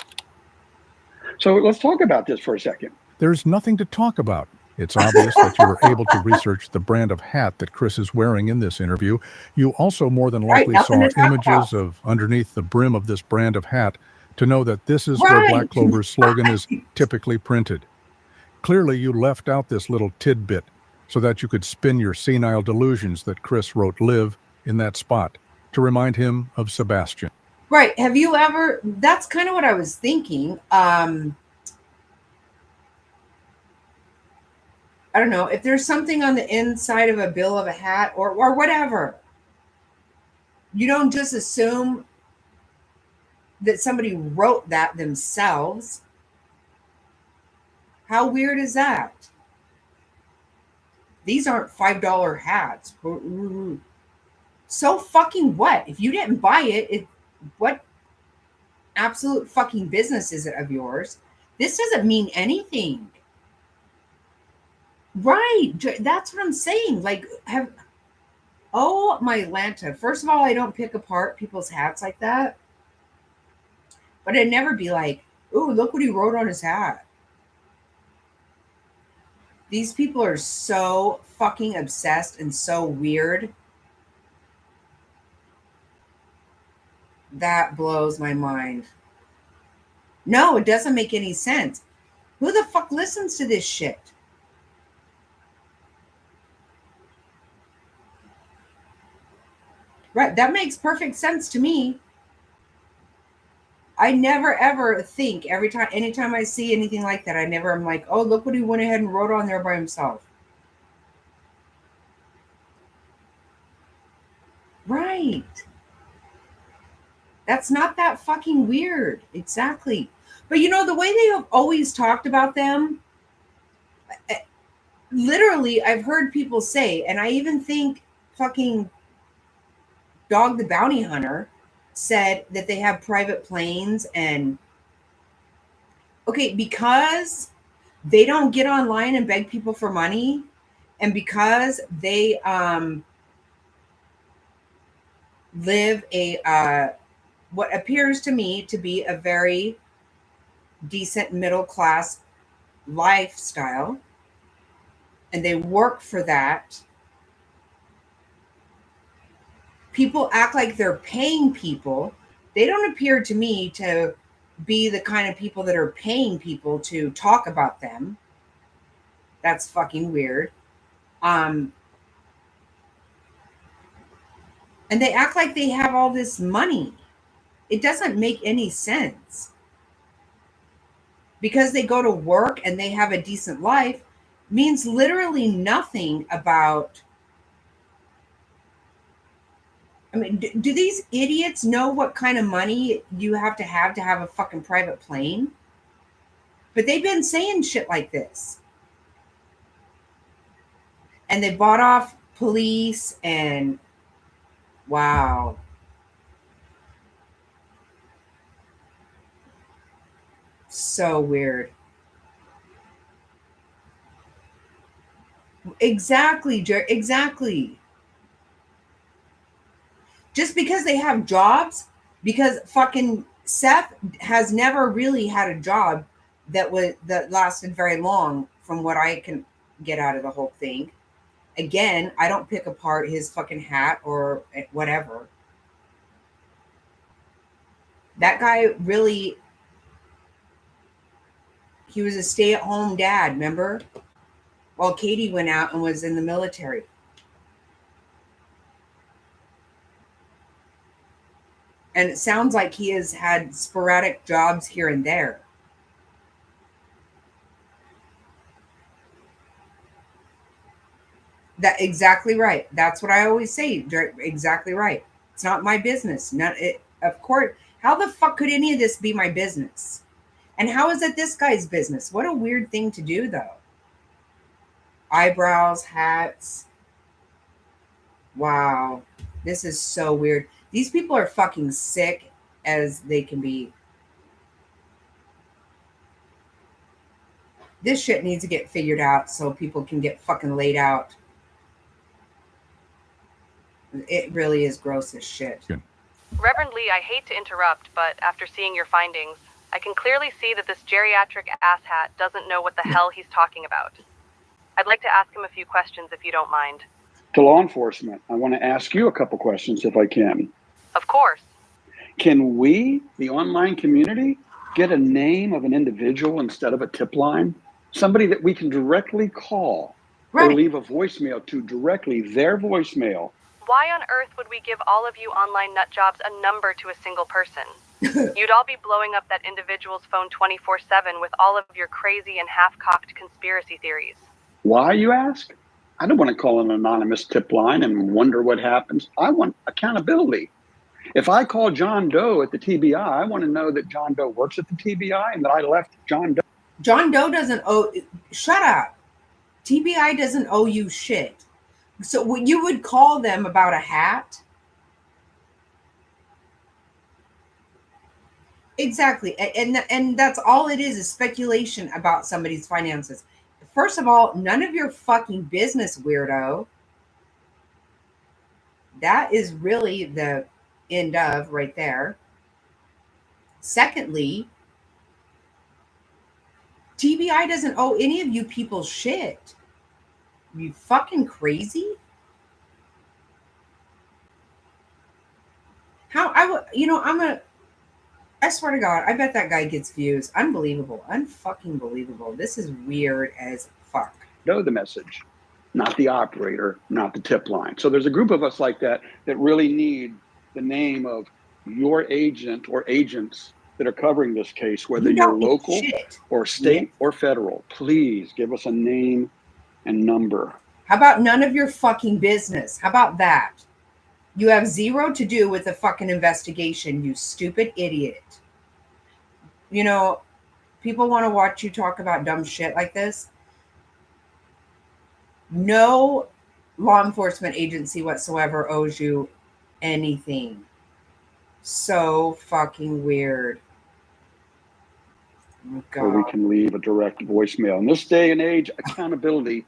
So let's talk about this for a second. There's nothing to talk about. It's obvious that you were able to research the brand of hat that Chris is wearing in this interview. You also more than likely saw images of underneath the brim of this brand of hat to know that this is where Black Clover's slogan is typically printed. Clearly, you left out this little tidbit so that you could spin your senile delusions that Chris wrote live in that spot to remind him of Sebastian. Right. Have you ever, that's kind of what I was thinking. I don't know if there's something on the inside of a bill of a hat or whatever. You don't just assume that somebody wrote that themselves. How weird is that? These aren't $5 hats. So fucking what? If you didn't buy it, what absolute fucking business is it of yours? This doesn't mean anything. Right. That's what I'm saying. Like, oh my Lanta. First of all, I don't pick apart people's hats like that. But I'd never be like, ooh, look what he wrote on his hat. These people are so fucking obsessed and so weird. That blows my mind. No, it doesn't make any sense. Who the fuck listens to this shit? Right, that makes perfect sense to me. I never ever think anytime I see anything like that, I'm like, oh, look what he went ahead and wrote on there by himself. Right. That's not that fucking weird. Exactly. But you know, the way they have always talked about them, literally, I've heard people say, and I even think fucking Dog the Bounty Hunter said that they have private planes and okay, because they don't get online and beg people for money, and because they live a what appears to me to be a very decent middle class lifestyle, and they work for that. People act like they're paying people. They don't appear to me to be the kind of people that are paying people to talk about them. That's fucking weird. And they act like they have all this money. It doesn't make any sense. Because they go to work and they have a decent life means literally nothing about. I mean, do these idiots know what kind of money you have to have a fucking private plane? But they've been saying shit like this. And they bought off police and wow. So weird. Exactly, exactly. Just because they have jobs, because fucking Seth has never really had a job that lasted very long from what I can get out of the whole thing. Again, I don't pick apart his fucking hat or whatever. That guy really, he was a stay-at-home dad, remember? While Katie went out and was in the military. And it sounds like he has had sporadic jobs here and there. That exactly right. That's what I always say. Exactly right. It's not my business. Of course. How the fuck could any of this be my business? And how is it this guy's business? What a weird thing to do, though. Eyebrows, hats. Wow. This is so weird. These people are fucking sick as they can be. This shit needs to get figured out so people can get fucking laid out. It really is gross as shit. Reverend Lee, I hate to interrupt, but after seeing your findings, I can clearly see that this geriatric asshat doesn't know what the hell he's talking about. I'd like to ask him a few questions if you don't mind. To law enforcement, I want to ask you a couple questions if I can. Of course. Can we, the online community, get a name of an individual instead of a tip line? Somebody that we can directly call or leave a voicemail to directly, their voicemail. Why on earth would we give all of you online nut jobs a number to a single person? You'd all be blowing up that individual's phone 24/7 with all of your crazy and half-cocked conspiracy theories. Why, you ask? I don't want to call an anonymous tip line and wonder what happens. I want accountability. If I call John Doe at the TBI, I want to know that John Doe works at the TBI and that I left John Doe. John Doe doesn't owe. Shut up. TBI doesn't owe you shit. So you would call them about a hat? Exactly. And that's all it is speculation about somebody's finances. First of all, none of your fucking business, weirdo. That is really the end of right there. Secondly, TBI doesn't owe any of you people shit. You fucking crazy? How I would, I swear to God, I bet that guy gets views. Unbelievable. Unfucking believable. This is weird as fuck. Know the message, not the operator, not the tip line. So there's a group of us like that really need the name of your agent or agents that are covering this case, whether you're local or state or federal. Please give us a name and number. How about none of your fucking business? How about that? You have zero to do with the fucking investigation, you stupid idiot. People want to watch you talk about dumb shit like this. No law enforcement agency whatsoever owes you anything. So fucking weird. Oh, God. Or we can leave a direct voicemail. In this day and age, accountability,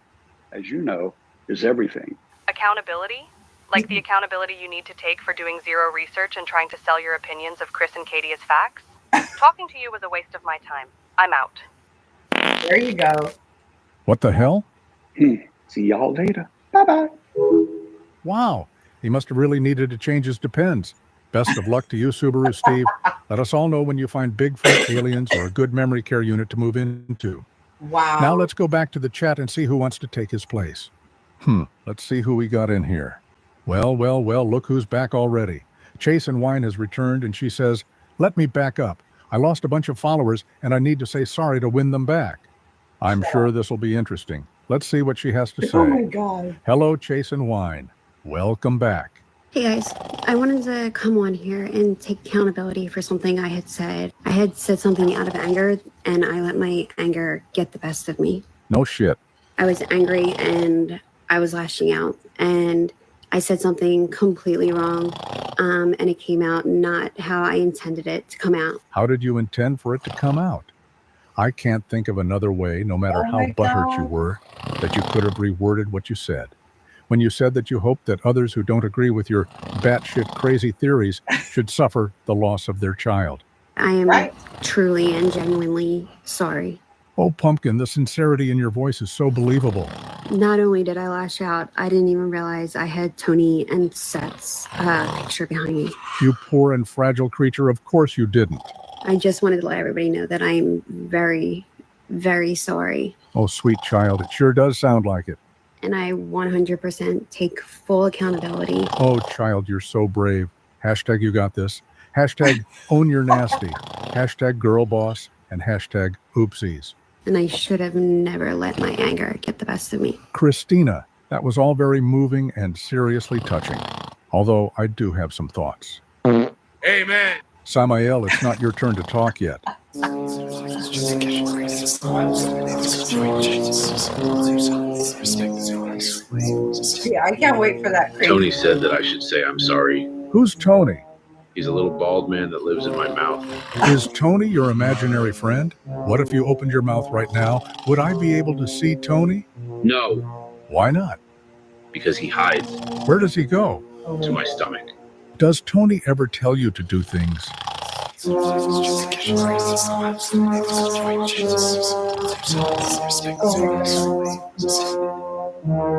as you know, is everything. Accountability? Like the accountability you need to take for doing zero research and trying to sell your opinions of Chris and Katie as facts? Talking to you was a waste of my time. I'm out. There you go. What the hell? See y'all later. Bye-bye. Wow. He must have really needed to change his Depends. Best of luck to you, Subaru Steve. Let us all know when you find Bigfoot, aliens, or a good memory care unit to move into. Wow. Now let's go back to the chat and see who wants to take his place. Let's see who we got in here. Well, look who's back already. Chase and Wine has returned, and she says, let me back up. I lost a bunch of followers, and I need to say sorry to win them back. I'm sure this will be interesting. Let's see what she has to say. Oh my God. Hello, Chase and Wine. Welcome back. Hey guys, I wanted to come on here and take accountability for something I had said. I had said something out of anger, and I let my anger get the best of me. No shit. I was angry and I was lashing out, and I said something completely wrong, and it came out not how I intended it to come out. How did you intend for it to come out? I can't think of another way, no matter how butthurt you were, that you could have reworded what you said. When you said that you hope that others who don't agree with your batshit crazy theories should suffer the loss of their child. I am truly and genuinely sorry. Oh, Pumpkin, the sincerity in your voice is so believable. Not only did I lash out, I didn't even realize I had Tony and Seth's picture behind me. You poor and fragile creature, of course you didn't. I just wanted to let everybody know that I'm very, very sorry. Oh, sweet child, it sure does sound like it. And I 100% take full accountability. Oh, child, you're so brave. Hashtag you got this. Hashtag own your nasty. Hashtag girl boss. And hashtag oopsies. And I should have never let my anger get the best of me. Christina, that was all very moving and seriously touching. Although I do have some thoughts. Amen. Samael, it's not your turn to talk yet. Yeah, I can't wait for that. Tony said that I should say I'm sorry. Who's Tony? He's a little bald man that lives in my mouth. Is Tony your imaginary friend? What if you opened your mouth right now? Would I be able to see Tony? No, Why not? because he hides Where does he go? to my stomach. Does Tony ever tell you to do things?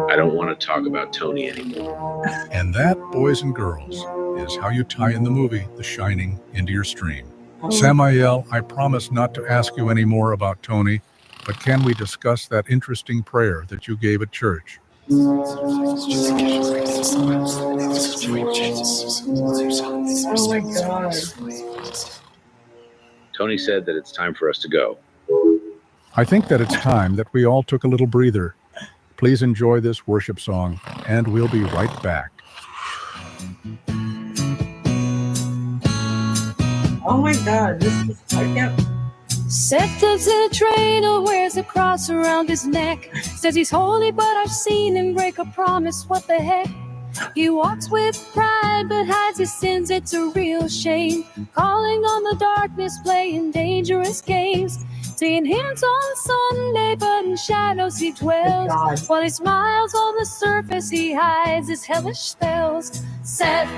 I don't want to talk about Tony anymore. And that, boys and girls, is how you tie in the movie The Shining into your stream. Samael, I promise not to ask you any more about Tony, but can we discuss that interesting prayer that you gave at church? Oh my God. Tony said that it's time for us to go. I think that it's time that we all took a little breather. Please enjoy this worship song, and we'll be right back. Oh my God. I can't. Seth lives in a train or wears a cross around his neck. Says he's holy, but I've seen him break a promise. What the heck? He walks with pride, but hides his sins. It's a real shame. Calling on the darkness, playing dangerous games. Seeing hands on Sunday, but in shadows he dwells. While he smiles on the surface, he hides his hellish spells. Seth,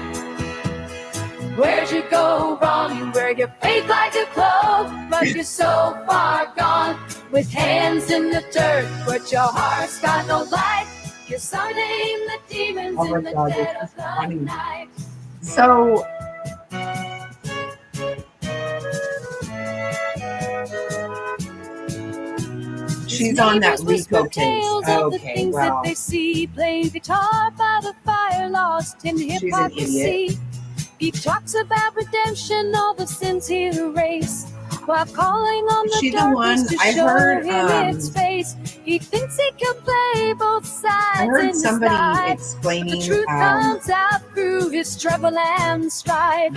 where'd you go wrong? You wear your faith like a cloak, but you're so far gone. With hands in the dirt, but your heart's got no light. Your son named the demons in the dead of the night. So, she's on that Rico case. Okay, well, they see, playing guitar by the fire, lost in hypocrisy. He talks about redemption, all the sins he'll erase, while calling on the darkness to show him its face. He thinks he can play both sides. I heard in somebody the explaining the truth comes out through his trouble and strife.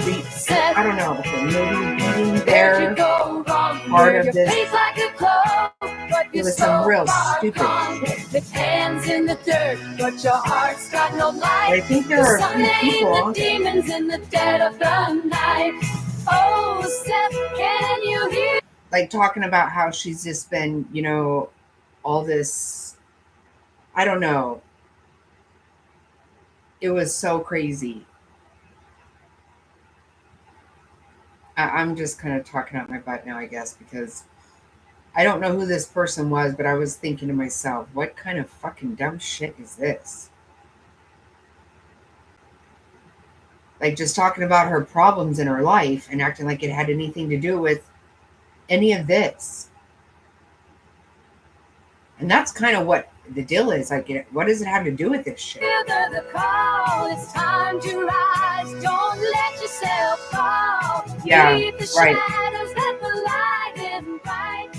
I don't know, the movie being Where'd there, you go wrong? part Wear of your this. face like a cloak, but It you're was so some real far stupid gone. shit. With hands in the dirt, but your heart's got no light. I think there are a few people the on there. demons in the dead of the night. Oh, Seth, can you hear? Like talking about how she's just been, all this, I don't know. It was so crazy. I'm just kind of talking out my butt now, I guess, because I don't know who this person was, but I was thinking to myself, what kind of fucking dumb shit is this? Like just talking about her problems in her life and acting like it had anything to do with any of this. And that's kind of what the deal is. Like, what does it have to do with this shit? Feel the call, it's time to rise. Don't let yourself fall. Yeah, Leave the right. shadows, let the light in bright.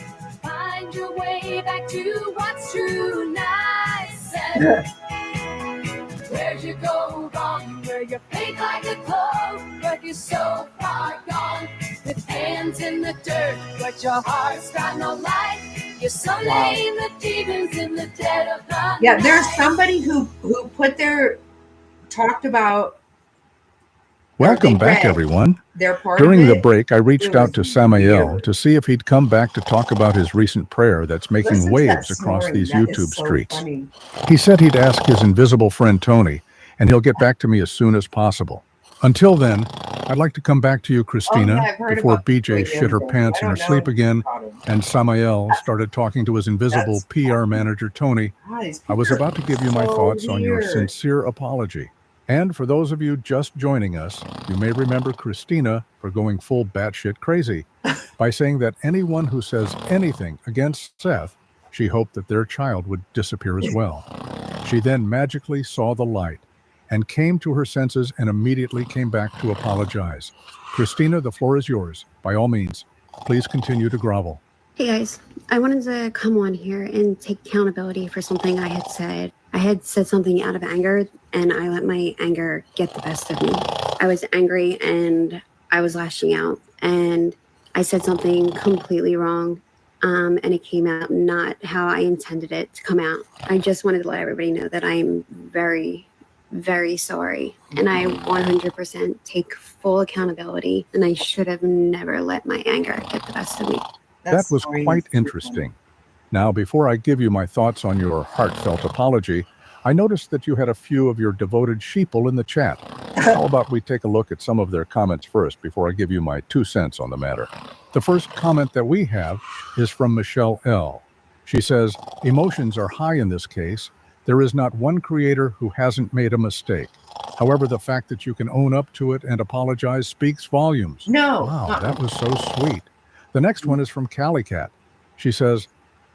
Find your way back to what's true. Nice. Where'd you go wrong? You wear your faith like a cloak, but you're so far gone. With hands in the dirt, but your heart's got no light. You're so lame, the demons in the dead of the night. Yeah, there's somebody who talked about Welcome back, everyone. their part During of the it. break, I reached It out was to Samael weird. to see if he'd come back to talk about his recent prayer that's making Listen to that waves across snoring. these That is YouTube so streets. funny. He said he'd ask his invisible friend Tony, and he'll get back to me as soon as possible. Until then, I'd like to come back to you, Christina, I've heard before about BJ radio shit her thing. pants I in her don't sleep know again, about him. and Samael started talking to his invisible PR manager, Tony. Ah, these I was people about to give you my so thoughts on your weird. sincere apology. And for those of you just joining us, you may remember Christina for going full batshit crazy by saying that anyone who says anything against Seth, she hoped that their child would disappear as well. She then magically saw the light and came to her senses and immediately came back to apologize. Christina, the floor is yours. By all means, please continue to grovel. Hey guys, I wanted to come on here and take accountability for something I had said. I had said something out of anger and I let my anger get the best of me. I was angry and I was lashing out and I said something completely wrong and it came out not how I intended it to come out. I just wanted to let everybody know that I'm very, very sorry. And I 100% take full accountability. And I should have never let my anger get the best of me. That was quite interesting. Now, before I give you my thoughts on your heartfelt apology, I noticed that you had a few of your devoted sheeple in the chat. How about we take a look at some of their comments first before I give you my 2 cents on the matter? The first comment that we have is from Michelle L. She says, emotions are high in this case. There is not one creator who hasn't made a mistake. However, the fact that you can own up to it and apologize speaks volumes. No. Wow, that was so sweet. The next one is from Cali Cat. She says,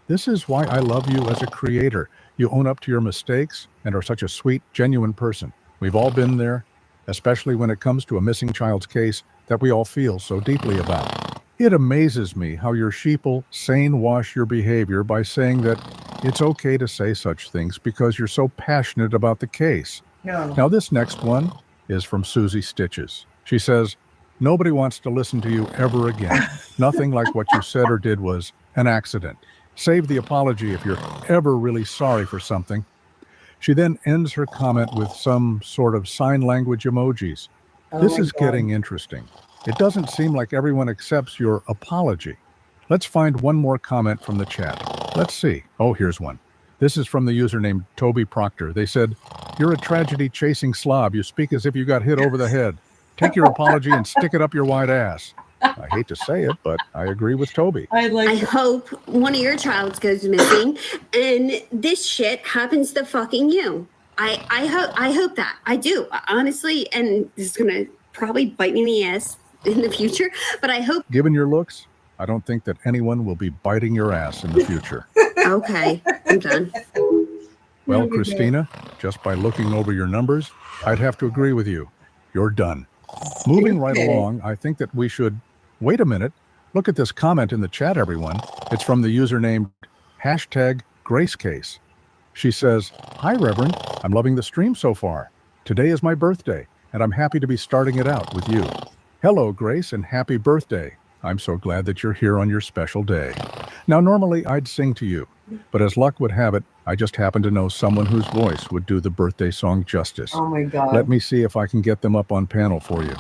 this is why I love you as a creator. You own up to your mistakes and are such a sweet, genuine person. We've all been there, especially when it comes to a missing child's case that we all feel so deeply about. It amazes me how your sheeple sane wash your behavior by saying that it's okay to say such things because you're so passionate about the case. No. Now this next one is from Susie Stitches. She says, nobody wants to listen to you ever again. Nothing like what you said or did was an accident. Save the apology if you're ever really sorry for something. She then ends her comment with some sort of sign language emojis. Oh This my is God. getting interesting. It doesn't seem like everyone accepts your apology. Let's find one more comment from the chat. Let's see. Oh, here's one. This is from the username Toby Proctor. They said, you're a tragedy chasing slob. You speak as if you got hit over the head. Take your apology and stick it up your wide ass. I hate to say it, but I agree with Toby. I hope one of your childs goes missing and this shit happens to fucking you. I hope that. I do, honestly, and this is gonna probably bite me in the ass in the future, but I hope. Given your looks, I don't think that anyone will be biting your ass in the future. Okay, I'm done. Well, Christina, just by looking over your numbers, I'd have to agree with you. You're done. Moving right Okay. along, I think that we should... Wait a minute. Look at this comment in the chat, everyone. It's from the username #GraceCase. She says, hi, Reverend. I'm loving the stream so far. Today is my birthday, and I'm happy to be starting it out with you. Hello, Grace, and happy birthday. I'm so glad that you're here on your special day. Now, normally I'd sing to you, but as luck would have it, I just happen to know someone whose voice would do the birthday song justice. Oh my God. Let me see if I can get them up on panel for you.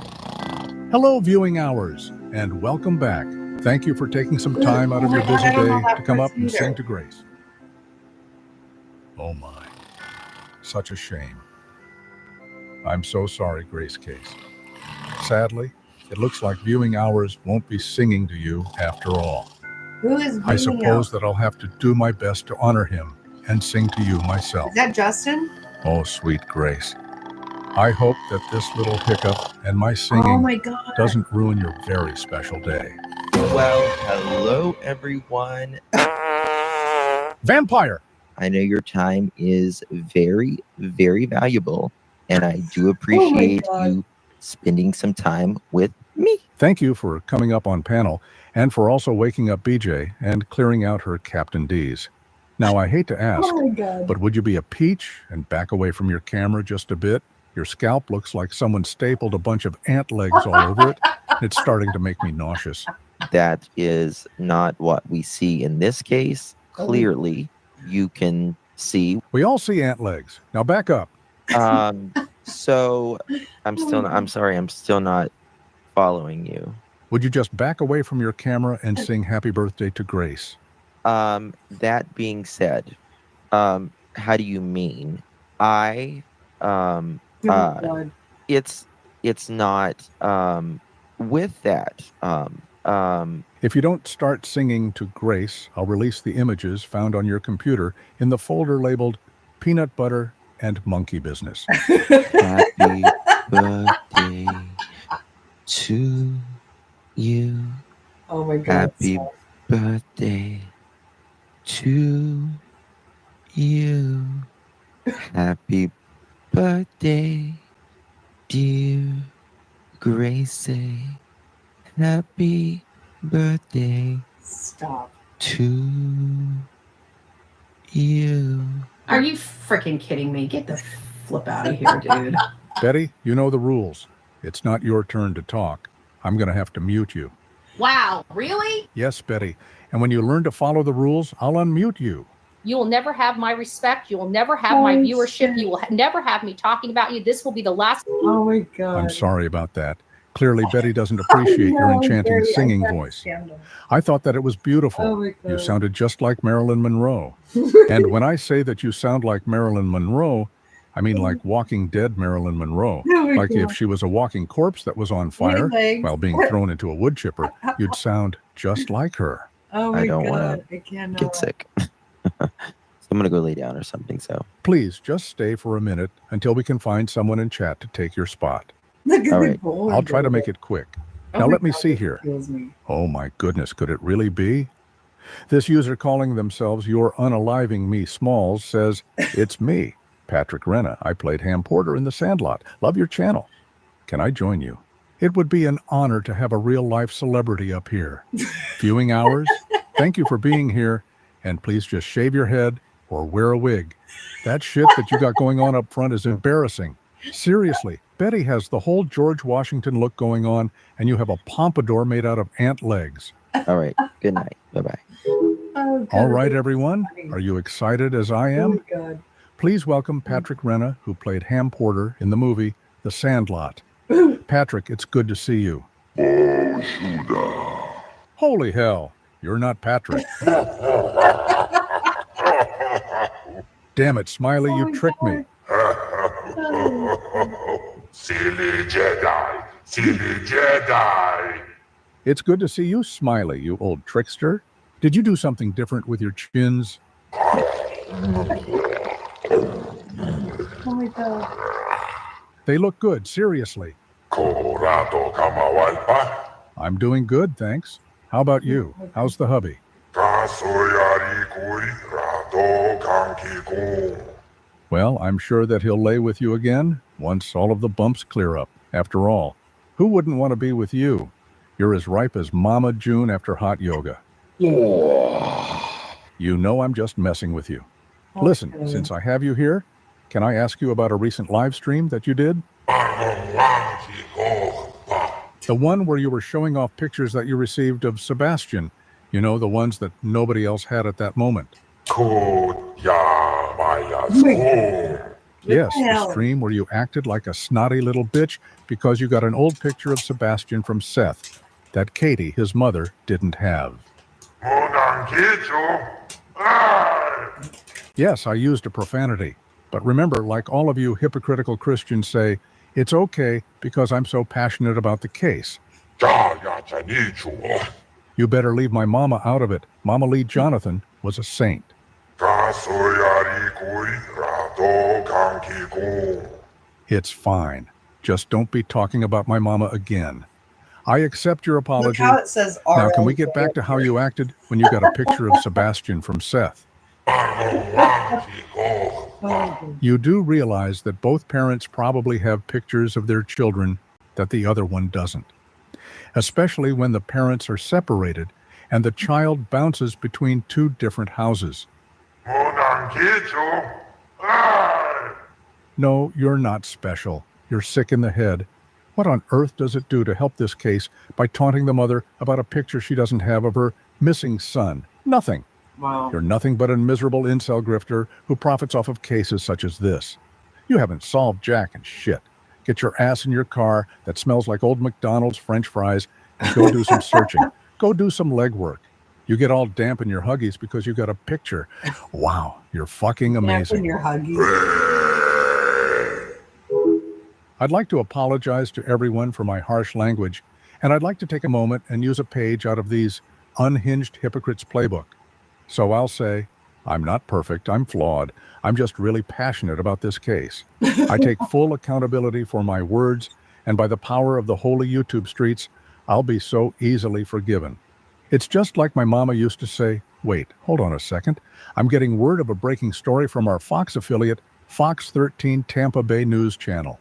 Hello, viewing hours, and welcome back. Thank you for taking some time out of your busy day to come up and sing to Grace. Oh my, such a shame. I'm so sorry, Grace Case. Sadly, it looks like viewing hours won't be singing to you after all. Who is I viewing suppose out? that I'll have to do my best to honor him and sing to you myself. Is that Justin? Oh, sweet Grace. I hope that this little hiccup and my Oh singing my God. doesn't ruin your very special day. Well, hello, everyone. Vampire! I know your time is very, very valuable, and I do appreciate you spending some time with me. Thank you for coming up on panel and for also waking up BJ and clearing out her Captain D's. Now, I hate to ask, Oh my God. but would you be a peach and back away from your camera just a bit? Your scalp looks like someone stapled a bunch of ant legs all over it. It's starting to make me nauseous. That is not what we see in this case. Clearly, you can see. We all see ant legs. Now back up. So I'm sorry, I'm still not following you. Would you just back away from your camera and sing happy birthday to Grace? That being said, how do you mean? It's not with that. If you don't start singing to Grace, I'll release the images found on your computer in the folder labeled Peanut Butter and Monkey Business. Happy birthday to you. Oh my God. Happy birthday to you. Happy birthday, dear Gracie. Happy birthday Stop. to you. Are you freaking kidding me? Get the flip out of here, dude. Betty, you know the rules. It's not your turn to talk. I'm going to have to mute you. Wow, really? Yes, Betty. And when you learn to follow the rules, I'll unmute you. You will never have my respect. You will never have my viewership. You will never have me talking about you. This will be the last. Oh my God. I'm sorry about that. Clearly, Betty doesn't appreciate your enchanting singing voice. I thought that it was beautiful. Oh my God. You sounded just like Marilyn Monroe. And when I say that you sound like Marilyn Monroe, I mean like Walking Dead Marilyn Monroe. Oh my Like God. if she was a walking corpse that was on fire legs. while being thrown into a wood chipper, you'd sound just like her. Oh my I don't want God. to I cannot. get sick. So I'm gonna go lay down or something. So Please just stay for a minute until we can find someone in chat to take your spot. Look at All the right. board. I'll try to make it quick. Oh Now my let me God, see that here. kills me. Oh my goodness, could it really be? This user calling themselves You're Unaliving Me Smalls says, it's me, Patrick Renna. I played Ham Porter in The Sandlot. Love your channel. Can I join you? It would be an honor to have a real-life celebrity up here. Viewing hours? Thank you for being here, and please just shave your head or wear a wig. That shit that you got going on up front is embarrassing. Seriously, Betty has the whole George Washington look going on, and you have a pompadour made out of ant legs. all right. Good night. Bye bye. Oh, All God, right, that's everyone. funny. Are you excited as I Oh am? my God. Please welcome Patrick Renna, who played Ham Porter in the movie The Sandlot. Patrick, it's good to see you. Holy hell, you're not Patrick. Damn it, Smiley, you tricked me. Silly Jedi, silly Jedi. It's good to see you, Smiley, you old trickster. Did you do something different with your chins? Oh my God. They look good, seriously. Colorado Kamawalpa. I'm doing good, thanks. How about you? How's the hubby? Kasoyari Kui Rado Kanki Kung. Well, I'm sure that he'll lay with you again once all of the bumps clear up. After all, who wouldn't want to be with you? You're as ripe as Mama June after hot yoga. You know I'm just messing with you. Listen, Okay. since I have you here, can I ask you about a recent live stream that you did? The one where you were showing off pictures that you received of Sebastian. You know, the ones that nobody else had at that moment. Yes, the hell? stream where you acted like a snotty little bitch because you got an old picture of Sebastian from Seth that Katie, his mother, didn't have. Yes, I used a profanity. But remember, like all of you hypocritical Christians say, it's okay because I'm so passionate about the case. You better leave my mama out of it. Mama Lee Jonathan was a saint. It's fine. Just don't be talking about my mama again. I accept your Look apology. how it says Now, can we RLJ get back to how you acted when you got a picture of Sebastian from Seth? You do realize that both parents probably have pictures of their children that the other one doesn't, especially when the parents are separated and the child bounces between two different houses. No, you're not special. You're sick in the head. What on earth does it do to help this case by taunting the mother about a picture she doesn't have of her missing son? Nothing. Wow. You're nothing but a miserable incel grifter who profits off of cases such as this. You haven't solved jack and shit. Get your ass in your car that smells like old McDonald's French fries and go do some searching. Go do some legwork. You get all damp in your huggies because you got a picture. Wow, you're fucking amazing. Your huggies. I'd like to apologize to everyone for my harsh language, and I'd like to take a moment and use a page out of these unhinged hypocrites playbook. So I'll say, I'm not perfect, I'm flawed, I'm just really passionate about this case. I take full accountability for my words, and by the power of the holy YouTube streets, I'll be so easily forgiven. It's just like my mama used to say, wait, hold on a second, I'm getting word of a breaking story from our Fox affiliate, Fox 13 Tampa Bay News Channel.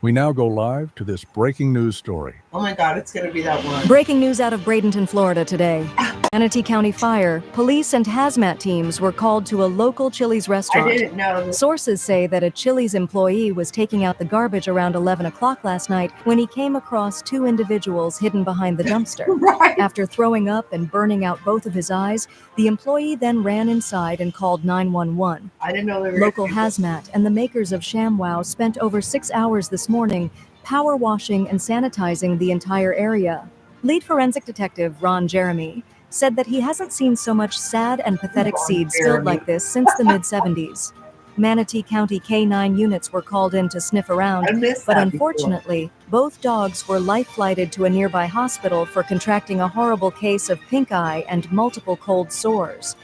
We now go live to this breaking news story. Oh my God, it's going to be that one. Breaking news out of Bradenton, Florida today. Manatee County Fire, police, and hazmat teams were called to a local Chili's restaurant. I didn't know this. Sources say that a Chili's employee was taking out the garbage around 11 o'clock last night when he came across two individuals hidden behind the dumpster. Right. After throwing up and burning out both of his eyes, the employee then ran inside and called 911. I didn't know they were Local gonna do this. hazmat and the makers of ShamWow spent over 6 hours this morning power washing and sanitizing the entire area. Lead forensic detective Ron Jeremy said that he hasn't seen so much sad and pathetic seeds spilled like this since the mid-70s. Manatee County K-9 units were called in to sniff around, I missed but that before. unfortunately, both dogs were life-flighted to a nearby hospital for contracting a horrible case of pink eye and multiple cold sores.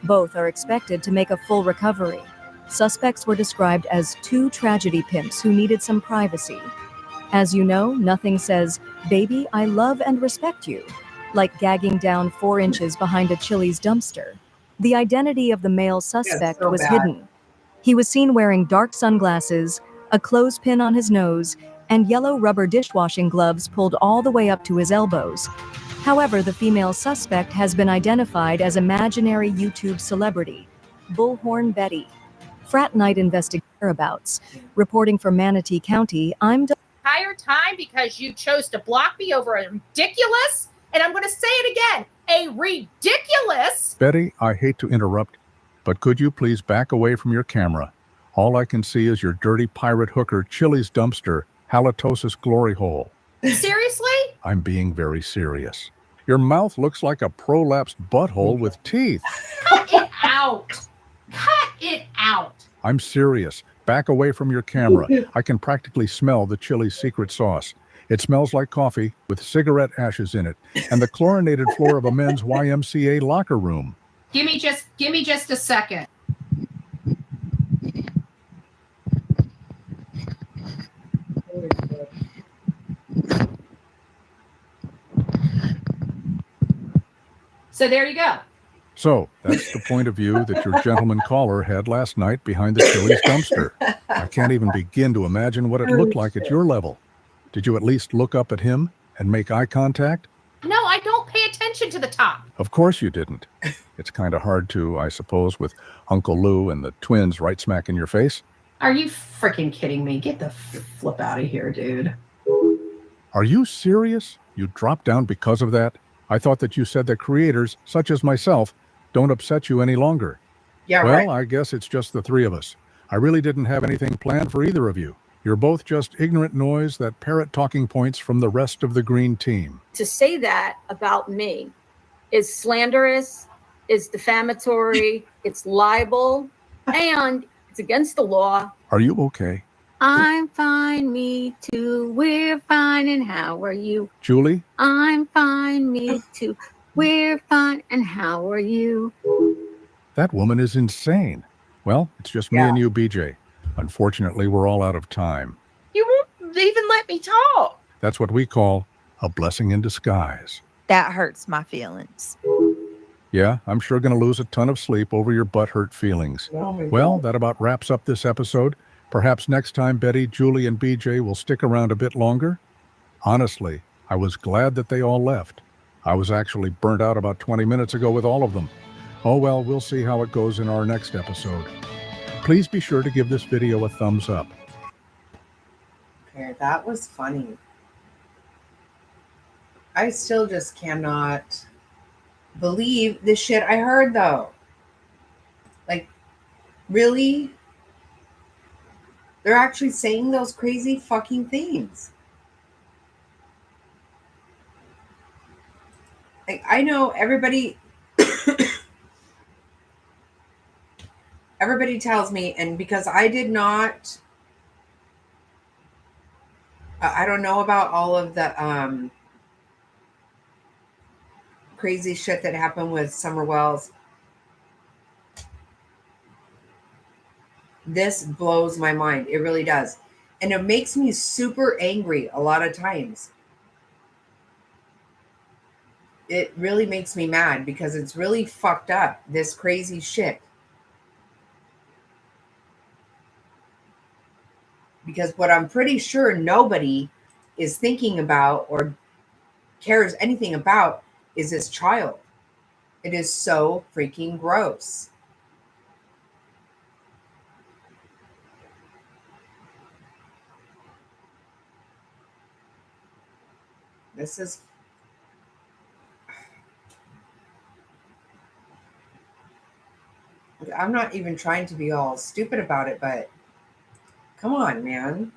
Both are expected to make a full recovery. Suspects were described as two tragedy pimps who needed some privacy. As you know, nothing says, "Baby, I love and respect you," like gagging down 4 inches behind a Chili's dumpster. The identity of the male suspect so was bad. hidden. He was seen wearing dark sunglasses, a clothespin on his nose, and yellow rubber dishwashing gloves pulled all the way up to his elbows. However, the female suspect has been identified as imaginary YouTube celebrity, Bullhorn Betty. Frat Night investigator whereabouts. Reporting for Manatee County, I'm Entire time because you chose to block me over a ridiculous, and I'm going to say it again, a ridiculous. Betty, I hate to interrupt, but could you please back away from your camera? All I can see is your dirty pirate hooker Chili's dumpster, halitosis glory hole. Seriously? I'm being very serious. Your mouth looks like a prolapsed butthole with teeth. Cut it out. Cut it out. I'm serious. Back away from your camera. I can practically smell the Chili's secret sauce. It smells like coffee with cigarette ashes in it and the chlorinated floor of a men's YMCA locker room. Give me just a second. So there you go. So, that's the point of view that your gentleman caller had last night behind the Chili's dumpster. I can't even begin to imagine what it looked like at your level. Did you at least look up at him and make eye contact? No, I don't pay attention to the top. Of course you didn't. It's kind of hard to, I suppose, with Uncle Lou and the twins right smack in your face. Are you freaking kidding me? Get the flip out of here, dude. Are you serious? You dropped down because of that? I thought that you said that creators, such as myself, don't upset you any longer. Yeah, well, right. I guess it's just the three of us. I really didn't have anything planned for either of you. You're both just ignorant noise that parrot talking points from the rest of the green team. To say that about me is slanderous, is defamatory, it's libel, and it's against the law. Are you okay? I'm fine, me too. We're fine, and how are you? Julie? I'm fine, me too. We're fine, and how are you? That woman is insane. Well, it's just me and you, BJ. Unfortunately, we're all out of time. You won't even let me talk. That's what we call a blessing in disguise. That hurts my feelings. Yeah, I'm sure going to lose a ton of sleep over your butthurt feelings. Oh my Well, God. that about wraps up this episode. Perhaps next time Betty, Julie, and BJ will stick around a bit longer. Honestly, I was glad that they all left. I was actually burnt out about 20 minutes ago with all of them. Oh well, we'll see how it goes in our next episode. Please be sure to give this video a thumbs up. Okay, that was funny. I still just cannot believe the shit I heard, though. Like, really? They're actually saying those crazy fucking things. Like, I know everybody everybody tells me, and because I did not, I don't know about all of the crazy shit that happened with Summer Wells. This blows my mind. It really does. And it makes me super angry a lot of times. It really makes me mad because it's really fucked up, this crazy shit. Because what I'm pretty sure nobody is thinking about or cares anything about is this child. It is so freaking gross. This is I'm not even trying to be all stupid about it, but come on, man.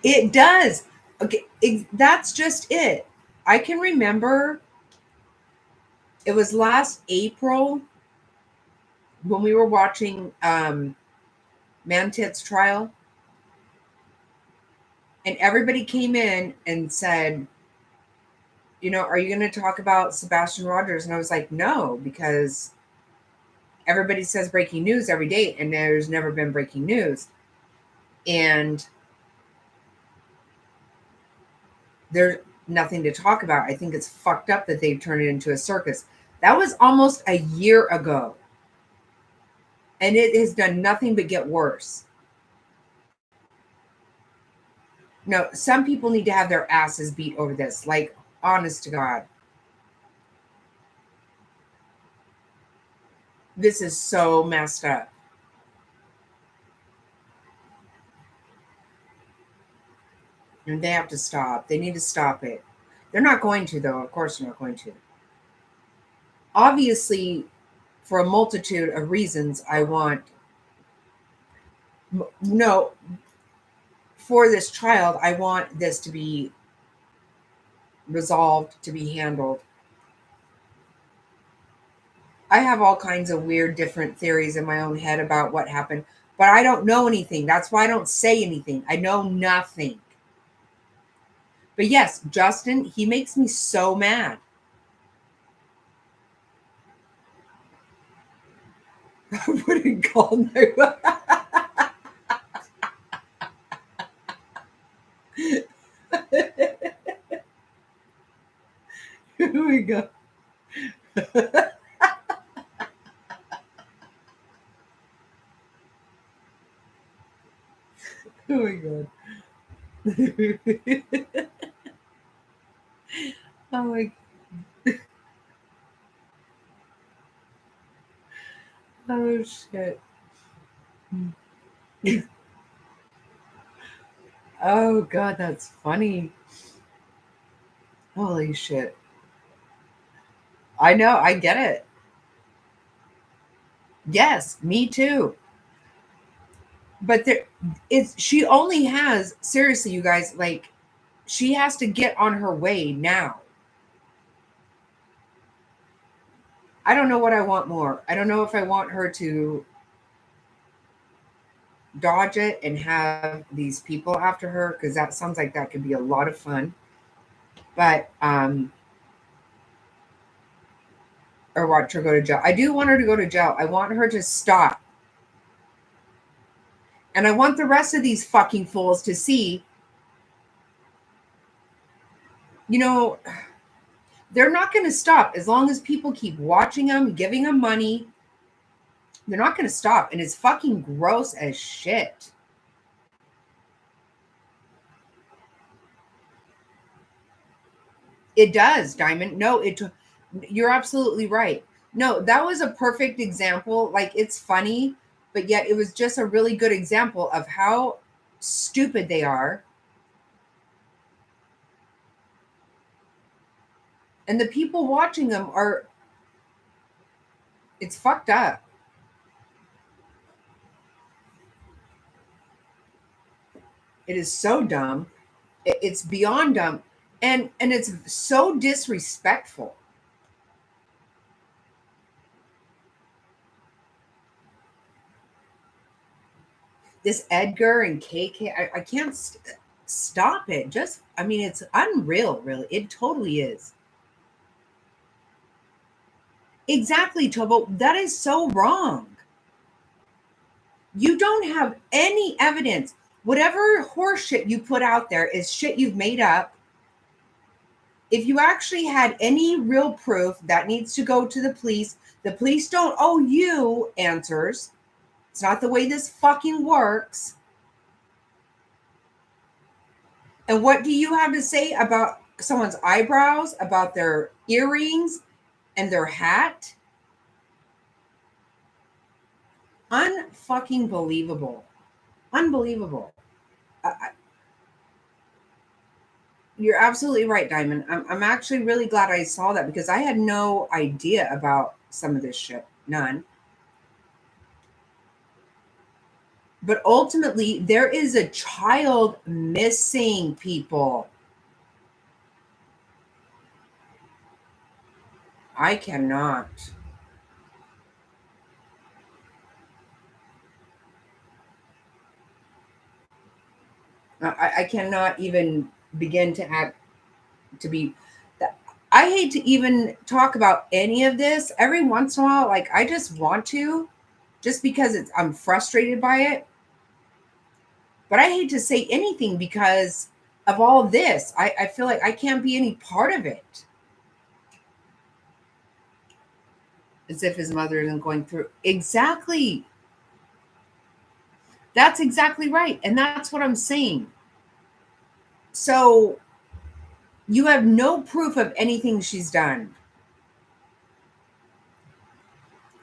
It does. Okay, that's just it. I can remember it was last April when we were watching Mantit's trial, and everybody came in and said, you know, are you going to talk about Sebastian Rogers? And I was like, no, because everybody says breaking news every day, and there's never been breaking news. And there's nothing to talk about. I think it's fucked up that they've turned it into a circus. That was almost a year ago. And it has done nothing but get worse. No, some people need to have their asses beat over this. Like, honest to God. This is so messed up. And they have to stop. They need to stop it. They're not going to, though. Of course they're not going to. Obviously, for a multitude of reasons, I want... No, for this child, I want this to be resolved, to be handled. I have all kinds of weird, different theories in my own head about what happened, but I don't know anything. That's why I don't say anything. I know nothing. But yes, Justin, he makes me so mad. I wouldn't call no. Here we go. Oh my God. Oh my God. Oh shit. Oh God, that's funny. Holy shit. I know, I get it. Yes, me too. But she only has, seriously, you guys, like, she has to get on her way now. I don't know what I want more. I don't know if I want her to dodge it and have these people after her, because that sounds like that could be a lot of fun. But or watch her go to jail. I do want her to go to jail. I want her to stop. And I want the rest of these fucking fools to see, you know, they're not going to stop as long as people keep watching them, giving them money. They're not going to stop. And it's fucking gross as shit. It does, Diamond. No, you're absolutely right. No, that was a perfect example. Like, it's funny, but yet it was just a really good example of how stupid they are. And the people watching them are, it's fucked up. It is so dumb. It's beyond dumb. And it's so disrespectful. This Edgar and KK, I can't stop it. Just, I mean, it's unreal, really. It totally is. Exactly, Tobo. That is so wrong. You don't have any evidence. Whatever horse shit you put out there is shit you've made up. if you actually had any real proof, that needs to go to the police. The police don't owe you answers. It's not the way this fucking works. And what do you have to say about someone's eyebrows, about their earrings and their hat? Unfucking believable. Unbelievable. You're absolutely right, Diamond. I'm actually really glad I saw that because I had no idea about some of this shit. None. But ultimately, there is a child missing, people. I cannot. I cannot even begin to be. I hate to even talk about any of this. Every once in a while, like I just want to, just because I'm frustrated by it. But I hate to say anything because of all this. I feel like I can't be any part of it. As if his mother isn't going through. Exactly. That's exactly right. And that's what I'm saying. So you have no proof of anything she's done.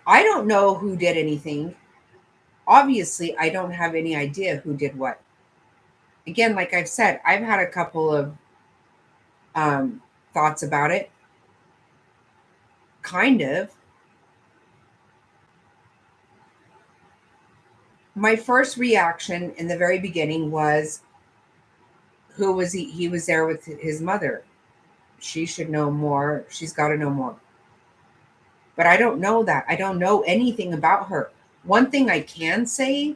I don't know who did anything. Obviously, I don't have any idea who did what. Again, like I've said, I've had a couple of thoughts about it. Kind of. My first reaction in the very beginning was, who was he? He was there with his mother. She should know more. She's got to know more. But I don't know that. I don't know anything about her. One thing I can say,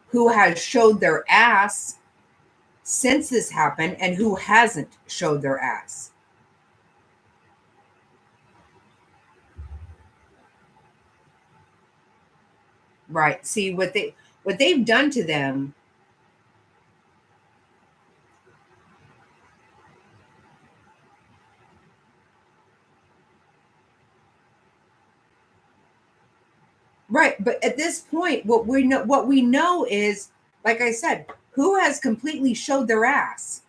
who has showed their ass since this happened and who hasn't showed their ass. Right. See what they've done to them. Right, but at this point, what we know is, like I said, who has completely showed their ass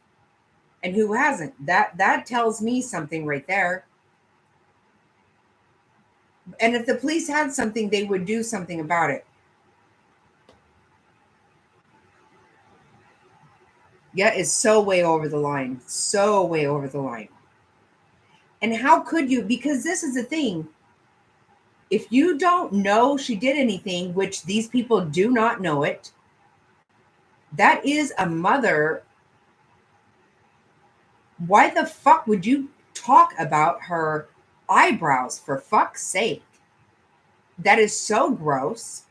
and who hasn't. That tells me something right there. And if the police had something, they would do something about it. Yeah, it's so way over the line. So way over the line. And how could you? Because this is the thing. If you don't know she did anything, which these people do not know it, that is a mother. Why the fuck would you talk about her eyebrows, for fuck's sake? That is so gross.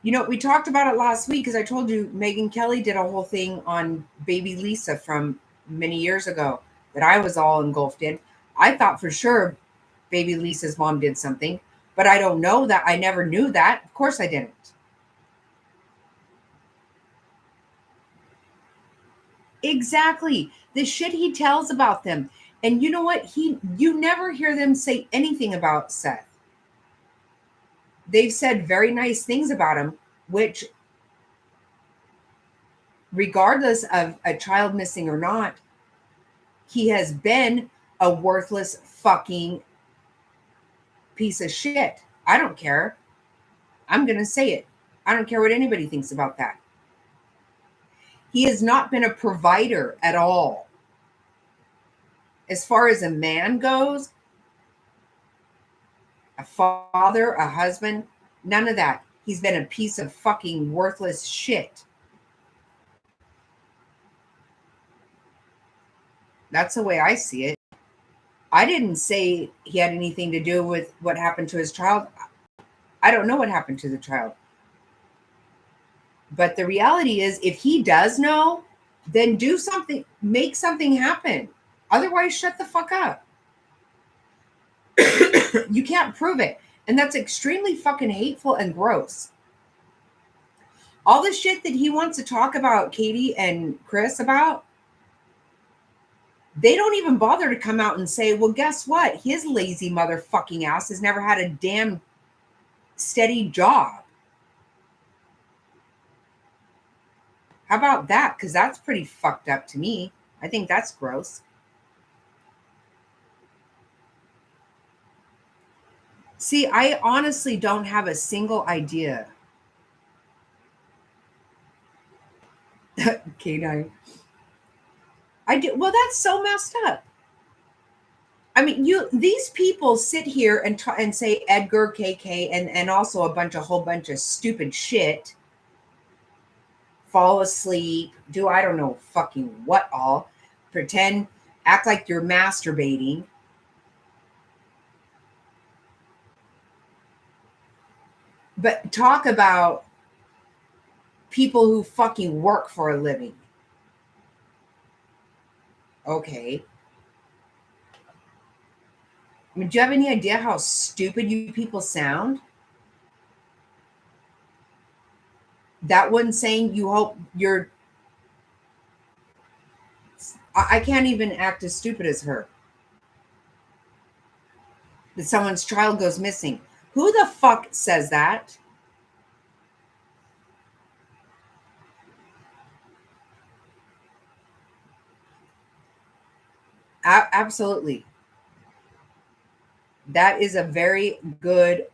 You know, we talked about it last week because I told you Megyn Kelly did a whole thing on baby Lisa from many years ago that I was all engulfed in. I thought for sure baby Lisa's mom did something, but I don't know that. I never knew that. Of course I didn't. Exactly. The shit he tells about them. And you know what? You never hear them say anything about Seth. They've said very nice things about him, which, regardless of a child missing or not, he has been a worthless fucking piece of shit. I don't care. I'm going to say it. I don't care what anybody thinks about that. He has not been a provider at all. As far as a man goes, a father, a husband, none of that. He's been a piece of fucking worthless shit. That's the way I see it. I didn't say he had anything to do with what happened to his child. I don't know what happened to the child. But the reality is, if he does know, then do something, make something happen. Otherwise, shut the fuck up. You can't prove it. And that's extremely fucking hateful and gross. All the shit that he wants to talk about Katie and Chris about, they don't even bother to come out and say, well, guess what? His lazy motherfucking ass has never had a damn steady job. How about that? Because that's pretty fucked up to me. I think that's gross. See, I honestly don't have a single idea. K9. I do. Well, that's so messed up. I mean, these people sit here and say Edgar, KK, and also a whole bunch of stupid shit. Fall asleep, do I don't know fucking what all. Pretend, act like you're masturbating. But talk about people who fucking work for a living. Okay. I mean, do you have any idea how stupid you people sound? That one saying you hope you're... I can't even act as stupid as her. That someone's child goes missing. Who the fuck says that? Absolutely. That is a very good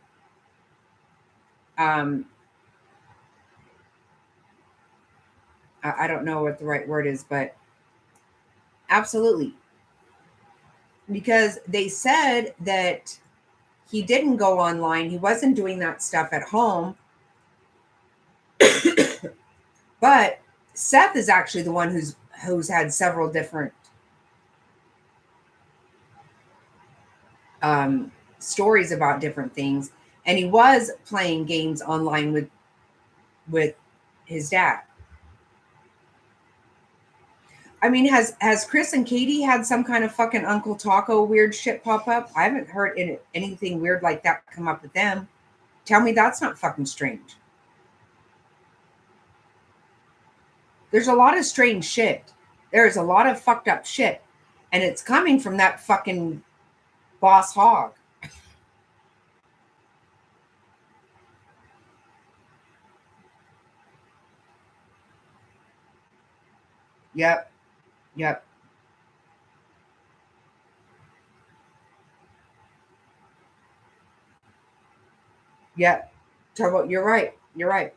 I don't know what the right word is, but absolutely. Because they said that he didn't go online. He wasn't doing that stuff at home. But Seth is actually the one who's had several different stories about different things, and he was playing games online with his dad. I mean, has Chris and Katie had some kind of fucking Uncle Taco weird shit pop up? I haven't heard anything weird like that come up with them. Tell me that's not fucking strange. There's a lot of strange shit. There's a lot of fucked up shit, and it's coming from that fucking boss hog. Yep. Yep. Yep. Turbo, you're right. You're right.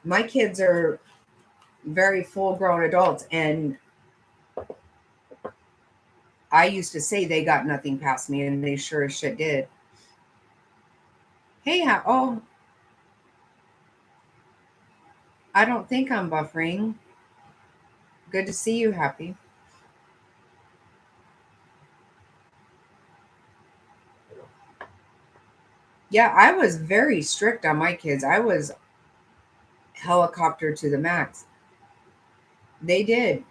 My kids are very full-grown adults, and I used to say they got nothing past me, and they sure as shit did. Hey, I don't think I'm buffering. Good to see you, Happy. Yeah, I was very strict on my kids. I was helicopter to the max. They did.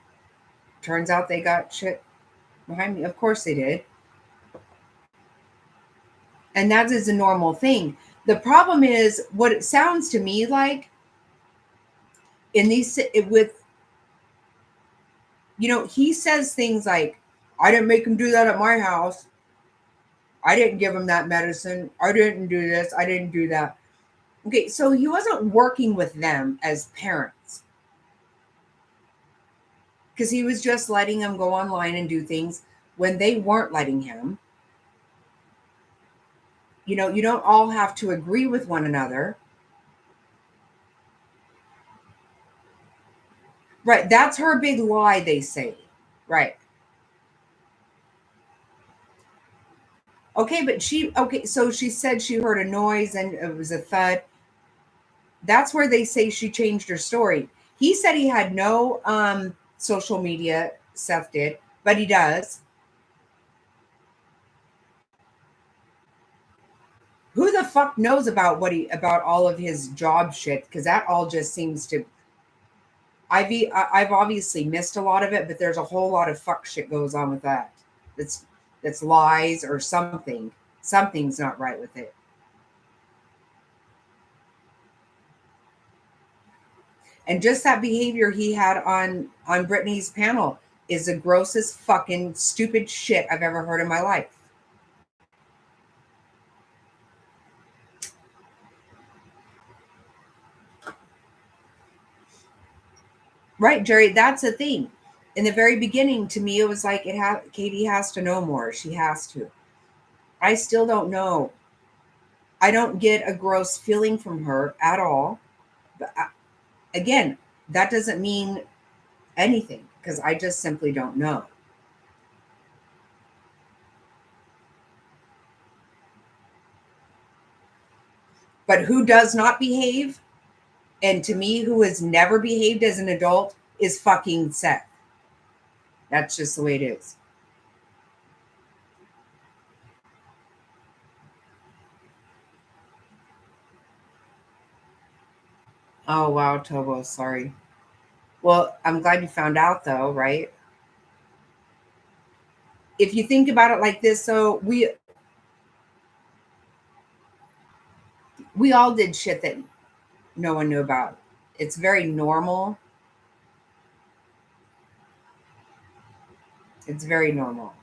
Turns out they got shit behind me. Of course they did. And that is a normal thing. The problem is what it sounds to me like in these with, he says things like, I didn't make him do that at my house. I didn't give him that medicine. I didn't do this. I didn't do that. Okay, so he wasn't working with them as parents. Because he was just letting them go online and do things when they weren't letting him. You don't all have to agree with one another. Right, that's her big lie, they say. Right. Okay, so she said she heard a noise and it was a thud. That's where they say she changed her story. He said he had no social media, Seth did, but he does. Who the fuck knows about about all of his job shit? Because that all just seems to... I've obviously missed a lot of it, but there's a whole lot of fuck shit goes on with that. That's lies or something. Something's not right with it. And just that behavior he had on Brittany's panel is the grossest fucking stupid shit I've ever heard in my life. Right, Jerry, that's the thing. In the very beginning, to me, it was like Katie has to know more. She has to. I still don't know. I don't get a gross feeling from her at all. But again, that doesn't mean anything because I just simply don't know. But who does not behave, and to me, who has never behaved as an adult, is fucking Seth. That's just the way it is. Oh, wow, Tobo, sorry. Well, I'm glad you found out, though, right? If you think about it like this, so we all did shit that no one knew about. It's very normal. It's very normal.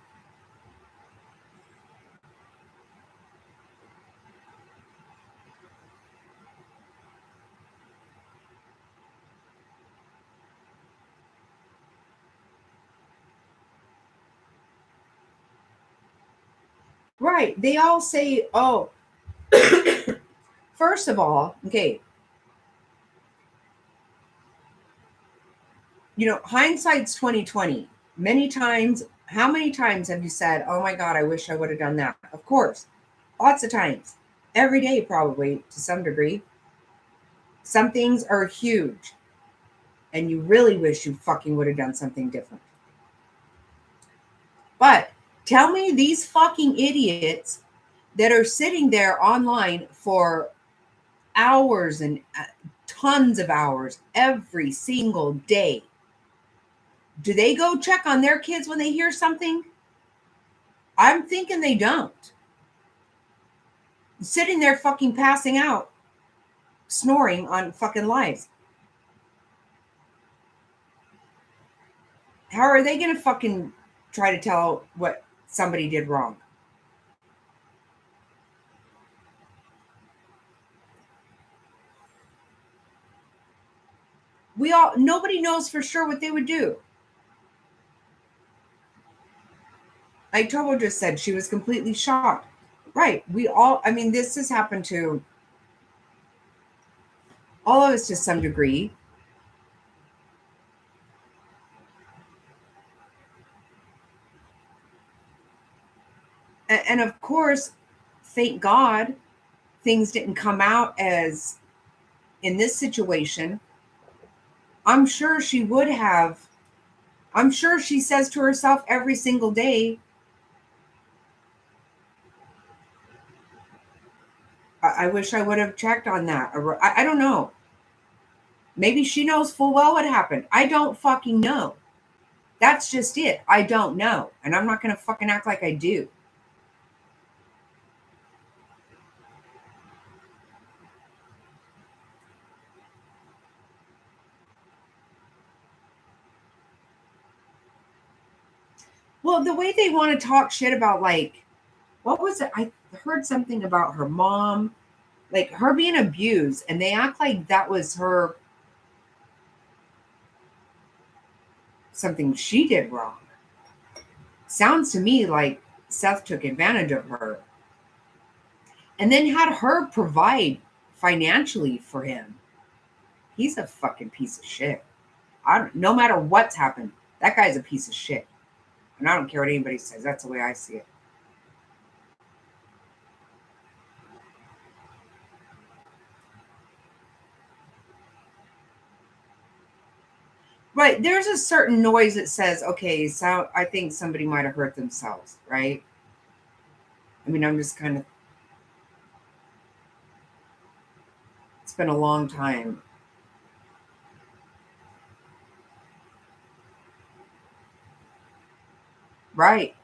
Right. They all say, oh, first of all, okay. You know, hindsight's 2020. Many times, how many times have you said, oh my God, I wish I would have done that? Of course. Lots of times. Every day, probably, to some degree. Some things are huge. And you really wish you fucking would have done something different. But tell me these fucking idiots that are sitting there online for hours and tons of hours every single day. Do they go check on their kids when they hear something? I'm thinking they don't. Sitting there fucking passing out, snoring on fucking lives. How are they going to fucking try to tell what somebody did wrong? Nobody knows for sure what they would do. Like Tobo just said, she was completely shocked. Right. This has happened to all of us to some degree. And of course, thank God, things didn't come out as in this situation. I'm sure she would have. I'm sure she says to herself every single day, I wish I would have checked on that. I don't know. Maybe she knows full well what happened. I don't fucking know. That's just it. I don't know. And I'm not going to fucking act like I do. Well, the way they want to talk shit about, like, what was it? I heard something about her mom, like her being abused, and they act like that was her, something she did wrong. Sounds to me like Seth took advantage of her and then had her provide financially for him. He's a fucking piece of shit. No matter what's happened, that guy's a piece of shit. And I don't care what anybody says. That's the way I see it. Right. There's a certain noise that says, okay, so I think somebody might have hurt themselves, right? I mean, I'm just kind of, it's been a long time. Right.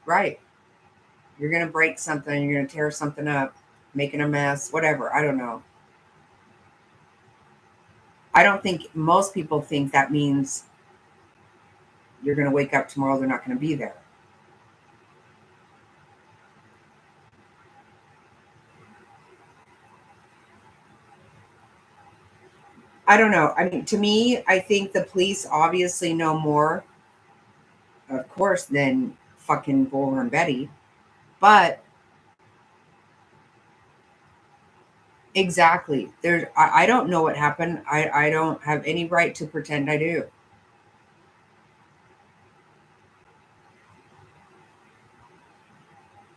You're going to break something. You're going to tear something up, making a mess, whatever. I don't know. I don't think most people think that means you're going to wake up tomorrow, they're not going to be there. I don't know. I mean, to me, I think the police obviously know more, of course, than fucking Bullhorn Betty. But exactly, I don't know what happened. I don't have any right to pretend I do.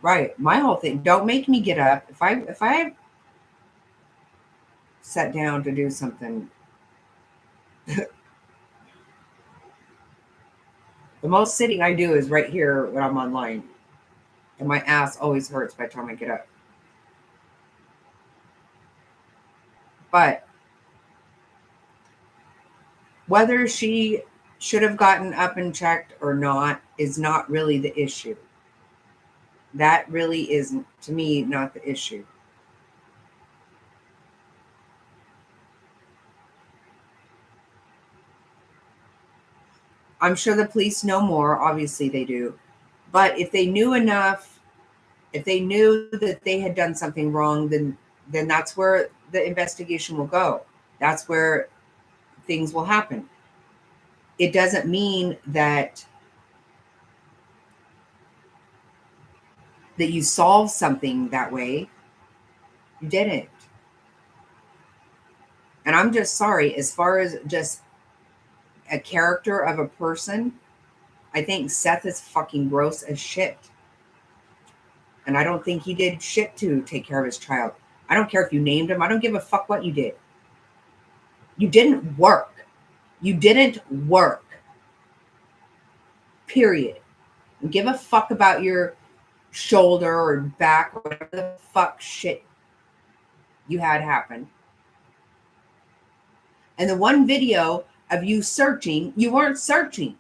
Right. My whole thing, don't make me get up. If I sat down to do something, the most sitting I do is right here when I'm online. And my ass always hurts by the time I get up. But whether she should have gotten up and checked or not is not really the issue. That really isn't, to me, not the issue. I'm sure the police know more. Obviously they do. But if they knew enough, if they knew that they had done something wrong, then that's where the investigation will go. That's where things will happen. It doesn't mean that you solve something that way. You didn't. And I'm just sorry, as far as just a character of a person, I think Seth is fucking gross as shit. And I don't think he did shit to take care of his child. I don't care if you named him. I don't give a fuck what you did. You didn't work. You didn't work. Period. And give a fuck about your shoulder or back or whatever the fuck shit you had happen. And the one video of you searching, you weren't searching.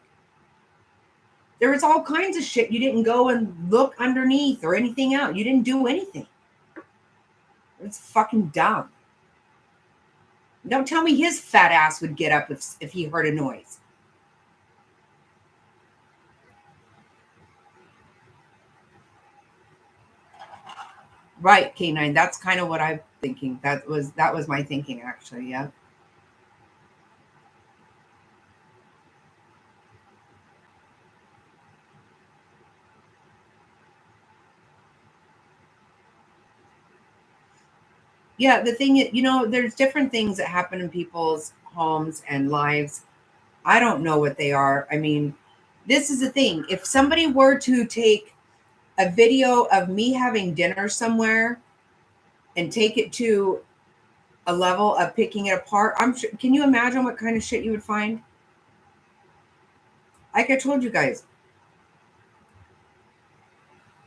There was all kinds of shit. You didn't go and look underneath or anything out. You didn't do anything. It's fucking dumb. Don't tell me his fat ass would get up if he heard a noise. Right, K9. That's kind of what I'm thinking. That was my thinking, actually. Yeah. Yeah, the thing is, there's different things that happen in people's homes and lives. I don't know what they are. I mean, this is the thing. If somebody were to take a video of me having dinner somewhere and take it to a level of picking it apart, I'm sure, can you imagine what kind of shit you would find? Like I told you guys,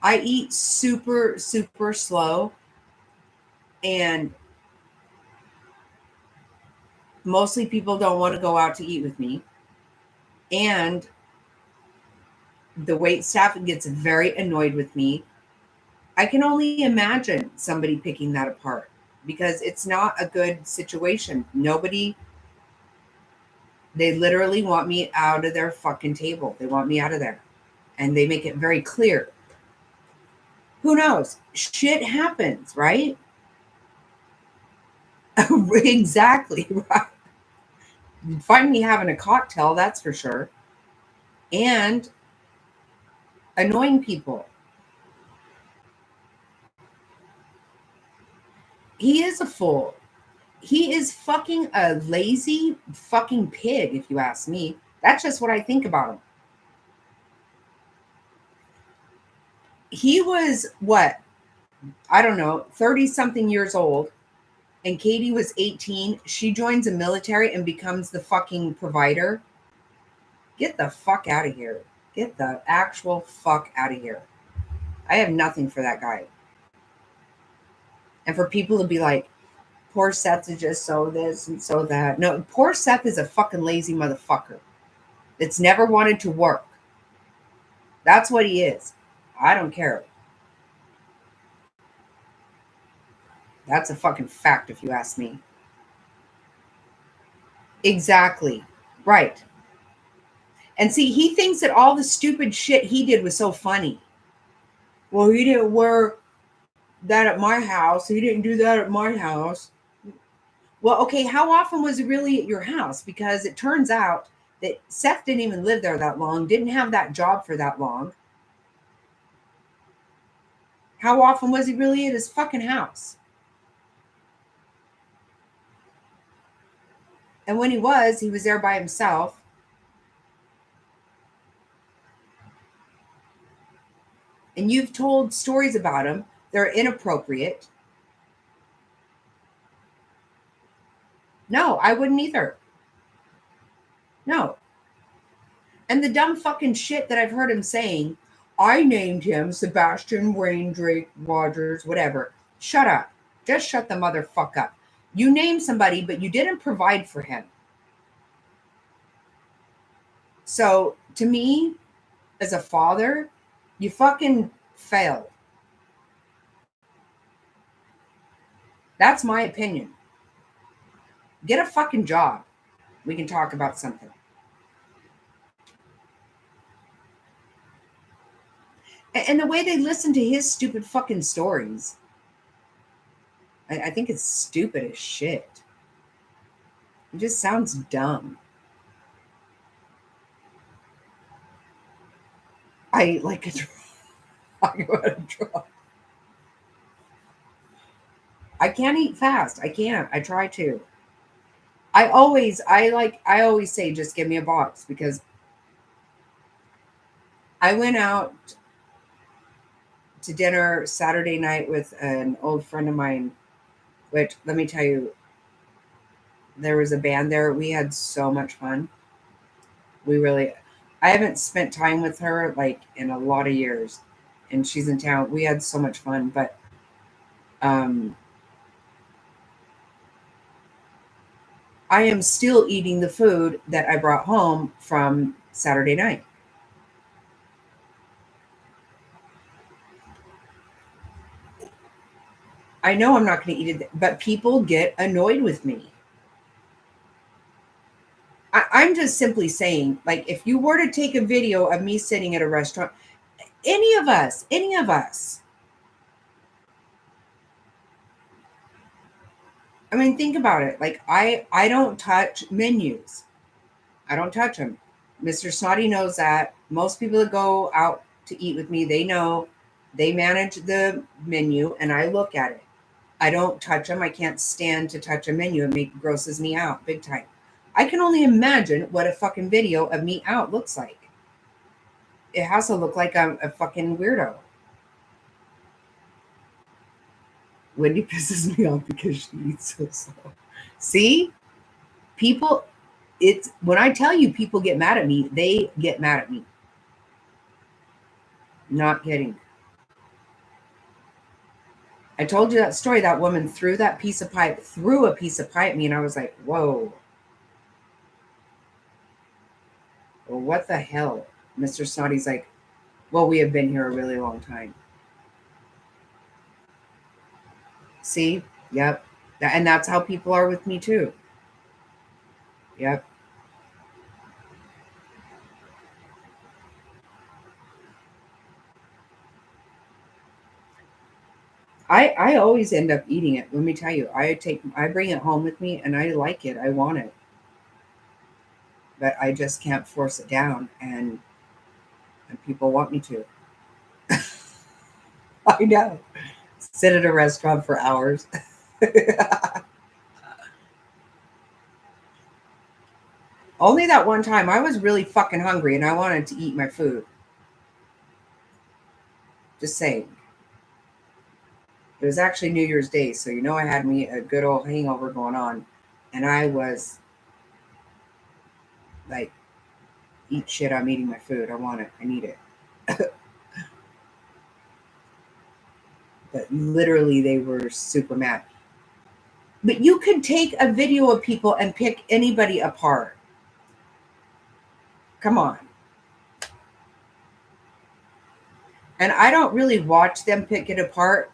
I eat super, super slow. And mostly people don't want to go out to eat with me. And the wait staff gets very annoyed with me. I can only imagine somebody picking that apart because it's not a good situation. They literally want me out of their fucking table. They want me out of there. And they make it very clear. Who knows? Shit happens, right? Exactly right. You'd find me having a cocktail, that's for sure. And annoying people. He is a fool. He is fucking a lazy fucking pig, if you ask me. That's just what I think about him. He was what? I don't know, 30-something years old. And Katie was 18. She joins the military and becomes the fucking provider. Get the fuck out of here. Get the actual fuck out of here. I have nothing for that guy. And for people to be like, poor Seth is just so this and so that. No, poor Seth is a fucking lazy motherfucker. That's never wanted to work. That's what he is. I don't care. That's a fucking fact if you ask me. Exactly. Right. And see, he thinks that all the stupid shit he did was so funny. Well, he didn't wear that at my house. He didn't do that at my house. Well, okay, how often was he really at your house? Because it turns out that Seth didn't even live there that long, didn't have that job for that long. How often was he really at his fucking house? And when he was there by himself. And you've told stories about him. They're inappropriate. No, I wouldn't either. No. And the dumb fucking shit that I've heard him saying, I named him Sebastian Wayne Drake Rogers, whatever. Shut up. Just shut the motherfucker up. You named somebody, but you didn't provide for him. So, to me, as a father, you fucking failed. That's my opinion. Get a fucking job. We can talk about something. And the way they listen to his stupid fucking stories, I think it's stupid as shit. It just sounds dumb. I like a draw. I go at a draw. I can't eat fast. I can't. I try to. I always say, just give me a box, because I went out to dinner Saturday night with an old friend of mine, which, let me tell you, there was a band there. We had so much fun. I haven't spent time with her like in a lot of years, and she's in town. We had so much fun, but I am still eating the food that I brought home from Saturday night. I know I'm not going to eat it, but people get annoyed with me. I'm just simply saying, like, if you were to take a video of me sitting at a restaurant, any of us, I mean, think about it. Like, I don't touch menus. I don't touch them. Mr. Snotty knows that. Most people that go out to eat with me, they know they manage the menu, and I look at it. I don't touch them. I can't stand to touch a menu. It grosses me out big time. I can only imagine what a fucking video of me out looks like. It has to look like I'm a fucking weirdo. Wendy pisses me off because she eats so slow. See? People, when I tell you people get mad at me, they get mad at me. Not kidding. I told you that story. That woman threw a piece of pipe at me, and I was like, whoa. Well, what the hell? Mr. Snotty's like, well, we have been here a really long time. See? Yep. And that's how people are with me too. Yep. I always end up eating it. Let me tell you, I bring it home with me, and I like it. I want it. But I just can't force it down, and people want me to. I know. Sit at a restaurant for hours. Only that one time I was really fucking hungry and I wanted to eat my food. Just saying. It was actually New Year's Day, so you know I had me a good old hangover going on, and I was like, eat shit, I'm eating my food. I want it. I need it. But literally they were super mad. But you could take a video of people and pick anybody apart. Come on. And I don't really watch them pick it apart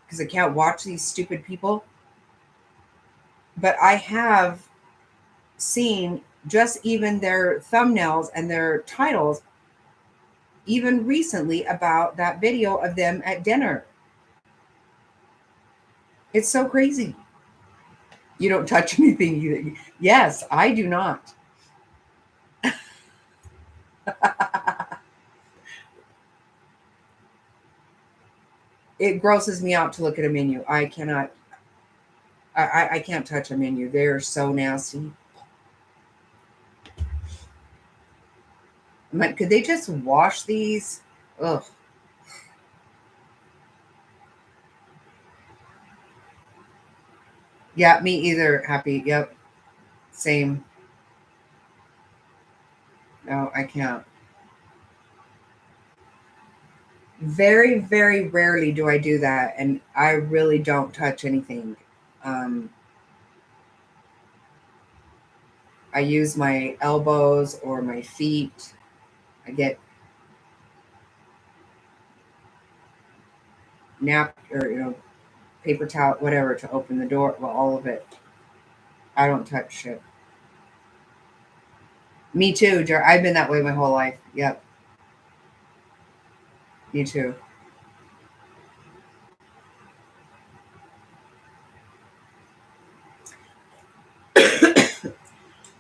because I can't watch these stupid people. But I have seen just even their thumbnails and their titles, even recently, about that video of them at dinner. It's so crazy. You don't touch anything. Yes, I do not. It grosses me out to look at a menu. I cannot. I can't touch a menu. They're so nasty. I'm like, could they just wash these? Ugh. Yeah, me either. Happy. Yep. Same. No, I can't. Very, very rarely do I do that. And I really don't touch anything. I use my elbows or my feet. I get or paper towel, whatever, to open the door. Well, all of it. I don't touch shit. Me too, Jer. I've been that way my whole life. Yep. Me too.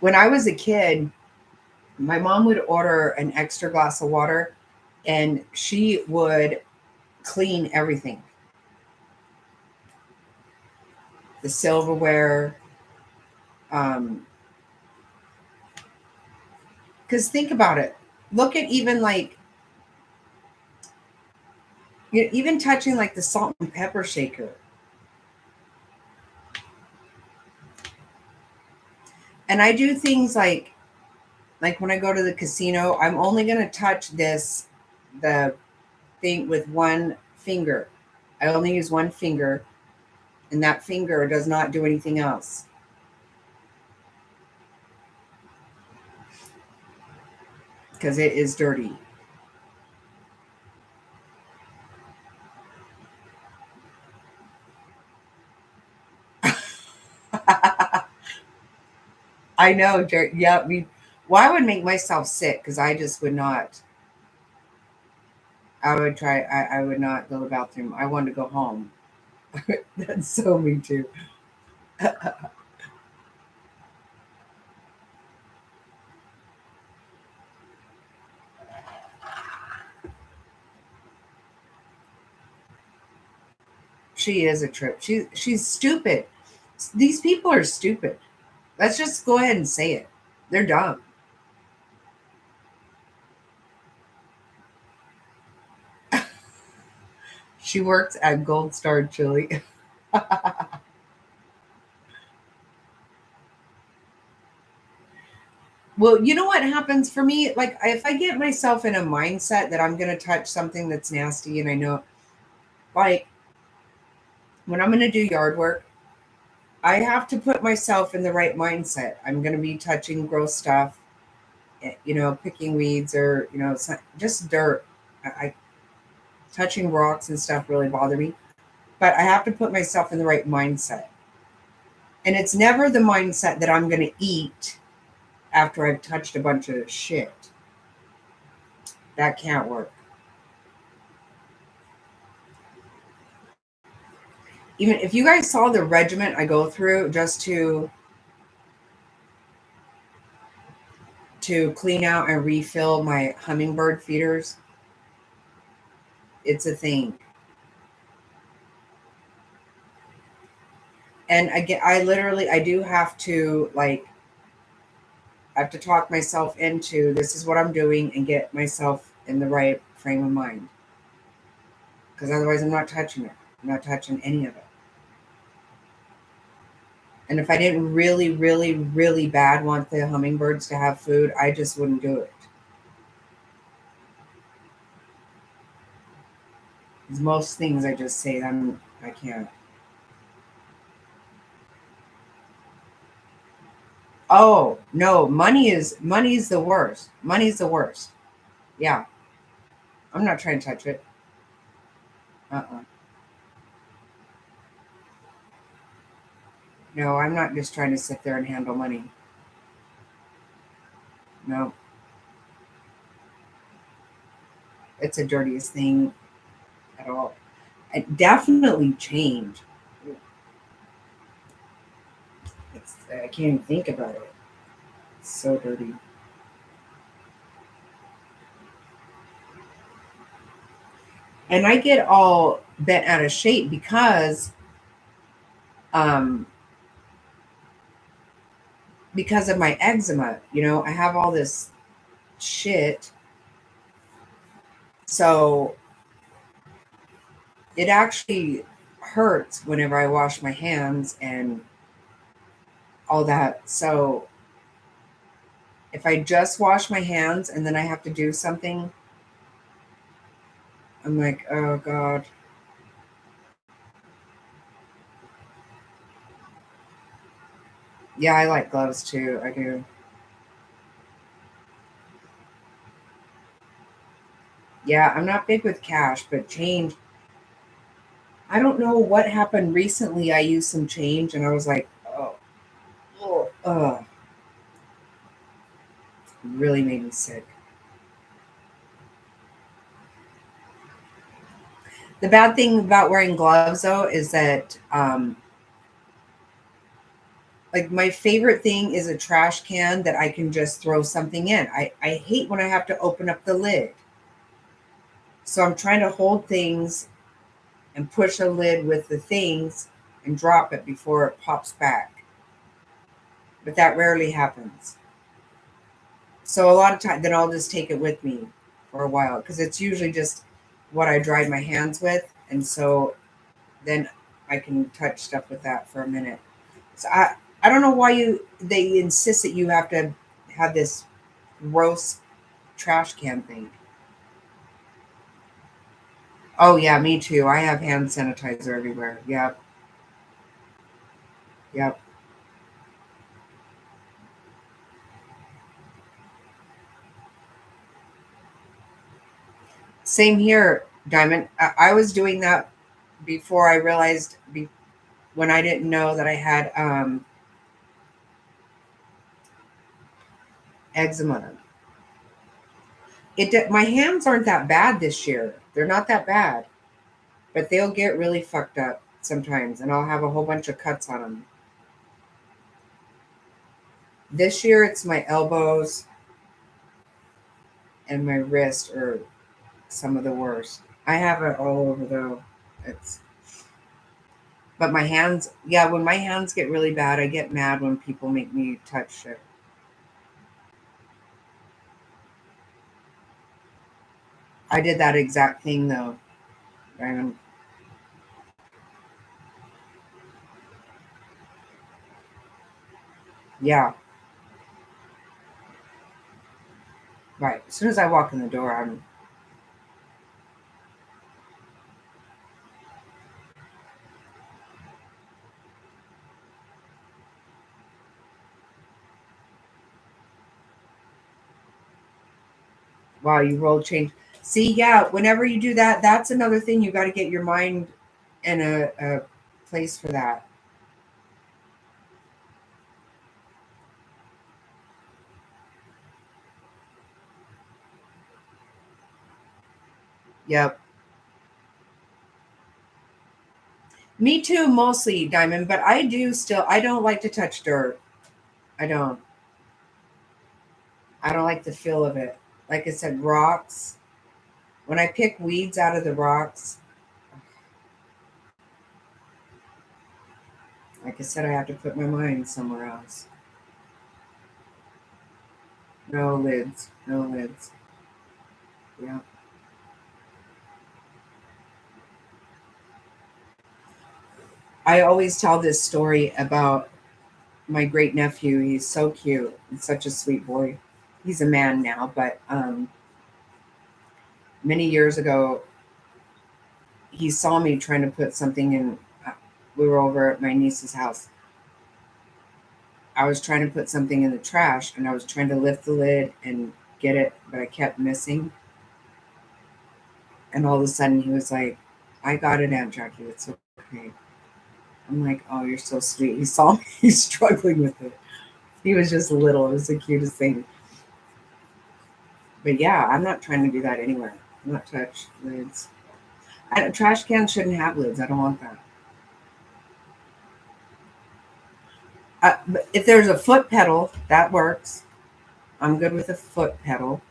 When I was a kid, my mom would order an extra glass of water and she would clean everything. The silverware. Because think about it. Look at even even touching like the salt and pepper shaker. And I do things like when I go to the casino, I'm only going to touch the thing with one finger. I only use one finger, and that finger does not do anything else. Because it is dirty. I know, yeah. Well, I would make myself sick because I just would not. I would try. I would not go to the bathroom. I wanted to go home. That's so me too. She is a trip. She's stupid. These people are stupid. Let's just go ahead and say it. They're dumb. She works at Gold Star Chili. Well, you know what happens for me? Like, if I get myself in a mindset that I'm going to touch something that's nasty, and I know, like, when I'm going to do yard work, I have to put myself in the right mindset. I'm going to be touching gross stuff, picking weeds or, just dirt. Touching rocks and stuff really bother me. But I have to put myself in the right mindset. And it's never the mindset that I'm going to eat after I've touched a bunch of shit. That can't work. Even if you guys saw the regiment I go through just to clean out and refill my hummingbird feeders, it's a thing. And again, I do have to I have to talk myself into this is what I'm doing and get myself in the right frame of mind. Because otherwise I'm not touching it. I'm not touching any of it. And if I didn't really, really, really bad want the hummingbirds to have food, I just wouldn't do it. Because most things I just say, I can't. Oh, no, money's the worst. Money's the worst. Yeah. I'm not trying to touch it. No, I'm not just trying to sit there and handle money. No. It's the dirtiest thing at all. It definitely changed. I can't even think about it. It's so dirty. And I get all bent out of shape because of my eczema. You know, I have all this shit. So it actually hurts whenever I wash my hands and all that. So if I just wash my hands and then I have to do something, I'm like, oh God. Yeah, I like gloves too. I do. Yeah, I'm not big with cash, but change. I don't know what happened recently. I used some change and I was like, really made me sick. The bad thing about wearing gloves, though, is that, like, my favorite thing is a trash can that I can just throw something in. I hate when I have to open up the lid. So I'm trying to hold things and push a lid with the things and drop it before it pops back. But that rarely happens. So a lot of times, then I'll just take it with me for a while because it's usually just what I dried my hands with. And so then I can touch stuff with that for a minute. So I don't know why they insist that you have to have this gross trash can thing. Oh yeah, me too. I have hand sanitizer everywhere. Yep. Yep. Same here, Diamond. I was doing that before I realized, when I didn't know that I had eczema. My hands aren't that bad this year. They're not that bad, but they'll get really fucked up sometimes, and I'll have a whole bunch of cuts on them. This year, it's my elbows and my wrist are some of the worst. I have it all over though. But my hands, yeah, when my hands get really bad, I get mad when people make me touch shit. I did that exact thing though. Yeah. Right. As soon as I walk in the door, I'm. Wow, you roll change. See, yeah, whenever you do that, that's another thing. You got to get your mind in a place for that. Yep. Me too, mostly, Diamond, but I don't like to touch dirt. I don't like the feel of it. Like I said, rocks. When I pick weeds out of the rocks, like I said, I have to put my mind somewhere else. No lids. No lids. Yeah. I always tell this story about my great nephew. He's so cute. He's such a sweet boy. He's a man now, but many years ago, he saw me trying to put something in. We were over at my niece's house. I was trying to put something in the trash, and I was trying to lift the lid and get it, but I kept missing. And all of a sudden, he was like, "I got it, Aunt Jackie. It's okay." I'm like, "Oh, you're so sweet." He saw me struggling with it. He was just little. It was the cutest thing. But yeah, I'm not trying to do that anywhere. I'm not touch lids. Trash cans shouldn't have lids. I don't want that. But if there's a foot pedal, that works. I'm good with a foot pedal.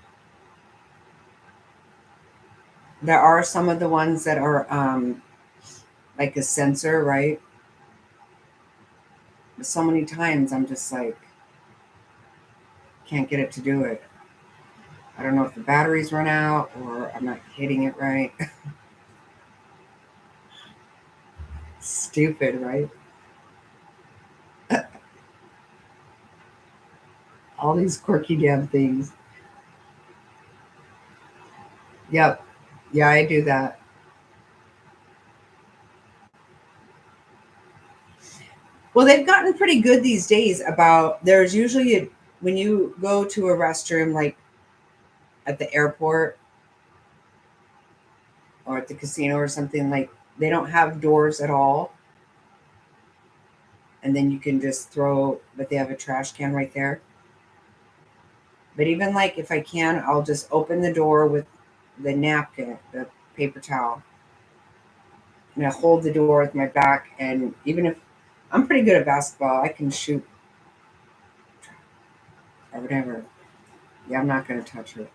There are some of the ones that are like a sensor, right? But so many times I'm just like, can't get it to do it. I don't know if the batteries run out or I'm not hitting it right. Stupid, right? All these quirky damn things. Yep. Yeah, I do that. Well, they've gotten pretty good these days about there's usually when you go to a restroom like at the airport or at the casino or something, like they don't have doors at all. And then you can just but they have a trash can right there. But even like if I can, I'll just open the door with the napkin, the paper towel. And I hold the door with my back. And even if I'm pretty good at basketball, I can shoot or whatever. Yeah, I'm not going to touch it.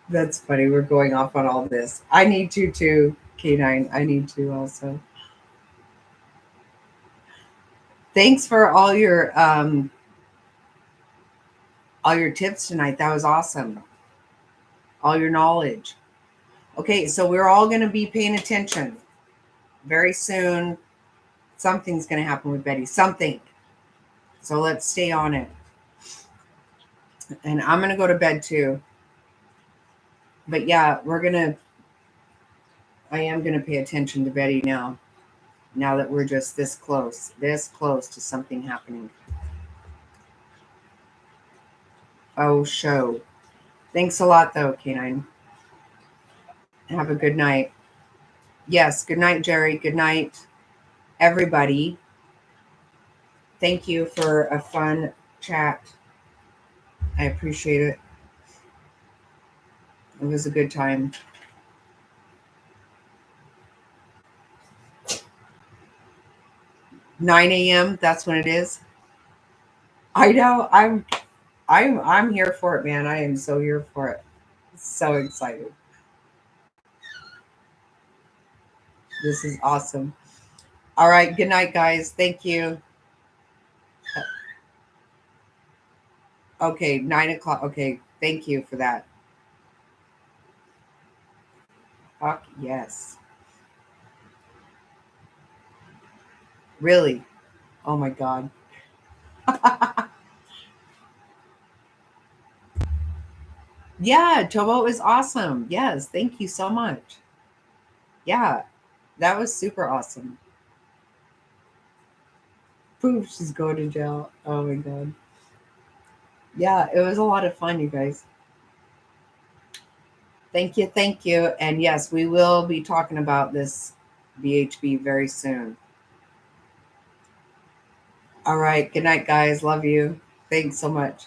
That's funny. We're going off on all this. I need to too, K9. I need to also. Thanks for all your tips tonight. That was awesome. All your knowledge. Okay, so we're all going to be paying attention. Very soon, something's going to happen with Betty. Something. So let's stay on it. And I'm going to go to bed too. But yeah, I am going to pay attention to Betty now. Now that we're just this close to something happening. Oh, show. Thanks a lot, though, K9. Have a good night. Yes, good night, Jerry. Good night, everybody. Thank you for a fun chat. I appreciate it. It was a good time. $9 a.m. That's when it is. I know. I'm here for it, man. I am so here for it. So excited. This is awesome. All right. Good night, guys. Thank you. Okay. 9 o'clock. Okay. Thank you for that. Fuck yes. Really? Oh my God. Yeah, Tobo is awesome. Yes, thank you so much. Yeah, that was super awesome. Poof, she's going to jail. Oh my God. Yeah, it was a lot of fun, you guys. Thank you, thank you. And yes, we will be talking about this BHB very soon. All right, good night, guys. Love you. Thanks so much.